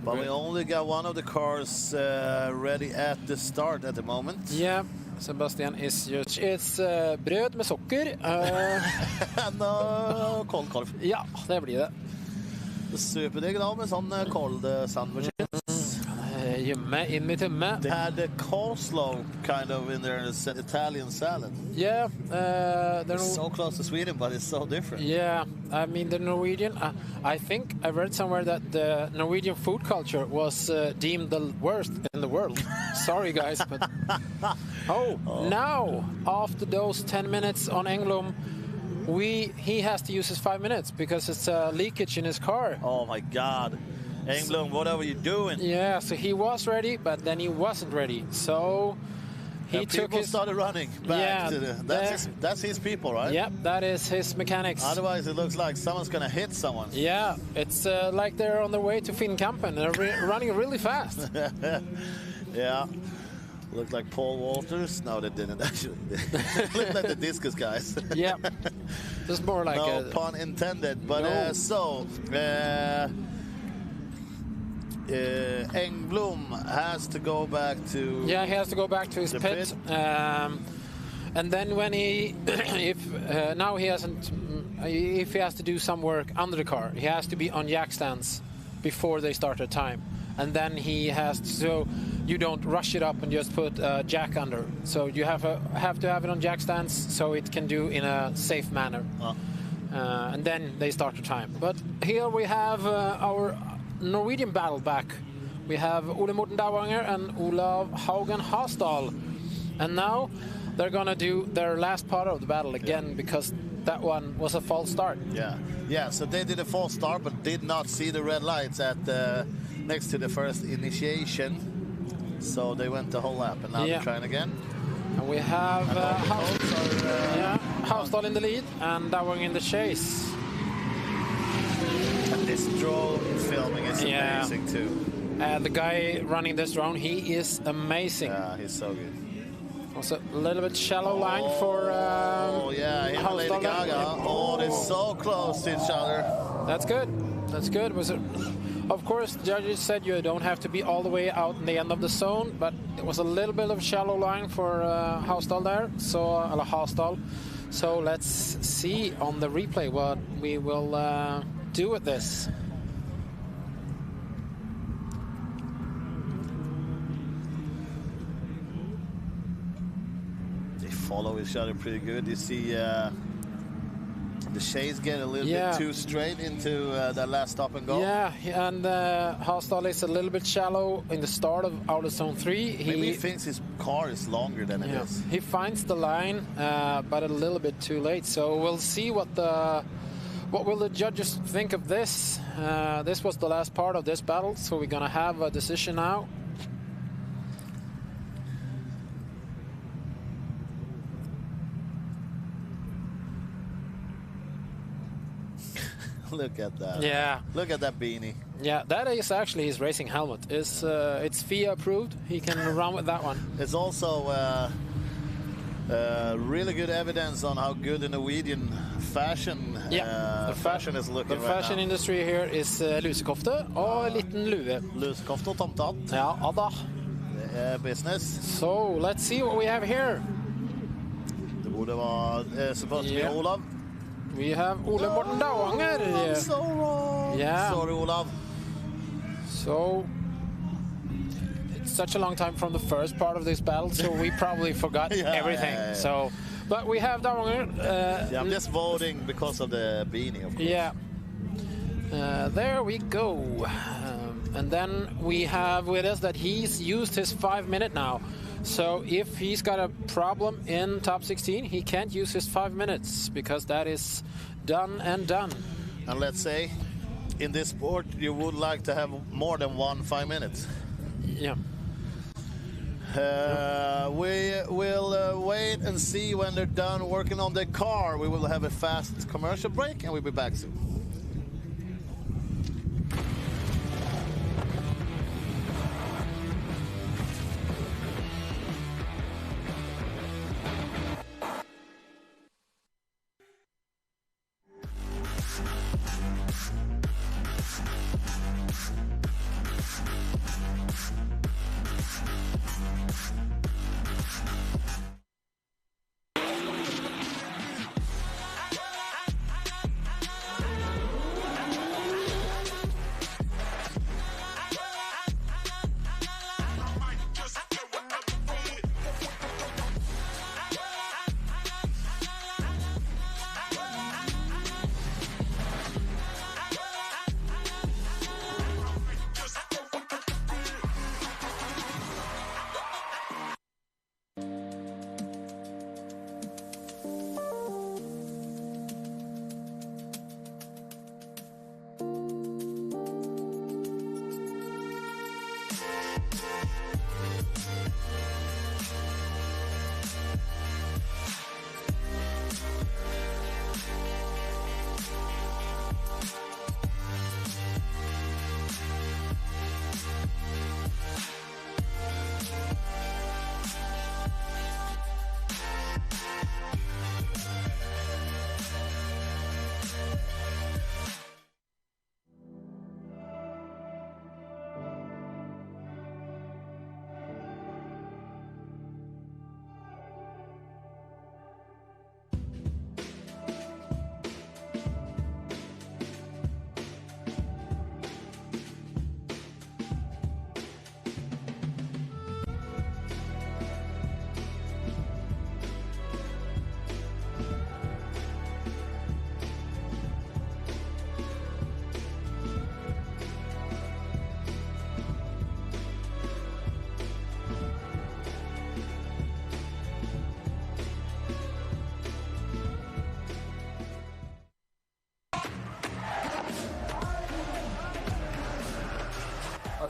But we only got one of the cars ready at the start at the moment. Yeah, Sebastian is just... It's bröd med socker. No, cold korv. Ja, det blir det. Superdegg da, med sånn cold sandwiches. Gymme, in med tumme. They had the coleslaw kind of in their Italian salad. Yeah. It's so close to Sweden, but it's so different. Yeah, I mean the Norwegian, I think I read somewhere that the Norwegian food culture was deemed the worst in the world. Sorry guys, but... Now, after those 10 minutes on Engblom, he has to use his 5 minutes because it's a leakage in his car. Oh my God. Engblom, what are you doing? Yeah, so he was ready, but then he wasn't ready. So he took his... started running back to the... That's his people, right? Yep, that is his mechanics. Otherwise, it looks like someone's going to hit someone. Yeah, it's like they're on their way to Finnkampen. They're running really fast. Yeah. Looked like Paul Walters. No, they didn't actually. They looked like the discus guys. Yeah. Just more like no pun intended. But Engblom has to go back to... Yeah, he has to go back to his pit. And then when he... now he hasn't if he has to do some work under the car, he has to be on jack stands before they start their time. And then he has to, so you don't rush it up and just put a jack under. So you have to have it on jack stands so it can do in a safe manner. And then they start the time. But here we have our Norwegian battle back. We have Ole Morten Dauanger and Olav Haugen Hasdal. And now they're gonna do their last part of the battle again because that one was a false start. Yeah, so they did a false start but did not see the red lights at next to the first initiation. So they went the whole lap and now they're trying again. And we have Hasdal in the lead and Dauanger in the chase. And this drone filming is amazing too. The guy running this drone, he is amazing. Yeah, he's so good. Also a little bit shallow line for him and Lady Gaga. Oh, they're so close to each other. That's good. That's good. Of course, judges said you don't have to be all the way out in the end of the zone, but it was a little bit of shallow line for Hasdal there. Hasdal. So let's see on the replay what we will do with this. Follow each other pretty good. You see the shades get a little bit too straight into that last stop and go. Yeah, and Hasdal is a little bit shallow in the start of out of zone 3. Maybe he thinks his car is longer than it is. He finds the line, but a little bit too late. So we'll see what will the judges think of this. This was the last part of this battle, so we're gonna have a decision now. Look at that. Yeah. Look at that beanie. Yeah, that is actually his racing helmet. It's FIA approved. He can run with that one. It's also really good evidence on how good the Norwegian fashion fashion is looking The fashion industry here is lusekofte og en liten lue. Lusekofte og tomtehatt. Ja, da. Business. So, let's see what we have here. Det borde vara supposed to be Olav. We have Ole Morten Dauanger. I'm so wrong. Yeah. Sorry, Olav. So, it's such a long time from the first part of this battle, so we probably forgot everything. Yeah. So, but we have Dauanger. I'm just voting because of the beanie, of course. Yeah. There we go. And then we have with us that he's used his 5 minute now. So if he's got a problem in top 16, he can't use his 5 minutes because that is done and done. And let's say, in this sport, you would like to have more than 5 minutes. Yeah. We will wait and see when they're done working on the car. We will have a fast commercial break and we'll be back soon.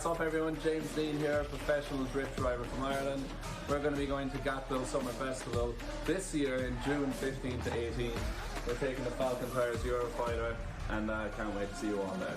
What's up everyone, James Dean here, professional drift driver from Ireland. We're going to be going to Gatebil Summer Festival this year in June 15th to 18th. We're taking the Falcon Powers Eurofighter and I can't wait to see you all there.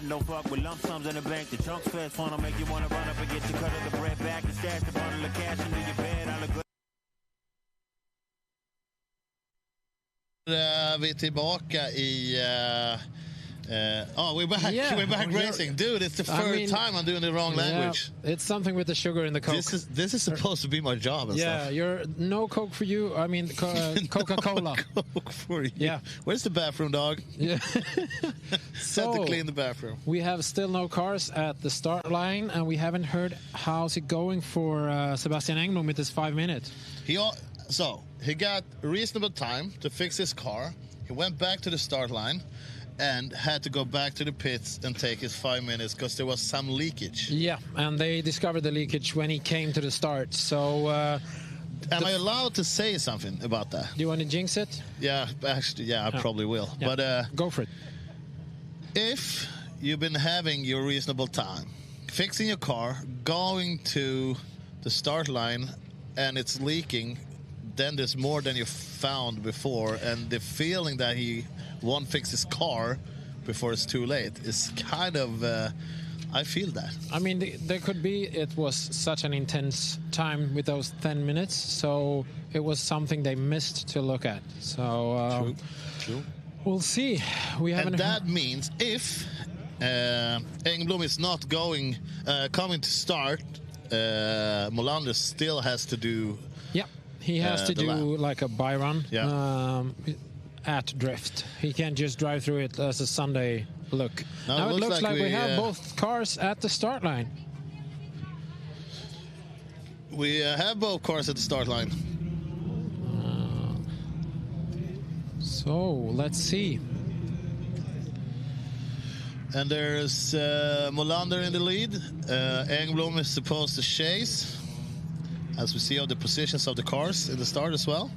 No fuck with lump sums in the bank. The chunks fast fun make you wanna run up and get your cut of the bread back and stash the bundle of cash into your bed. I look good. Vi är tillbaka i... we're back. Yeah, we're back racing. Dude, it's the third time I'm doing the wrong language. It's something with the sugar in the Coke. This is supposed to be my job and stuff. You're no Coke for you. I mean, Coca-Cola. No Coke for you. Yeah. Where's the bathroom, dog? Yeah. Have to clean the bathroom. We have still no cars at the start line, and we haven't heard how's it going for Sebastian Engblom with his 5 minutes. He got reasonable time to fix his car. He went back to the start line and had to go back to the pits and take his 5 minutes because there was some leakage. Yeah, and they discovered the leakage when he came to the start. So, am I allowed to say something about that? Do you want to jinx it? Yeah, actually, I probably will. Yeah. But go for it. If you've been having your reasonable time, fixing your car, going to the start line, and it's leaking, then there's more than you found before, and the feeling that he won't fix his car before it's too late is kind of I feel that. I mean, there could be, it was such an intense time with those 10 minutes, so it was something they missed to look at. So True. We'll see. And that means if Engblom is not coming to start, Molander still has to do. Yeah, he has to do lap. like a by run. Yeah. At drift. He can't just drive through it as a Sunday look. Now it looks like we have both cars at the start line. We have both cars at the start line. So let's see. And there's Molander in the lead. Engblom is supposed to chase, as we see all the positions of the cars in the start as well.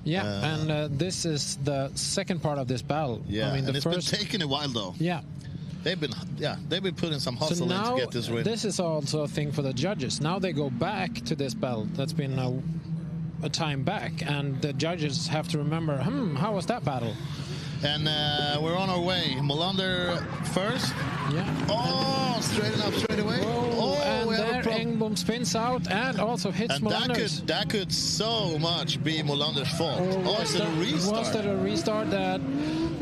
Yeah, and this is the second part of this battle. Yeah, I mean, and it's been taking a while though. Yeah. They've been putting some hustle in to get this win. This is also a thing for the judges. Now they go back to this battle that's been a time back, and the judges have to remember, how was that battle? And we're on our way. Molander first. Yeah. Oh, straighten up straight away. And there Engblom spins out and also hits Molander. That could so much be Molander's fault. Is it a restart? Was that a restart that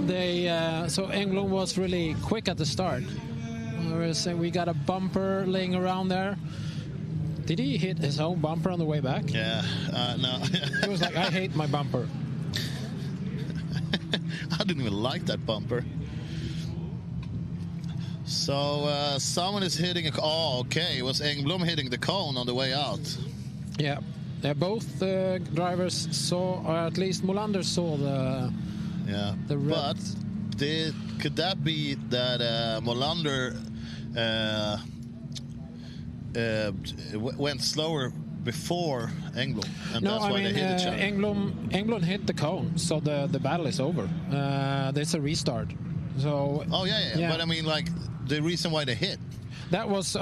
they... so Engblom was really quick at the start. We got a bumper laying around there. Did he hit his own bumper on the way back? Yeah, no. He was like, I hate my bumper. I didn't even like that bumper. So someone is hitting a... Oh, okay. It was Engblom hitting the cone on the way out. Yeah. Both drivers saw, or at least Molander saw the... Yeah. The red. But could that be that Molander went slower before Engblom, and no, that's why they hit each other? Engblom hit the cone, so the battle is over. There's a restart. So. Oh yeah. But I mean, like the reason why they hit. That was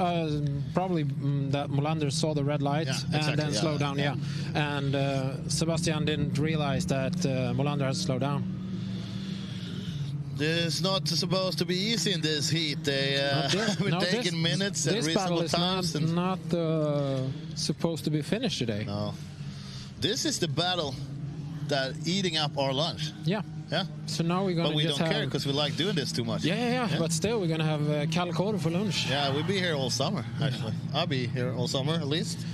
probably that Molander saw the red light and then slowed down. Yeah, and Sebastian didn't realize that Molander had slowed down. It's not supposed to be easy in this heat. They were taking minutes and reasonable times. This battle is not supposed to be finished today. No, this is the battle that eating up our lunch. Yeah. Yeah. So now we're gonna. But we don't care because we like doing this too much. Yeah. But still, we're gonna have Calcoro for lunch. Yeah, we'll be here all summer. Actually, I'll be here all summer at least.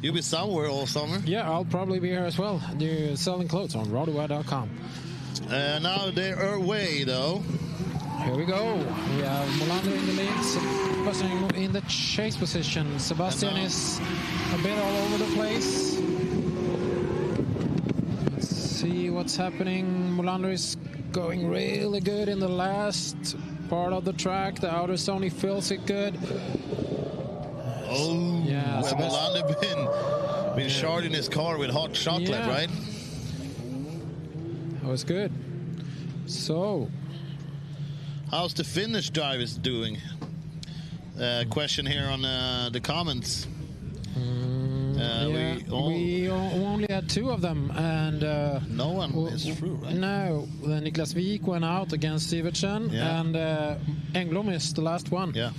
You'll be somewhere all summer. Yeah, I'll probably be here as well. You're selling clothes on rodaware.com. Now they're away though. Here we go. We have Molander in the lead, Sebastian in the chase position. Sebastian is a bit all over the place. Let's see what's happening. Molander is going really good in the last part of the track. The outer zone, he feels it good. Oh, yeah. Molander been sharding his car with hot chocolate, right? That was good. So, how's the Finnish drivers doing? Question here on the comments. We only had 2 of them, and no one is through, right? No, Niklas Wijk went out against Sivertsen, and Engblom is the last one. Yeah.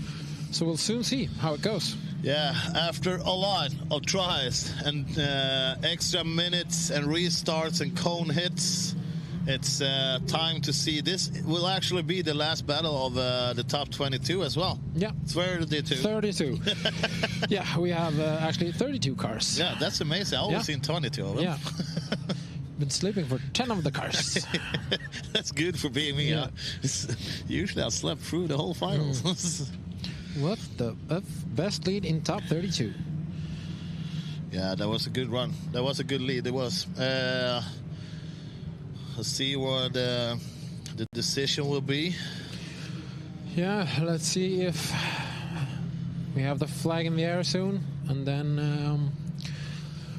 So we'll soon see how it goes. Yeah, after a lot of tries and extra minutes and restarts and cone hits, it's time to see. This will actually be the last battle of the top 22 as well. Yeah. It's 32. 32. Yeah, we have actually 32 cars. Yeah, that's amazing. I've always seen 22 of them. Yeah. Been sleeping for 10 of the cars. That's good for being me. Yeah. Usually I slept through the whole finals. What the best lead in top 32? Yeah, that was a good run. That was a good lead. It was. Let's see what the decision will be. Yeah, let's see if we have the flag in the air soon, and then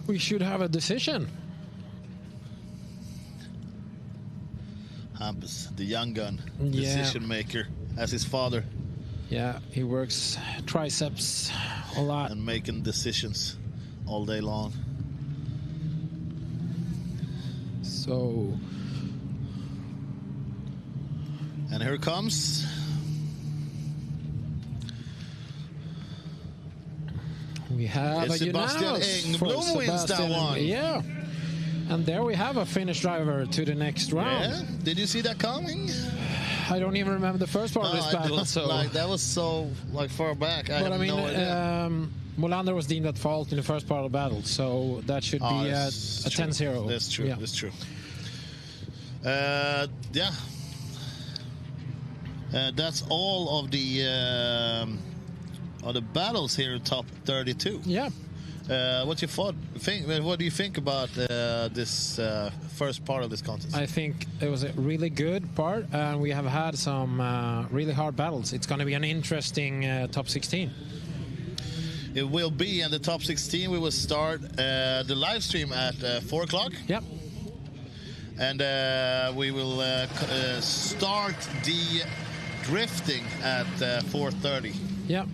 we should have a decision. Hampus, the young gun, decision maker, as his father. Yeah, he works triceps a lot. And making decisions all day long. So... And here it comes. We have a Sebastian Engblom wins that one. Yeah. And there we have a Finnish driver to the next round. Yeah. Did you see that coming? I don't even remember the first part of this battle. That was so far back. I have no idea. Molander was deemed at fault in the first part of the battle, so that should be a 10-0. That's true. Yeah. That's true. That's all of the battles here in top 32. Yeah. What do you think about this first part of this contest? I think it was a really good part, and we have had some really hard battles. It's going to be an interesting top 16. It will be, and the top 16 we will start the live stream at 4 o'clock. Yep. And we will start the drifting at 4:30. Yep.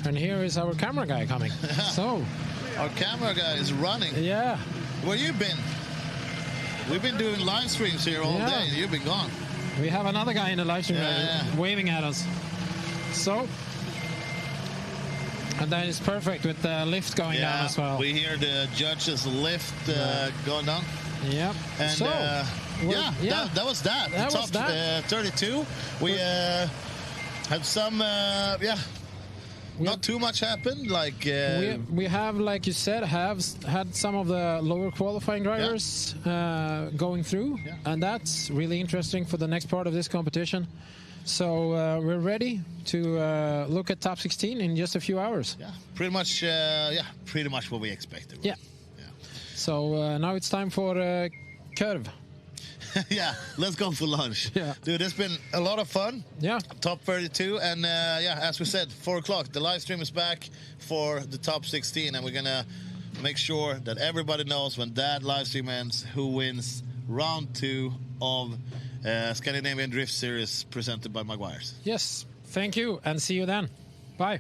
And here is our camera guy coming. So, our camera guy is running. Yeah. Where you been? We've been doing live streams here all day. You've been gone. We have another guy in the live stream waving at us. So, and that is perfect with the lift going down as well. We hear the judges' lift going down. Yep. And so, that was that. That the was top 32. We had some, not too much happened. Like we have, like you said, had some of the lower qualifying drivers going through, and that's really interesting for the next part of this competition. So we're ready to look at top 16 in just a few hours. Yeah, pretty much what we expected. Yeah. So now it's time for curve. Yeah, let's go for lunch. Yeah. Dude, it's been a lot of fun. Yeah. Top 32, and as we said, 4 o'clock. The live stream is back for the top 16, and we're gonna make sure that everybody knows when that live stream ends who wins round 2 of Scandinavian Drift Series presented by Maguires. Yes, thank you, and see you then. Bye.